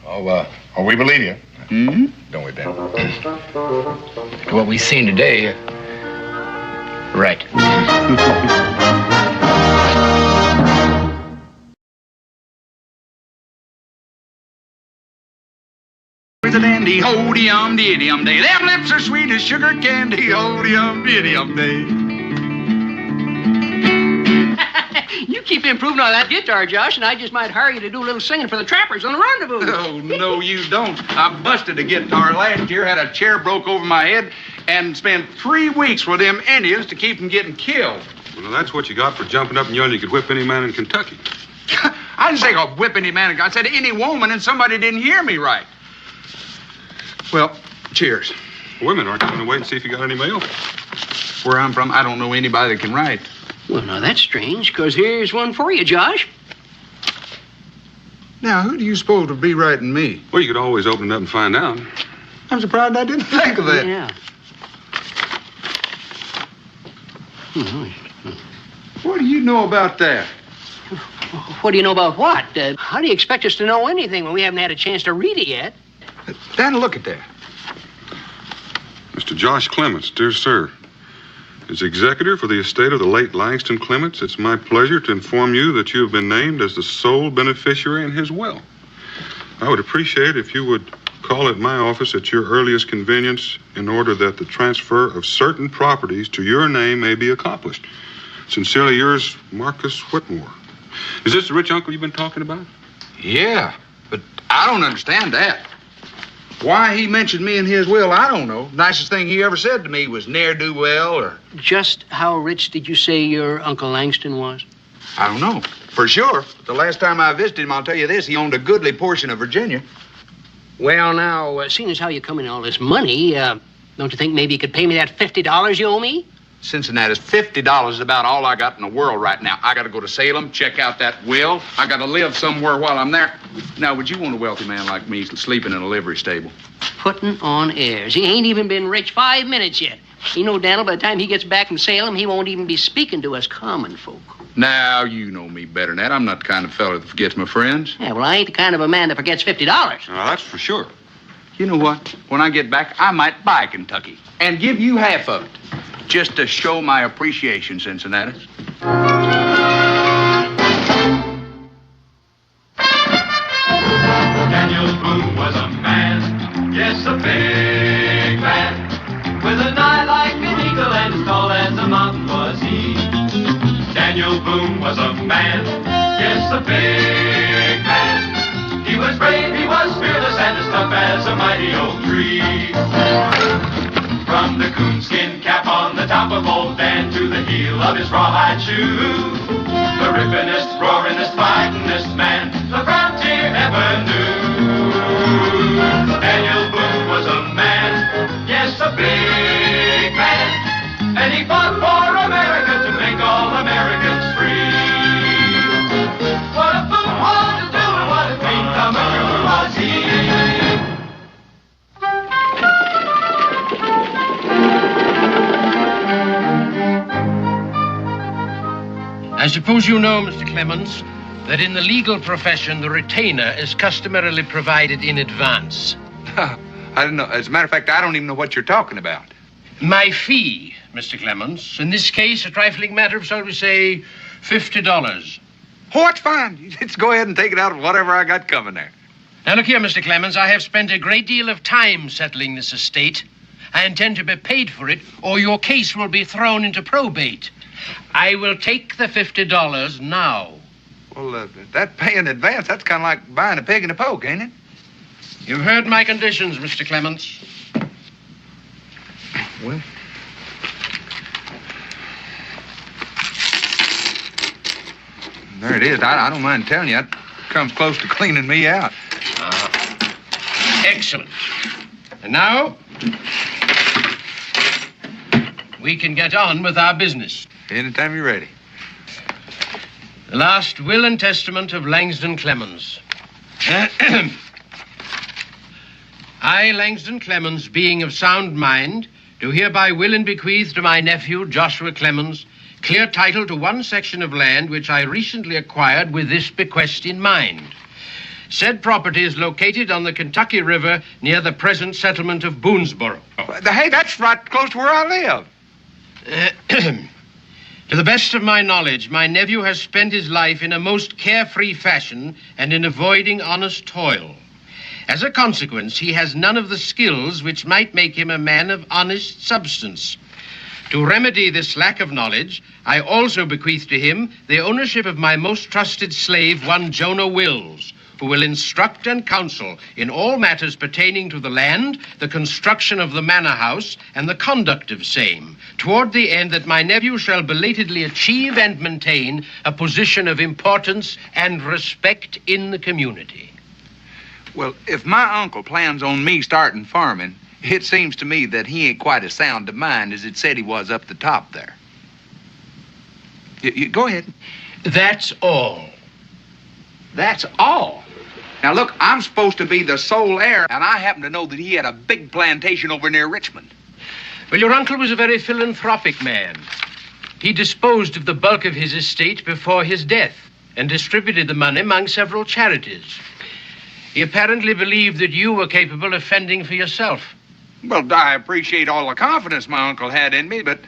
Oh, we believe you. Hmm? Don't we, Ben? What we seen today, right. With a dandy, ho-de-yum, diddy-yum day. Them lips are sweet as sugar candy, ho-de-yum, diddy-yum day. You keep improving on that guitar, Josh, and I just might hire you to do a little singing for the trappers on the rendezvous. Oh, no, you don't. I busted a guitar last year, had a chair broke over my head, and spent 3 weeks with them Indians to keep them getting killed. Well, that's what you got for jumping up and yelling you could whip any man in Kentucky. I didn't say I'll whip any man. I said any woman, and somebody didn't hear me right. Well, cheers. Women, aren't you going to wait and see if you got any mail? Where I'm from, I don't know anybody that can write. Well, now, that's strange, because here's one for you, Josh. Now, who do you suppose would be writing me? Well, you could always open it up and find out. I'm surprised I didn't think of that. Yeah. What do you know about that? What do you know about what? How do you expect us to know anything when we haven't had a chance to read it yet? Dan, look at that. Mr. Josh Clements, dear sir. As executor for the estate of the late Langston Clements, it's my pleasure to inform you that you have been named as the sole beneficiary in his will. I would appreciate it if you would call at my office at your earliest convenience in order that the transfer of certain properties to your name may be accomplished. Sincerely yours, Marcus Whitmore. Is this the rich uncle you've been talking about? Yeah, but I don't understand that. Why he mentioned me in his will, I don't know. Nicest thing he ever said to me was ne'er-do-well or... Just how rich did you say your Uncle Langston was? I don't know. For sure. The last time I visited him, I'll tell you this, he owned a goodly portion of Virginia. Well, now, seeing as how you come in all this money, don't you think maybe you could pay me that $50 you owe me? Cincinnati's $50 is about all I got in the world right now. I got to go to Salem, check out that will. I got to live somewhere while I'm there. Now, would you want a wealthy man like me sleeping in a livery stable? Putting on airs. He ain't even been rich 5 minutes yet. You know, Daniel, by the time he gets back from Salem, he won't even be speaking to us common folk. Now, you know me better than that. I'm not the kind of fellow that forgets my friends. Yeah, well, I ain't the kind of a man that forgets $50. Now, that's for sure. You know what? When I get back, I might buy Kentucky and give you half of it. Just to show my appreciation, Cincinnati. Daniel Boone was a man, yes, a big man, with an eye like an eagle and as tall as a mountain was he. Daniel Boone was a man, yes, a big man. He was brave, he was fearless, and as tough as a mighty oak tree. From the coonskin cap on the top of old Dan to the heel of his rawhide shoe, the rippinest, roaringest, fightingest man the frontier ever knew. Daniel Boone was a man, yes, a big man, and he fought for America to make all Americans free. What a Boone wanted to do and what a great American was he. I suppose you know, Mr. Clements, that in the legal profession, the retainer is customarily provided in advance. I don't know. As a matter of fact, I don't even know what you're talking about. My fee, Mr. Clements, in this case, a trifling matter of, shall we say, $50. Oh, it's fine. Just go ahead and take it out of whatever I got coming there. Now, look here, Mr. Clements, I have spent a great deal of time settling this estate. I intend to be paid for it, or your case will be thrown into probate. I will take the $50 now. Well, that pay in advance, that's kind of like buying a pig in a poke, ain't it? You've heard my conditions, Mr. Clements. Well, there it is. I don't mind telling you, that comes close to cleaning me out. Excellent. And now, we can get on with our business. Anytime you're ready. The last will and testament of Langston Clements. I, Langston Clements, being of sound mind, do hereby will and bequeath to my nephew, Joshua Clements, clear title to one section of land which I recently acquired with this bequest in mind. Said property is located on the Kentucky River near the present settlement of Boonesboro. Hey, that's right close to where I live. To the best of my knowledge, my nephew has spent his life in a most carefree fashion and in avoiding honest toil. As a consequence, he has none of the skills which might make him a man of honest substance. To remedy this lack of knowledge, I also bequeath to him the ownership of my most trusted slave, one Jonah Wills, who will instruct and counsel in all matters pertaining to the land, the construction of the manor house, and the conduct of same, toward the end that my nephew shall belatedly achieve and maintain a position of importance and respect in the community. Well, if my uncle plans on me starting farming, it seems to me that he ain't quite as sound of mind as it said he was up the top there. Go ahead. That's all. That's all? Now, look, I'm supposed to be the sole heir, and I happen to know that he had a big plantation over near Richmond. Well, your uncle was a very philanthropic man. He disposed of the bulk of his estate before his death and distributed the money among several charities. He apparently believed that you were capable of fending for yourself. Well, I appreciate all the confidence my uncle had in me, but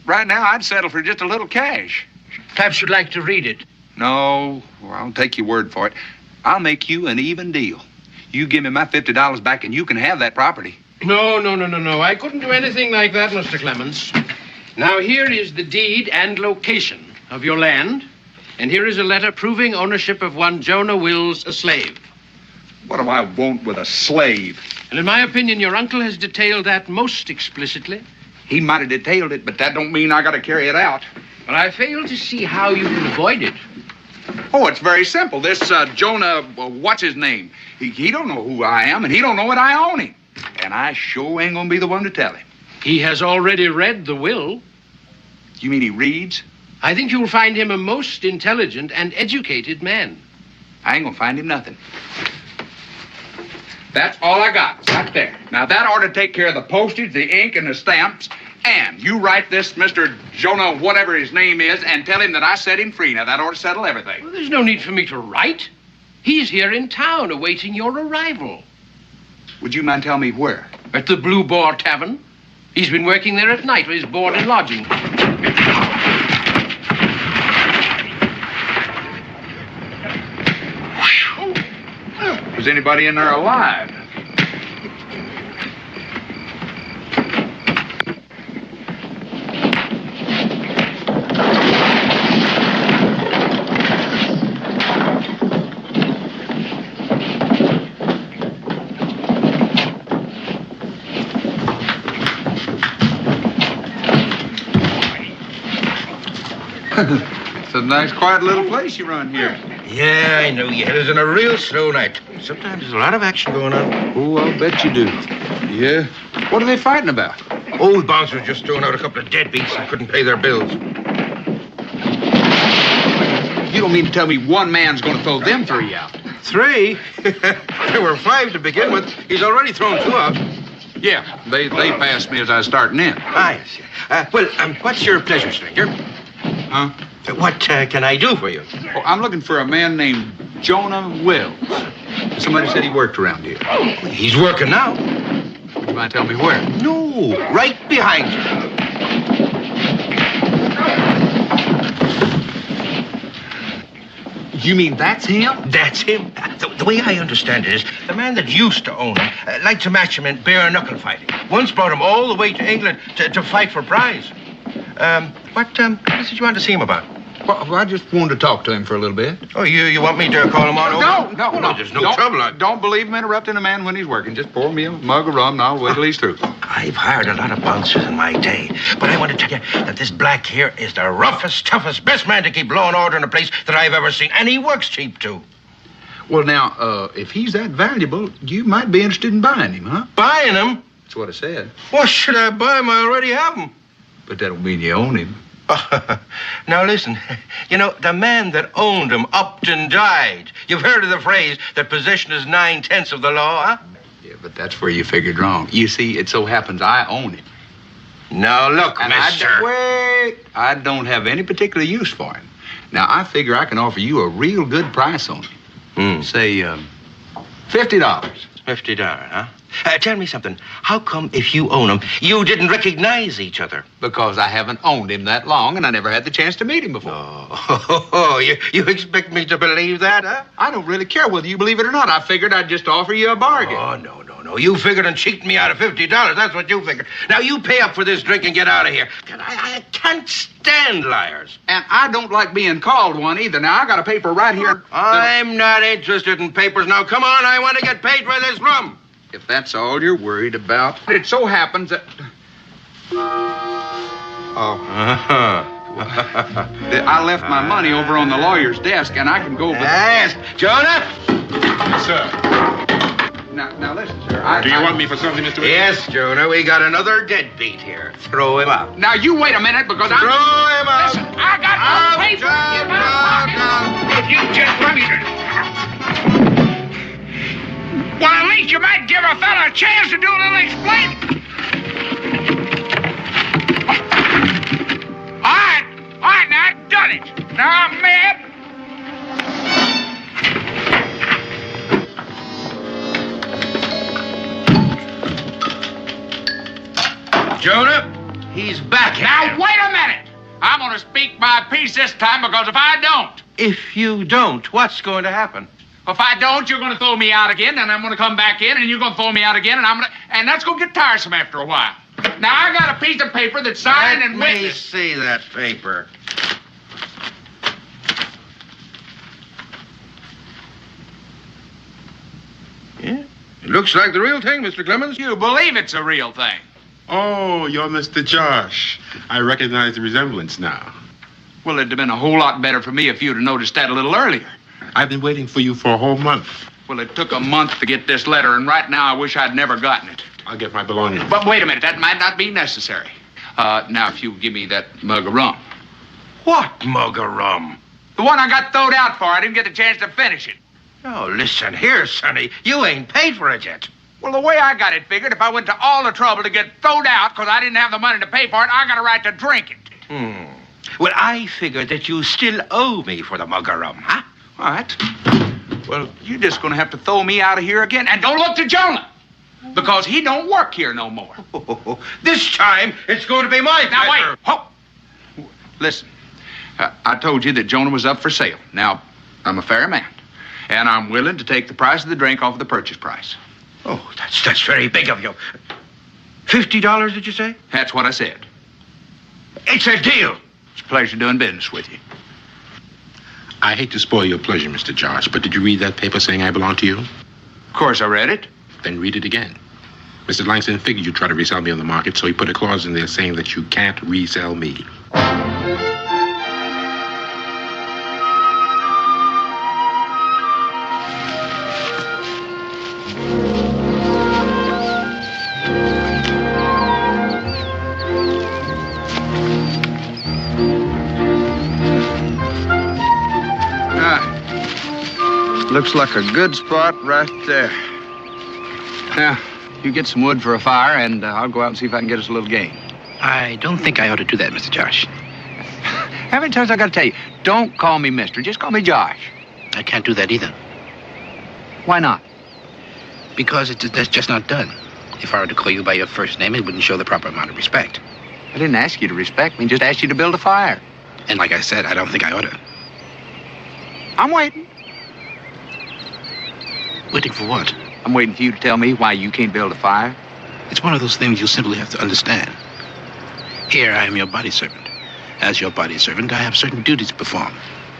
Right now, I'd settle for just a little cash. Perhaps you'd like to read it. No, well, I'll take your word for it. I'll make you an even deal. You give me my $50 back and you can have that property. No. I couldn't do anything like that, Mr. Clements. Now, here is the deed and location of your land, and here is a letter proving ownership of one Jonah Wills, a slave. What do I want with a slave? And in my opinion, your uncle has detailed that most explicitly. He might have detailed it, but that don't mean I got to carry it out. But I fail to see how you can avoid it. Oh, it's very simple. This Jonah, what's his name? He don't know who I am, and he don't know that I own him. And I sure ain't gonna be the one to tell him. He has already read the will. You mean he reads? I think you'll find him a most intelligent and educated man. I ain't gonna find him nothing. That's all I got, right there. Now, that ought to take care of the postage, the ink, and the stamps. And you write this Mr. Jonah, whatever his name is, and tell him that I set him free. Now, that ought to settle everything. Well, there's no need for me to write. He's here in town awaiting your arrival. Would you mind telling me where? At the Blue Boar Tavern. He's been working there at night with his board and lodging. Is anybody in there alive? It's a nice, quiet little place you run here. Yeah, I know. Yeah, it's in a real slow night. Sometimes there's a lot of action going on. Oh, I'll bet you do. Yeah? What are they fighting about? Old bouncers just throwing out a couple of deadbeats that couldn't pay their bills. You don't mean to tell me one man's going to throw them three out? 3? There were 5 to begin with. He's already thrown 2 out. Yeah, they passed me as I was starting in. I see. Well, what's your pleasure, stranger? Huh? What can I do for you? Oh, I'm looking for a man named Jonah Wills. Somebody said he worked around here. He's working now. Would you mind telling me where? No, right behind you. You mean that's him? That's him. The way I understand it is, the man that used to own him liked to match him in bare knuckle fighting. Once brought him all the way to England to fight for prize. What did you want to see him about? Well, I just wanted to talk to him for a little bit. Oh, you want me to call him on over? No. There's no trouble. Don't believe him interrupting a man when he's working. Just pour me a mug of rum and I'll wait till he's through. I've hired a lot of bouncers in my day, but I want to tell you that this black here is the roughest, toughest, best man to keep law and order in a place that I've ever seen, and he works cheap, too. Well, now, if he's that valuable, you might be interested in buying him, huh? Buying him? That's what I said. What should I buy him? I already have him. But that don't mean you own him. Now, listen. You know, the man that owned him upped and died. You've heard of the phrase that possession is 9/10 of the law, huh? Yeah, but that's where you figured wrong. You see, it so happens I own him. Now, look, and mister. I don't have any particular use for him. Now, I figure I can offer you a real good price on him. Say, $50. $50, huh? Tell me something. How come if you own him, you didn't recognize each other? Because I haven't owned him that long, and I never had the chance to meet him before. Oh, you expect me to believe that, huh? I don't really care whether you believe it or not. I figured I'd just offer you a bargain. Oh, no. You figured on cheating me out of $50. That's what you figured. Now, you pay up for this drink and get out of here. I can't stand liars. And I don't like being called one either. Now, I got a paper right here. I'm not interested in papers. Now, come on. I want to get paid for this rum. If that's all you're worried about. It so happens that... I left my money over on the lawyer's desk, and I can go over... Yes, Jonah? Yes, sir. Now listen, sir. Do you want me for something, Mr. Williams? Yes, Jonah. We got another deadbeat here. Throw him out. Now, you wait a minute, because Throw him out. Listen, I got no paper in my pocket. If you just let me... Well, at least you might give a fella a chance to do a little explaining. All right, now I've done it. Now I'm mad. Jonah, He's back here. Now, wait a minute. I'm going to speak my piece this time, because if I don't... If you don't, what's going to happen? If I don't, you're going to throw me out again, and I'm going to come back in, and you're going to throw me out again, and that's going to get tiresome after a while. Now, I got a piece of paper that's signed and Let me witnessed. see that paper. Yeah? It looks like the real thing, Mr. Clements. You believe it's a real thing. Oh, you're Mr. Josh. I recognize the resemblance now. Well, it'd have been a whole lot better for me if you'd have noticed that a little earlier. I've been waiting for you for a whole month. Well, it took a month to get this letter, and right now I wish I'd never gotten it. I'll get my belongings. But wait a minute, that might not be necessary. Now, if you give me that mug of rum. What mug of rum? The one I got throwed out for. I didn't get the chance to finish it. Oh, listen here, Sonny. You ain't paid for it yet. Well, the way I got it figured, if I went to all the trouble to get thrown out because I didn't have the money to pay for it, I got a right to drink it. Well, I figured that you still owe me for the mug of rum, huh? All right. Well, you're just going to have to throw me out of here again. And don't look to Jonah, because he don't work here no more. This time, it's going to be my Now, pleasure. wait. Oh. Listen, I told you that Jonah was up for sale. Now, I'm a fair man, and I'm willing to take the price of the drink off of the purchase price. Oh, that's very big of you. $50, did you say? That's what I said. It's a deal. It's a pleasure doing business with you. I hate to spoil your pleasure, Mr. Josh, but did you read that paper saying I belong to you? Of course I read it. Then read it again. Mr. Langston figured you'd try to resell me on the market, so he put a clause in there saying that you can't resell me. Looks like a good spot right there. Now, you get some wood for a fire, and I'll go out and see if I can get us a little game. I don't think I ought to do that, Mr. Josh. How many times I got to tell you? Don't call me mister. Just call me Josh. I can't do that either. Why not? Because that's just not done. If I were to call you by your first name, it wouldn't show the proper amount of respect. I didn't ask you to respect me, just asked you to build a fire. And like I said, I don't think I ought to. I'm waiting. Waiting for what? I'm waiting for you to tell me why you can't build a fire. It's one of those things you simply have to understand. Here, I am your body servant. As your body servant, I have certain duties to perform.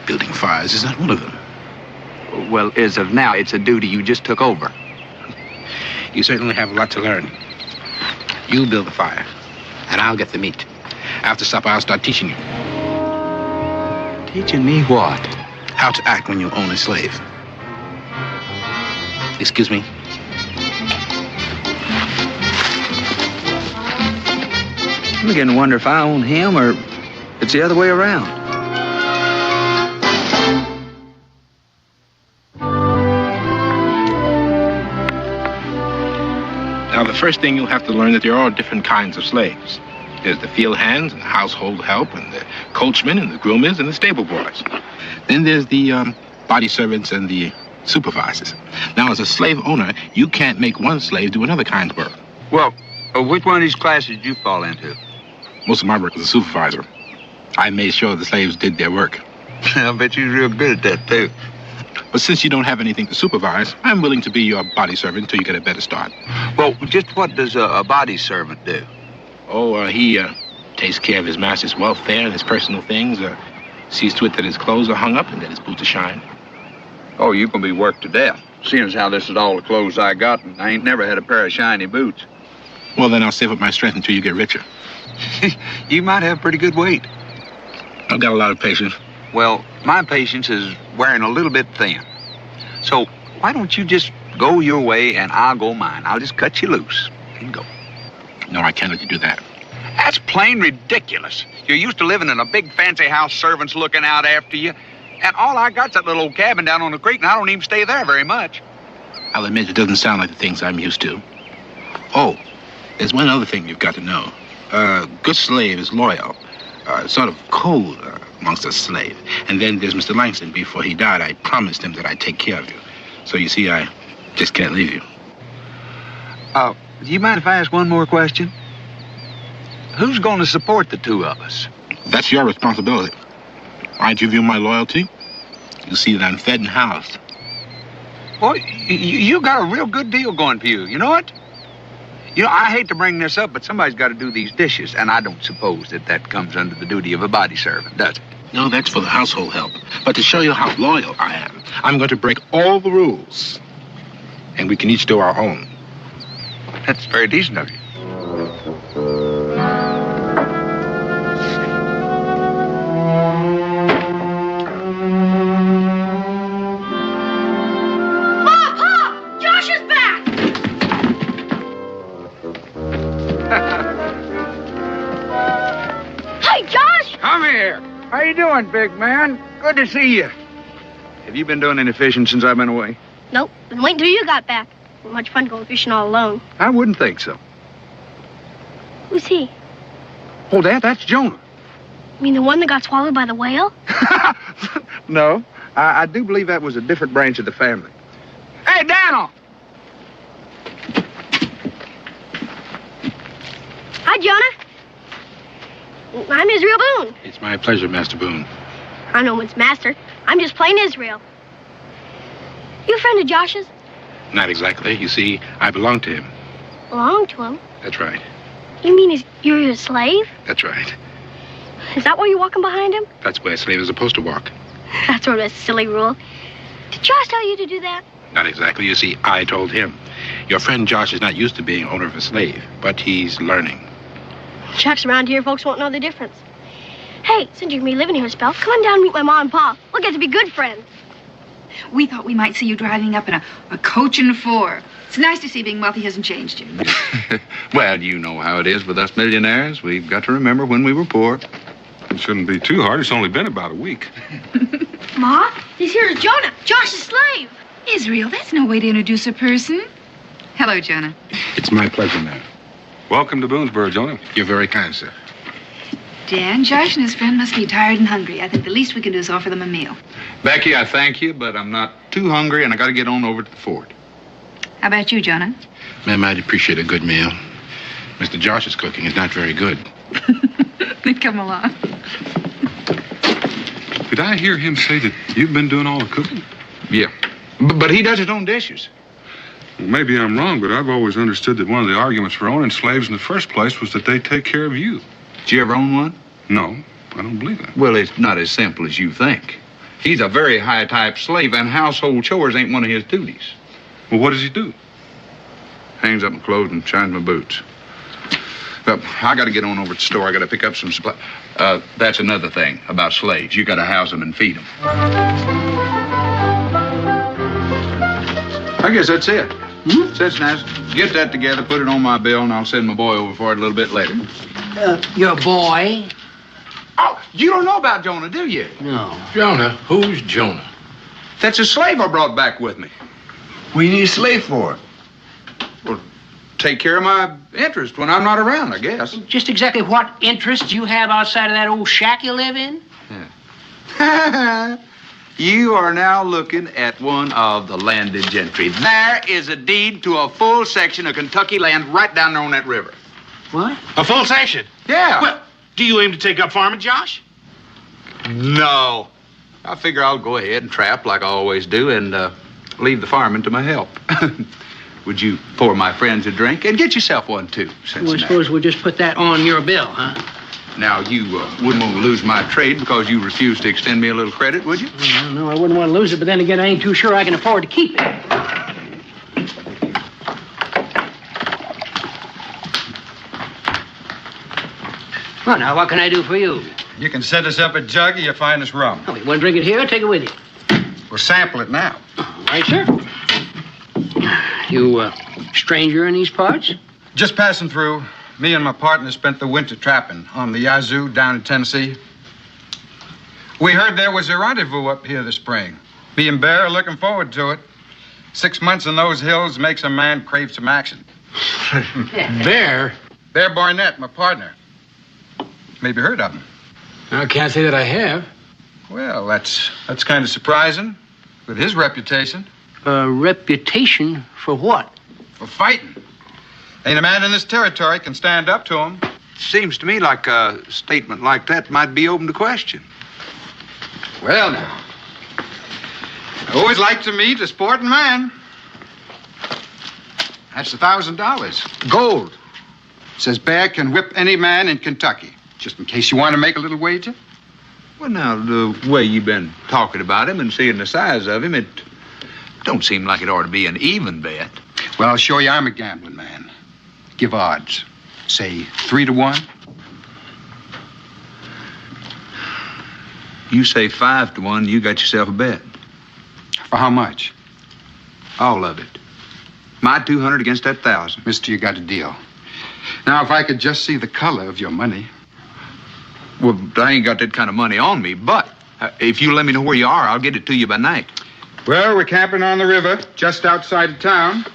Building fires is not one of them. Well, as of now, it's a duty you just took over. You certainly have a lot to learn. You build the fire, and I'll get the meat. After supper, I'll start teaching you. Teaching me what? How to act when you own a slave. Excuse me. I'm beginning to wonder if I own him or it's the other way around. Now, the first thing you'll have to learn that there are all different kinds of slaves. There's the field hands and the household help and the coachmen and the groomers and the stable boys. Then there's the body servants and the supervisors. Now, as a slave owner, you can't make one slave do another kind of work. Well, which one of these classes did you fall into? Most of my work was a supervisor. I made sure the slaves did their work. I bet you're real good at that, too. But since you don't have anything to supervise, I'm willing to be your body servant until you get a better start. Well, just what does a body servant do? Oh, he takes care of his master's welfare and his personal things, sees to it that his clothes are hung up and that his boots are shined. Oh, you can be worked to death. Seeing as how this is all the clothes I got, and I ain't never had a pair of shiny boots. Well, then I'll save up my strength until you get richer. You might have pretty good weight. I've got a lot of patience. Well, my patience is wearing a little bit thin. So why don't you just go your way and I'll go mine? I'll just cut you loose and go. No, I can't let you do that. That's plain ridiculous. You're used to living in a big fancy house, servants looking out after you. And all I got's that little old cabin down on the creek, and I don't even stay there very much. I'll admit it doesn't sound like the things I'm used to. Oh, there's one other thing you've got to know. A good slave is loyal, sort of cold amongst a slave. And then there's Mr. Langston. Before he died, I promised him that I'd take care of you. So you see, I just can't leave you. Do you mind if I ask one more question? Who's going to support the two of us? That's your responsibility. I give you my loyalty. You see that I'm fed and housed. Boy, you got a real good deal going for you. You know what? You know, I hate to bring this up, but somebody's got to do these dishes, and I don't suppose that comes under the duty of a body servant, does it? No, that's for the household help. But to show you how loyal I am, I'm going to break all the rules. And we can each do our own. That's very decent of you. How you doing, big man? Good to see you. Have you been doing any fishing since I've been away? Nope. Been waiting till you got back. Not much fun going fishing all alone. I wouldn't think so. Who's he? Oh, that's Jonah. You mean the one that got swallowed by the whale? No, I do believe that was a different branch of the family. Hey, Daniel! Hi, Jonah. I'm Israel Boone. It's my pleasure, Master Boone. I'm no one's master. I'm just plain Israel. You a friend of Josh's? Not exactly. You see, I belong to him. Belong to him? That's right. You mean you're his slave? That's right. Is that why you're walking behind him? That's where a slave is supposed to walk. That's sort of a silly rule. Did Josh tell you to do that? Not exactly. You see, I told him. Your friend Josh is not used to being owner of a slave, but he's learning. Chuck's around here, folks won't know the difference. Hey, since you're going to be living here a spell, come on down and meet my mom and pa. We'll get to be good friends. We thought we might see you driving up in a coach and four. It's nice to see being wealthy hasn't changed you. Well, you know how it is with us millionaires. We've got to remember when we were poor. It shouldn't be too hard. It's only been about a week. Ma, this here is Jonah, Josh's slave. Israel, that's no way to introduce a person. Hello, Jonah. It's my pleasure, ma'am. Welcome to Boonesboro, Jonah. You're very kind, sir. Dan, Josh and his friend must be tired and hungry. I think the least we can do is offer them a meal. Becky, I thank you, but I'm not too hungry, and I got to get on over to the fort. How about you, Jonah? Ma'am, I'd appreciate a good meal. Mr. Josh's cooking is not very good. Then come along. Did I hear him say that you've been doing all the cooking? Yeah, but he does his own dishes. Well, maybe I'm wrong, but I've always understood that one of the arguments for owning slaves in the first place was that they take care of you. Did you ever own one? No, I don't believe that. Well, it's not as simple as you think. He's a very high-type slave, and household chores ain't one of his duties. Well, what does he do? Hangs up my clothes and shines my boots. But I got to get on over to the store. I got to pick up some supplies. That's another thing about slaves. You got to house them and feed them. I guess that's it. That's nice. Get that together, put it on my bill, and I'll send my boy over for it a little bit later. Your boy? Oh, you don't know about Jonah, do you? No. Jonah? Who's Jonah? That's a slave I brought back with me. What do you need a slave for? Well, take care of my interest when I'm not around, I guess. Just exactly what interests you have outside of that old shack you live in? You are now looking at one of the landed gentry. There is a deed to a full section of Kentucky land right down there on that river. What? A full section? Yeah. Well, do you aim to take up farming, Josh? No. I figure I'll go ahead and trap like I always do and leave the farming to my help. Would you pour my friends a drink and get yourself one, too, Cincinnati? Well, I suppose we'll just put that on your bill, huh? Now, you wouldn't want to lose my trade because you refuse to extend me a little credit, would you? No, I wouldn't want to lose it, but then again, I ain't too sure I can afford to keep it. Well, now, what can I do for you? You can set us up a jug of your finest rum. Oh, you want to drink it here or take it with you? We'll sample it now. All right, sir. You, stranger in these parts? Just passing through. Me and my partner spent the winter trapping on the Yazoo down in Tennessee. We heard there was a rendezvous up here this spring. Me and Bear are looking forward to it. 6 months in those hills makes a man crave some action. Bear? Bear Barnett, my partner. Maybe heard of him. I can't say that I have. Well, that's kind of surprising with his reputation. Reputation for what? For fighting. Ain't a man in this territory can stand up to him. seems to me like a statement like that might be open to question. Well, now. I always like to meet a sporting man. That's $1,000. Gold. Says Bear can whip any man in Kentucky. Just in case you want to make a little wager. Well, now, the way you've been talking about him and seeing the size of him, it don't seem like it ought to be an even bet. Well, I'll show you I'm a gambling man. Give odds. Say 3-1. You say 5-1, you got yourself a bet. For how much? All of it. My 200 against that 1,000. Mister, you got a deal. Now, if I could just see the color of your money. Well, I ain't got that kind of money on me, but if you let me know where you are, I'll get it to you by night. Well, we're camping on the river, just outside of town.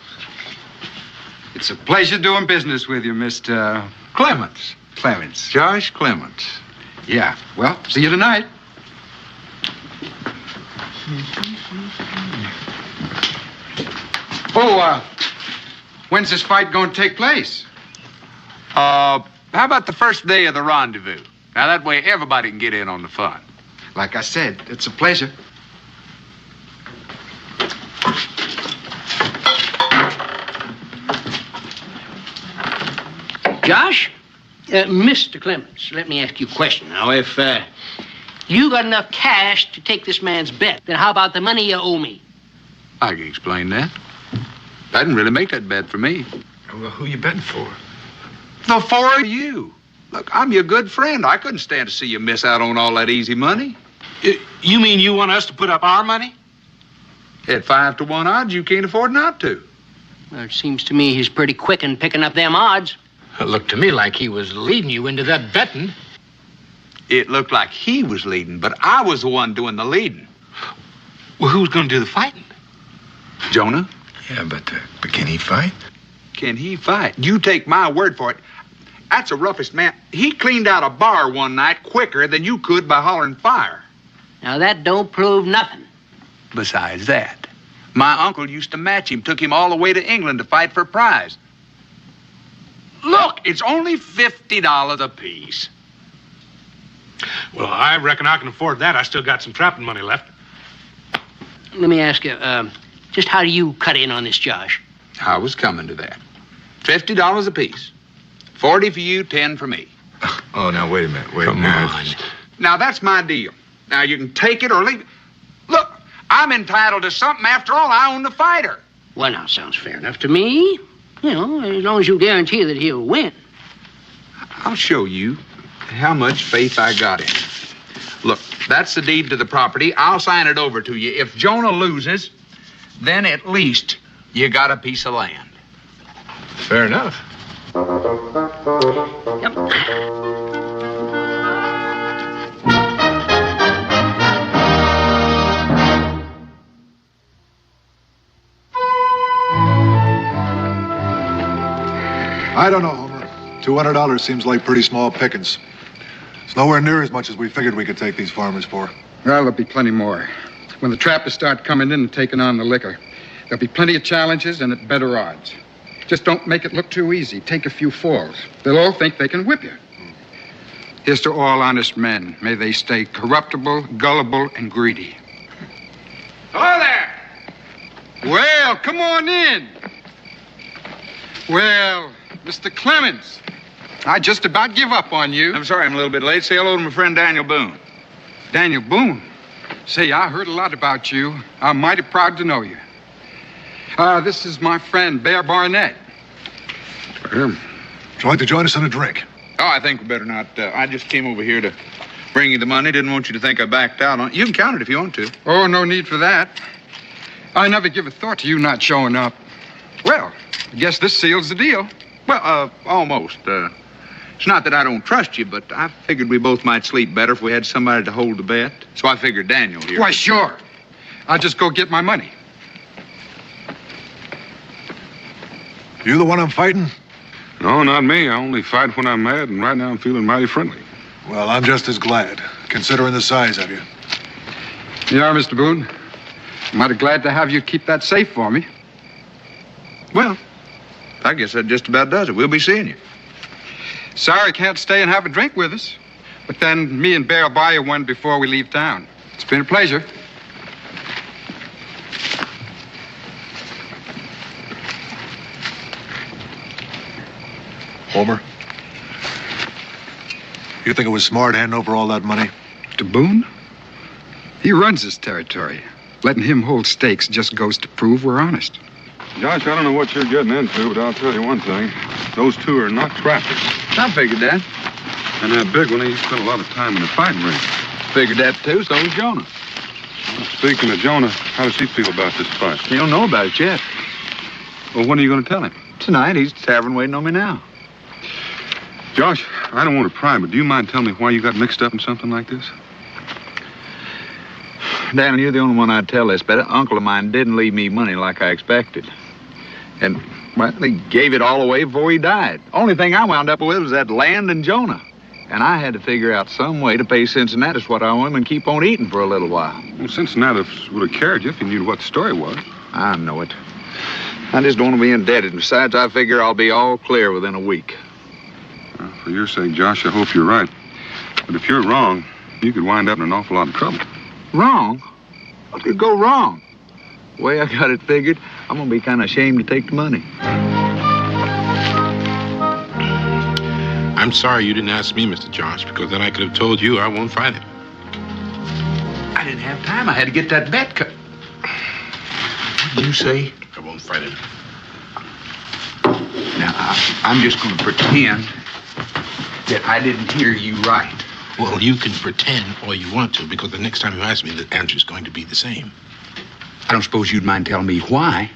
It's a pleasure doing business with you, Mr. Clements. Clements. Josh Clements. Yeah, well, see you tonight. Oh, when's this fight going to take place? How about the first day of the rendezvous? Now, that way everybody can get in on the fun. Like I said, it's a pleasure. Josh, Mr. Clements, let me ask you a question. Now, if you got enough cash to take this man's bet, then how about the money you owe me? I can explain that. I didn't really make that bet for me. Well, who you betting for? The four of you. Look, I'm your good friend. I couldn't stand to see you miss out on all that easy money. You mean you want us to put up our money? At 5-1 odds, you can't afford not to. Well, it seems to me he's pretty quick in picking up them odds. It looked to me like he was leading you into that betting. It looked like he was leading, but I was the one doing the leading. Well, who's going to do the fighting? Jonah? Yeah, but can he fight? Can he fight? You take my word for it. That's the roughest man. He cleaned out a bar one night quicker than you could by hollering fire. Now, that don't prove nothing. Besides that, my uncle used to match him, took him all the way to England to fight for a prize. Look, it's only $50 apiece. Well, I reckon I can afford that. I still got some trapping money left. Let me ask you, just how do you cut in on this, Josh? I was coming to that. $50 apiece. 40 for you, 10 for me. Oh, now, wait a minute. Come on. Now, that's my deal. Now, you can take it or leave it. Look, I'm entitled to something. After all, I own the fighter. Well, now, sounds fair enough to me. You know, as long as you guarantee that he'll win. I'll show you how much faith I got in him. Look, that's the deed to the property. I'll sign it over to you. If Jonah loses, then at least you got a piece of land. Fair enough. I don't know, Homer. $200 seems like pretty small pickings. It's nowhere near as much as we figured we could take these farmers for. Well, there'll be plenty more. When the trappers start coming in and taking on the liquor, there'll be plenty of challenges and at better odds. Just don't make it look too easy. Take a few falls. They'll all think they can whip you. Here's to all honest men. May they stay corruptible, gullible, and greedy. Hello there. Well, come on in. Well, Mr. Clements, I just about give up on you. I'm sorry I'm a little bit late. Say hello to my friend Daniel Boone. Daniel Boone? Say, I heard a lot about you. I'm mighty proud to know you. This is my friend, Bear Barnett. Would you like to join us in a drink? Oh, I think we better not. I just came over here to bring you the money. Didn't want you to think I backed out on it. You can count it if you want to. Oh, no need for that. I never give a thought to you not showing up. Well, I guess this seals the deal. Well, almost. It's not that I don't trust you, but I figured we both might sleep better if we had somebody to hold the bet. So I figured Daniel here. Why, sure. I'll just go get my money. You the one I'm fighting? No, not me. I only fight when I'm mad, and right now I'm feeling mighty friendly. Well, I'm just as glad, considering the size of you. You are, Mr. Boone. I'm mighty glad to have you keep that safe for me. Well, I guess that just about does it. We'll be seeing you. Sorry, can't stay and have a drink with us. But then me and Bear will buy you one before we leave town. It's been a pleasure. Homer, you think it was smart handing over all that money? To Boone? He runs this territory. Letting him hold stakes just goes to prove we're honest. Josh, I don't know what you're getting into, but I'll tell you one thing. Those two are not trappers. I figured that. And that big one, he spent a lot of time in the fighting ring. Figured that too, so was Jonah. Speaking of Jonah, how does he feel about this fight? He don't know about it yet. Well, when are you going to tell him? Tonight, he's at the tavern waiting on me now. Josh, I don't want to pry, but do you mind telling me why you got mixed up in something like this? Daniel, you're the only one I'd tell this, but an uncle of mine didn't leave me money like I expected. And, well, he gave it all away before he died. Only thing I wound up with was that land and Jonah. And I had to figure out some way to pay Cincinnatus what I owe him and keep on eating for a little while. Well, Cincinnatus would have carried you if he knew what the story was. I know it. I just don't want to be indebted. And besides, I figure I'll be all clear within a week. Well, for your sake, Josh, I hope you're right. But if you're wrong, you could wind up in an awful lot of trouble. Wrong? What could go wrong? The way I got it figured, I'm going to be kind of ashamed to take the money. I'm sorry you didn't ask me, Mr. Josh, because then I could have told you I won't fight him. I didn't have time. I had to get that bet cut. What did you say? I won't fight him. Now, I'm just going to pretend that I didn't hear you right. Well, you can pretend all you want to, because the next time you ask me, the answer is going to be the same. I don't suppose you'd mind telling me why.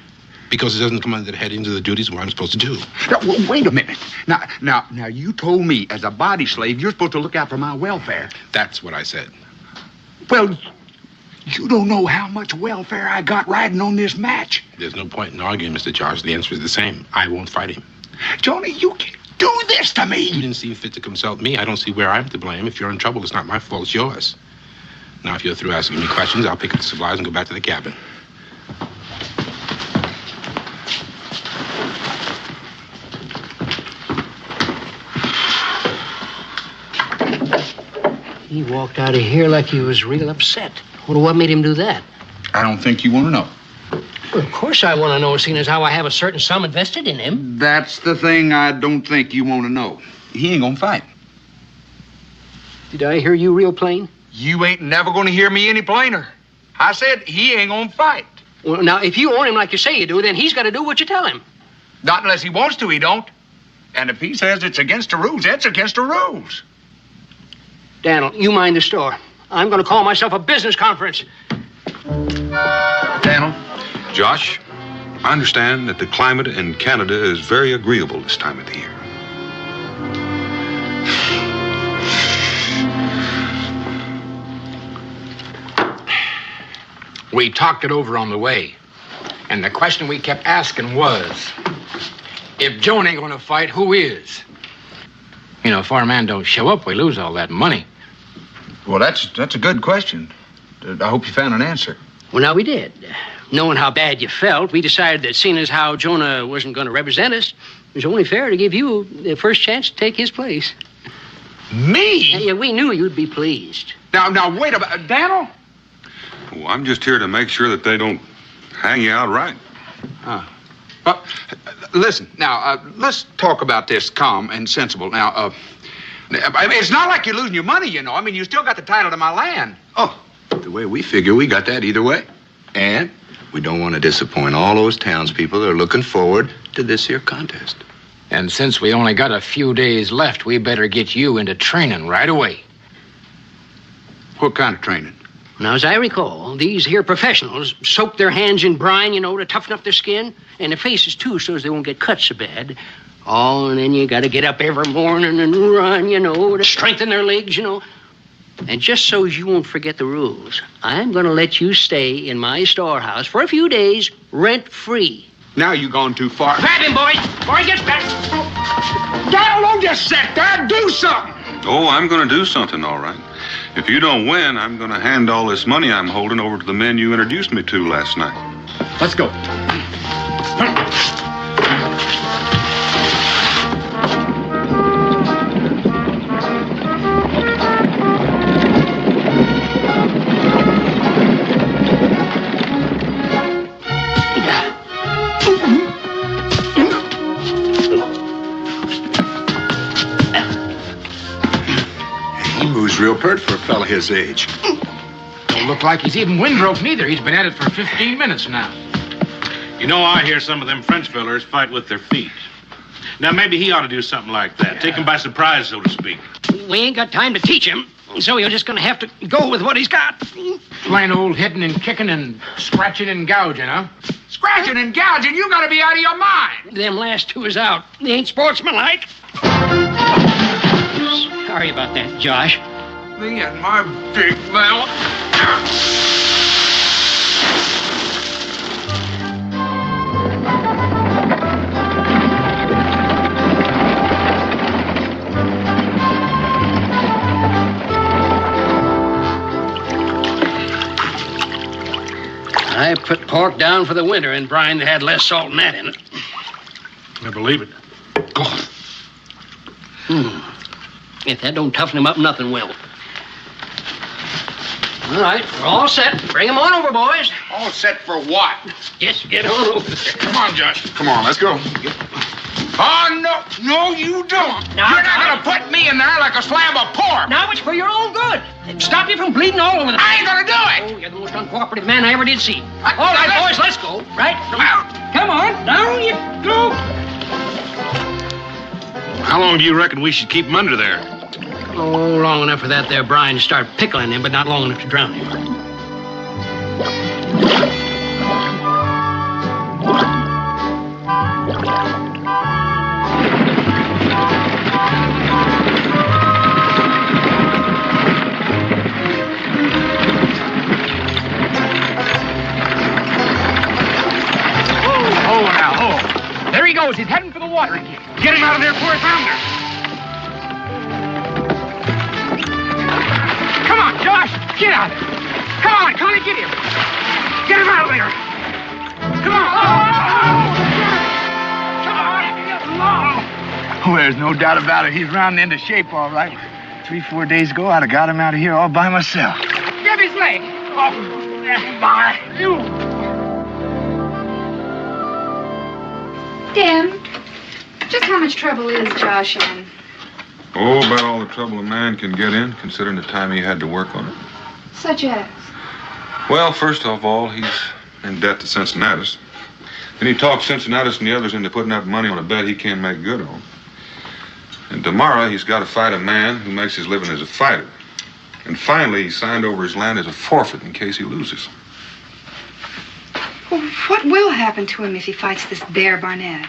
Because it doesn't come under the headings of the duties of what I'm supposed to do. Now, wait a minute. Now, you told me as a body slave, you're supposed to look out for my welfare. That's what I said. Well, you don't know how much welfare I got riding on this match. There's no point in arguing, Mr. Josh. The answer is the same. I won't fight him. Johnny, you can't do this to me. You didn't see fit to consult me. I don't see where I'm to blame. If you're in trouble, it's not my fault, it's yours. Now, if you're through asking me questions, I'll pick up the supplies and go back to the cabin. He walked out of here like he was real upset. Well, what made him do that? I don't think you want to know. Well, of course I want to know, seeing as how I have a certain sum invested in him. That's the thing I don't think you want to know. He ain't gonna fight. Did I hear you real plain? You ain't never gonna hear me any plainer. I said he ain't gonna fight. Well, now, if you own him like you say you do, then he's got to do what you tell him. Not unless he wants to, he don't. And if he says it's against the rules, it's against the rules. Daniel, you mind the store. I'm going to call myself a business conference. Daniel? Josh, I understand that the climate in Canada is very agreeable this time of the year. We talked it over on the way. And the question we kept asking was, if Joan ain't gonna fight, who is? You know, if our man don't show up, we lose all that money. Well, that's a good question. I hope you found an answer. Well, now we did. Knowing how bad you felt, we decided that seeing as how Jonah wasn't going to represent us, it was only fair to give you the first chance to take his place. Me? Yeah, we knew you'd be pleased. Now, wait a minute. Daniel? Well, I'm just here to make sure that they don't hang you out right. Listen, now, let's talk about this calm and sensible. Now, I mean, it's not like you're losing your money, you know. I mean, you still got the title to my land. Oh, the way we figure, we got that either way. And we don't want to disappoint all those townspeople that are looking forward to this here contest. And since we only got a few days left, we better get you into training right away. What kind of training? Now, as I recall, these here professionals soak their hands in brine, you know, to toughen up their skin, and their faces, too, so as they won't get cut so bad. Oh, and then you got to get up every morning and run, you know, to strengthen their legs, you know. And just so you won't forget the rules, I'm going to let you stay in my storehouse for a few days, rent-free. Now you've gone too far. Grab him, boys, before he gets back. Daniel, don't just sit there. Do something. Oh, I'm going to do something, all right. If you don't win, I'm going to hand all this money I'm holding over to the men you introduced me to last night. Let's go. hurt for a fella his age. Don't look like he's even windbroke neither. He's been at it for 15 minutes now. You know, I hear some of them French fellers fight with their feet. Now, maybe he ought to do something like that. Take him by surprise, so to speak. We ain't got time to teach him, so you're just gonna have to go with what he's got. Plain old hitting and kicking and scratching and gouging, huh? Scratching and gouging? You gotta be out of your mind. Them last two is out. They ain't sportsmanlike. Sorry about that, Josh. Me and my big mouth. I put pork down for the winter in brine that had less salt than that in it. I believe it. If that don't toughen him up, nothing will. All right, we're all set. Bring him on over, boys. All set for what? Just get on over there. Come on, Josh. Come on, let's go. Oh, no. No, you don't. Now, You're not going to put me in there like a slab of pork. Now it's for your own good. Stop you from bleeding all over the place. I ain't going to do it. Oh, you're the most uncooperative man I ever did see. All right, boys, let's go. Right? Come on. Down you go. How long do you reckon we should keep him under there? Oh, long enough for that there brine to start pickling him, but not long enough to drown him. Oh, now, oh. There he goes. He's heading for the water again. Get him out of there before he founder. Come on, Josh. Get out of there. Come on, Connie, get him. Get him out of there. Come on. Oh, there's no doubt about it. He's rounding into shape, all right. 3-4 days ago, I'd have got him out of here all by myself. Grab his leg. Oh, my. Dan, just how much trouble is Josh in? Oh, about all the trouble a man can get in, considering the time he had to work on it. Such as? Well, first of all, he's in debt to Cincinnatus. Then he talks Cincinnatus and the others into putting up money on a bet he can't make good on. And tomorrow, he's got to fight a man who makes his living as a fighter. And finally, he signed over his land as a forfeit in case he loses. Well, what will happen to him if he fights this Bear Barnett?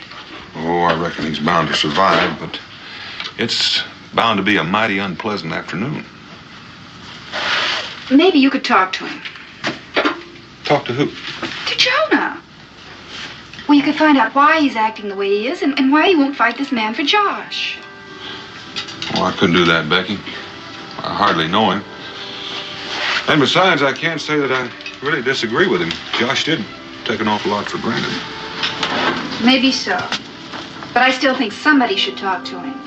Oh, I reckon he's bound to survive, but it's bound to be a mighty unpleasant afternoon. Maybe you could talk to him. Talk to who? To Jonah. Well, you could find out why he's acting the way he is and why he won't fight this man for Josh. Oh, I couldn't do that, Becky. I hardly know him. And besides, I can't say that I really disagree with him. Josh did take an awful lot for granted. Maybe so. But I still think somebody should talk to him.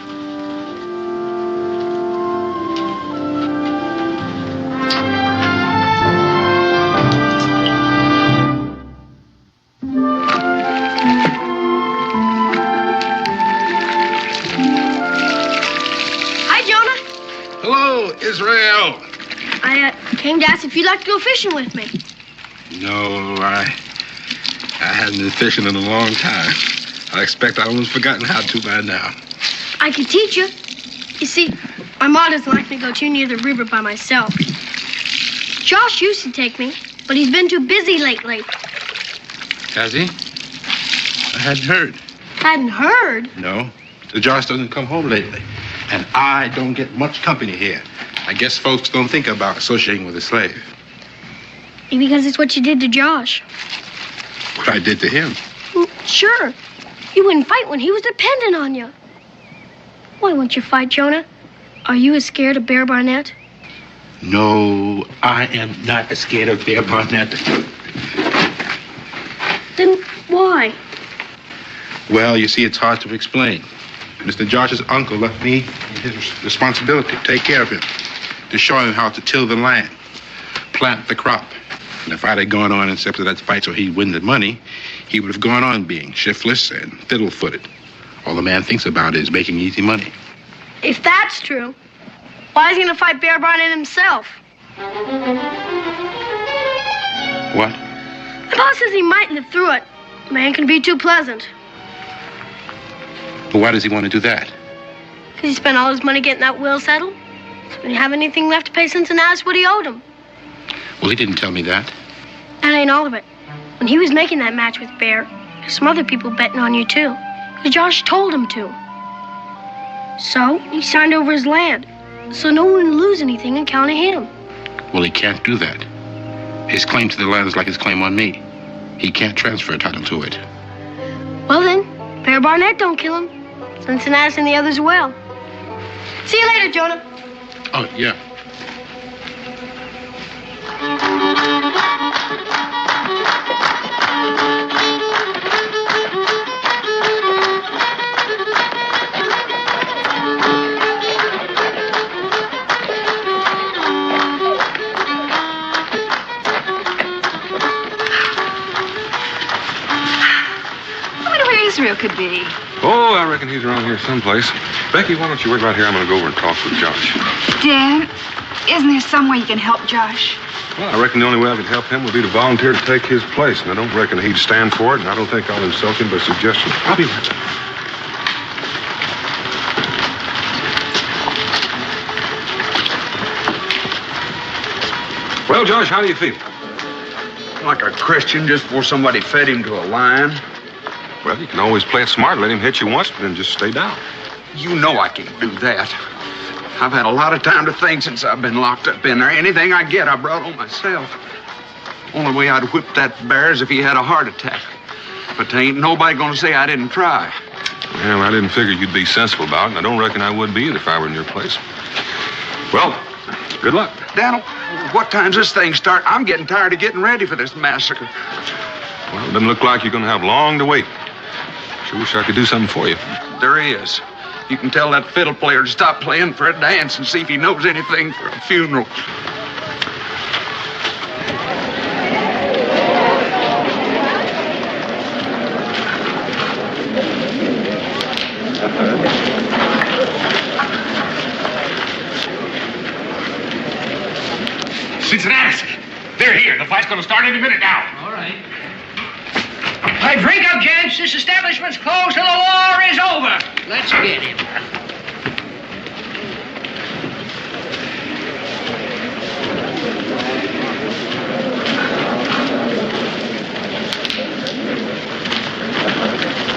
Israel. I came to ask if you'd like to go fishing with me. No, I hadn't been fishing in a long time. I expect I almost forgotten how to by now. I could teach you. You see, my mom doesn't like me to go too near the river by myself. Josh used to take me, but he's been too busy lately. Has he? I hadn't heard. Hadn't heard? No, the Josh doesn't come home lately. And I don't get much company here. I guess folks don't think about associating with a slave. Maybe because it's what you did to Josh. What I did to him? Sure. You wouldn't fight when he was dependent on you. Why won't you fight, Jonah? Are you as scared of Bear Barnett? No, I am not as scared of Bear Barnett. Then why? Well, you see, it's hard to explain. Mr. Josh's uncle left me his responsibility to take care of him, to show him how to till the land, plant the crop. And if I'd have gone on and accepted that fight so he'd win the money, he would have gone on being shiftless and fiddle-footed. All the man thinks about is making easy money. If that's true, Why is he gonna fight Bear Barnett himself? What? The boss says he mightn't have threw it. Man can be too pleasant. But why does he want to do that? Because he spent all his money getting that will settled. So he didn't have anything left to pay Cincinnati what he owed him. Well, he didn't tell me that. That ain't all of it. When he was making that match with Bear, there's some other people betting on you, too. Because Josh told him to. So he signed over his land. So no one would lose anything on account of him. Well, he can't do that. His claim to the land is like his claim on me. He can't transfer a title to it. Well then, Bear Barnett don't kill him. Cincinnati and the others will. See you later, Jonah. Oh, yeah. Israel could be. Oh, I reckon he's around here someplace. Becky, why don't you wait right here? I'm going to go over and talk with Josh. Dan, isn't there some way you can help Josh? Well, I reckon the only way I could help him would be to volunteer to take his place. And I don't reckon he'd stand for it, and I don't think I'll insult him by suggestion. I'll be right back. Well, Josh, how do you feel? Like a Christian just before somebody fed him to a lion. Well, you can always play it smart. Let him hit you once, but then just stay down. You know I can't do that. I've had a lot of time to think since I've been locked up in there. Anything I get, I brought on myself. Only way I'd whip that bear is if he had a heart attack. But there ain't nobody gonna say I didn't try. Well, I didn't figure you'd be sensible about it, and I don't reckon I would be either if I were in your place. Well, good luck. Daniel, what time's this thing start? I'm getting tired of getting ready for this massacre. Well, it doesn't look like you're gonna have long to wait. Sure wish I could do something for you. There is. You can tell that fiddle player to stop playing for a dance and see if he knows anything for a funeral. Cincinnati, they're here. The fight's gonna start any minute now. All right. I drink up, gents. This establishment's closed till the war is over. Let's get him.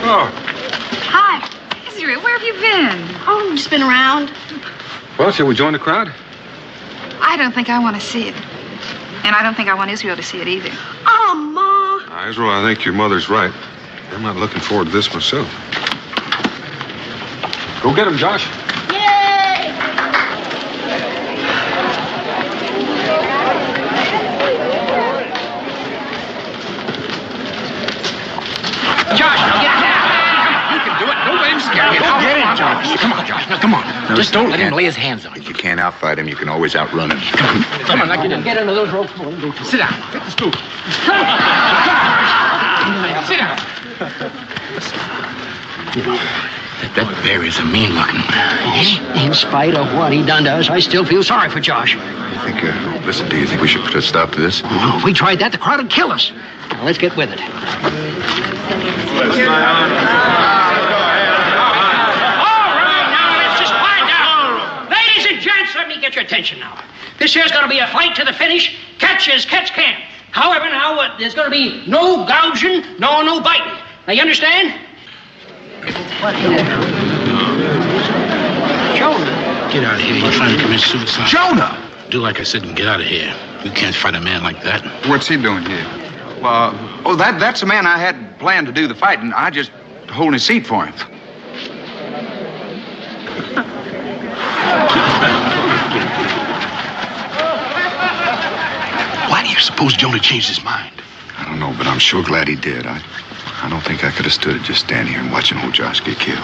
Oh. Hi. Israel, where have you been? Oh, just been around. Well, shall we join the crowd? I don't think I want to see it. And I don't think I want Israel to see it either. Oh, Ma. Israel, I think your mother's right. I'm not looking forward to this myself. Go get him, Josh. Yay! Josh, now get down. You can do it. Don't let him scare you. Go Now, get him, come on, Josh. Come on, Josh. Now, come on. No, Just don't let you him can't. lay his hands on you. If you can't outfight him, you can always outrun him. Come on, now get under those ropes. Sit down. Get the stool. Come on. Sit down. You know, that bear is a mean-looking man. In spite of what he done to us, I still feel sorry for Josh. I think, listen, do you think we should put a stop to this? Oh, if we tried that, the crowd would kill us. Now, let's get with it. All right, now, let's just quiet down. Ladies and gents, let me get your attention now. This here's going to be a fight to the finish, catch as catch can. However, now, there's going to be no gouging, no biting. Now, you understand? Jonah! Get out of here. You're trying to commit suicide. Jonah! Do like I said and get out of here. You can't fight a man like that. What's he doing here? That's the man I had planned to do the fighting. I just hold his seat for him. Why do you suppose Jonah changed his mind? I don't know, but I'm sure glad he did. I don't think I could have stood it just standing here and watching old Josh get killed.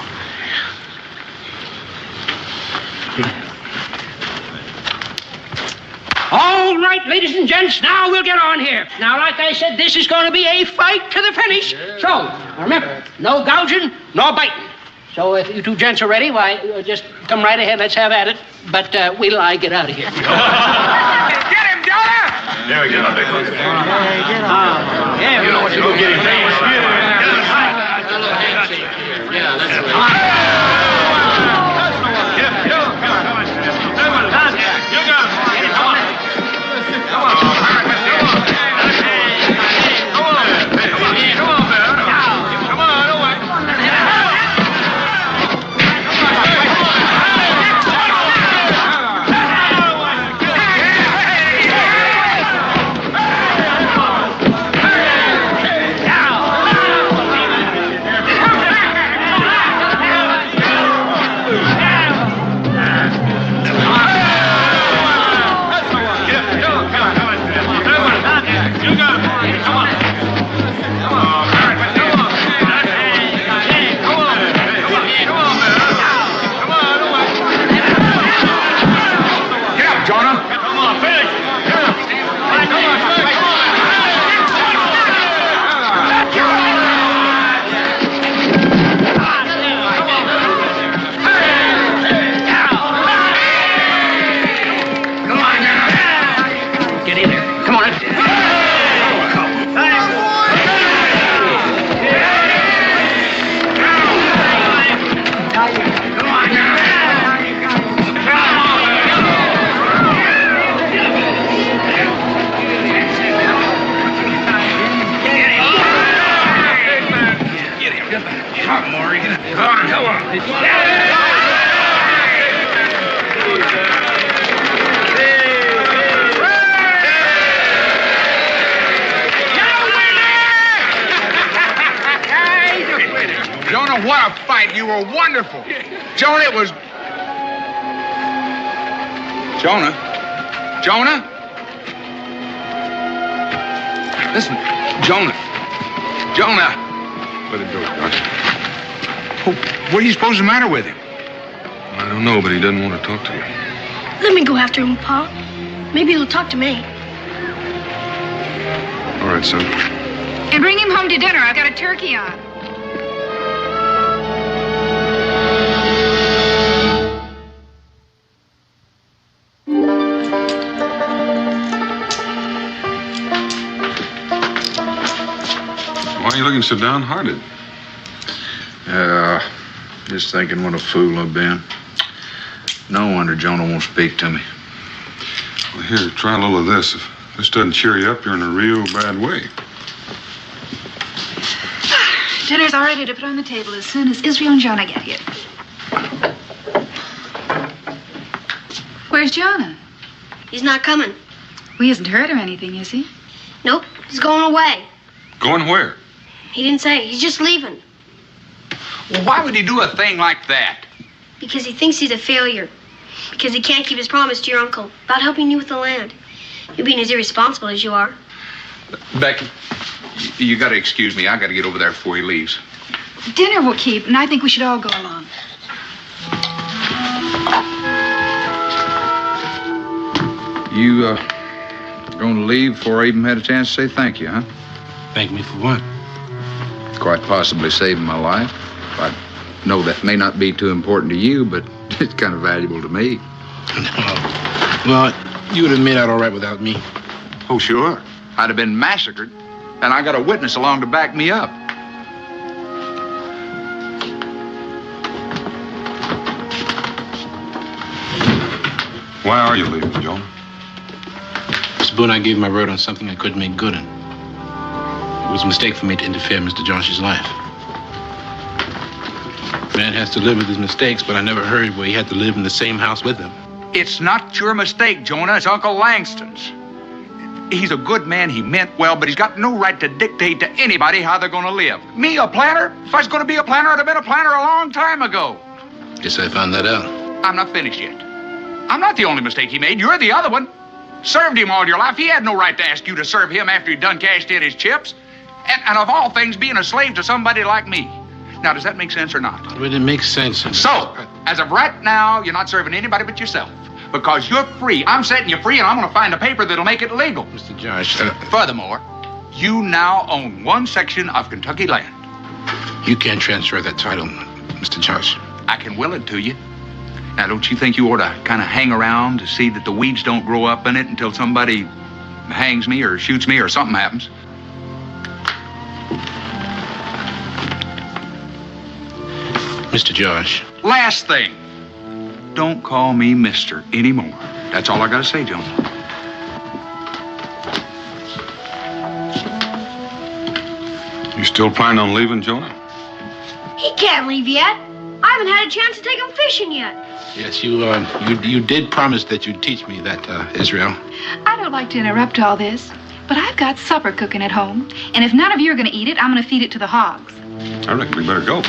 All right, ladies and gents, now we'll get on here. Now, like I said, this is going to be a fight to the finish. Yeah. So, remember, no gouging, no biting. So if you two gents are ready, why, just come right ahead. Let's have at it. But wait till I get out of here. Get him, Jonah! There we go. Yeah, you know what you're doing. Yeah, that's right. Jonah, what a fight. You were wonderful. Jonah, it was... Jonah? Jonah? Listen, Jonah. Jonah. Let him go, Josh. What do you suppose is the matter with him? I don't know, but he doesn't want to talk to me. Let me go after him, Pa. Maybe he'll talk to me. All right, son. And bring him home to dinner. I've got a turkey on. Why are you looking so downhearted? Just thinking what a fool I've been. No wonder Jonah won't speak to me. Well, here, try a little of this. If this doesn't cheer you up, you're in a real bad way. Dinner's all ready to put on the table as soon as Israel and Jonah get here. Where's Jonah? He's not coming. Well, he hasn't heard or anything, is he? Nope, he's going away. Going where? He didn't say. He's just leaving. Well, why would he do a thing like that? Because he thinks he's a failure. Because he can't keep his promise to your uncle about helping you with the land. You being as irresponsible as you are. Becky, you got to excuse me. I got to get over there before he leaves. Dinner will keep, and I think we should all go along. You, going to leave before I even had a chance to say thank you, huh? Thank me for what? Quite possibly saving my life. I know that may not be too important to you, but it's kind of valuable to me. Well, you would have made out all right without me. Oh, sure. I'd have been massacred, and I got a witness along to back me up. Why are you leaving, Jonah? Mr. Boone, I gave my word on something I couldn't make good in. It was a mistake for me to interfere in Mr. Josh's life. Man has to live with his mistakes, but I never heard where he had to live in the same house with them. It's not your mistake, Jonah. It's Uncle Langston's. He's a good man. He meant well, but he's got no right to dictate to anybody how they're going to live. Me, a planter? If I was going to be a planter, I'd have been a planter a long time ago. Guess I found that out. I'm not finished yet. I'm not the only mistake he made. You're the other one. Served him all your life. He had no right to ask you to serve him after he'd done cashed in his chips. And of all things, being a slave to somebody like me. Now, does that make sense or not? Well, it makes sense. So, as of right now, you're not serving anybody but yourself. Because you're free. I'm setting you free, and I'm going to find a paper that'll make it legal. Mr. Josh, Furthermore, you now own one section of Kentucky land. You can't transfer that title. Mr. Josh? I can will it to you. Now, don't you think you ought to kind of hang around to see that the weeds don't grow up in it until somebody hangs me or shoots me or something happens? Mr. Josh. Last thing. Don't call me Mister anymore. That's all I got to say, Jones. You still planning on leaving, Jonah? He can't leave yet. I haven't had a chance to take him fishing yet. Yes, you did promise that you'd teach me that, Israel. I don't like to interrupt all this, but I've got supper cooking at home. And if none of you are going to eat it, I'm going to feed it to the hogs. I reckon we better go.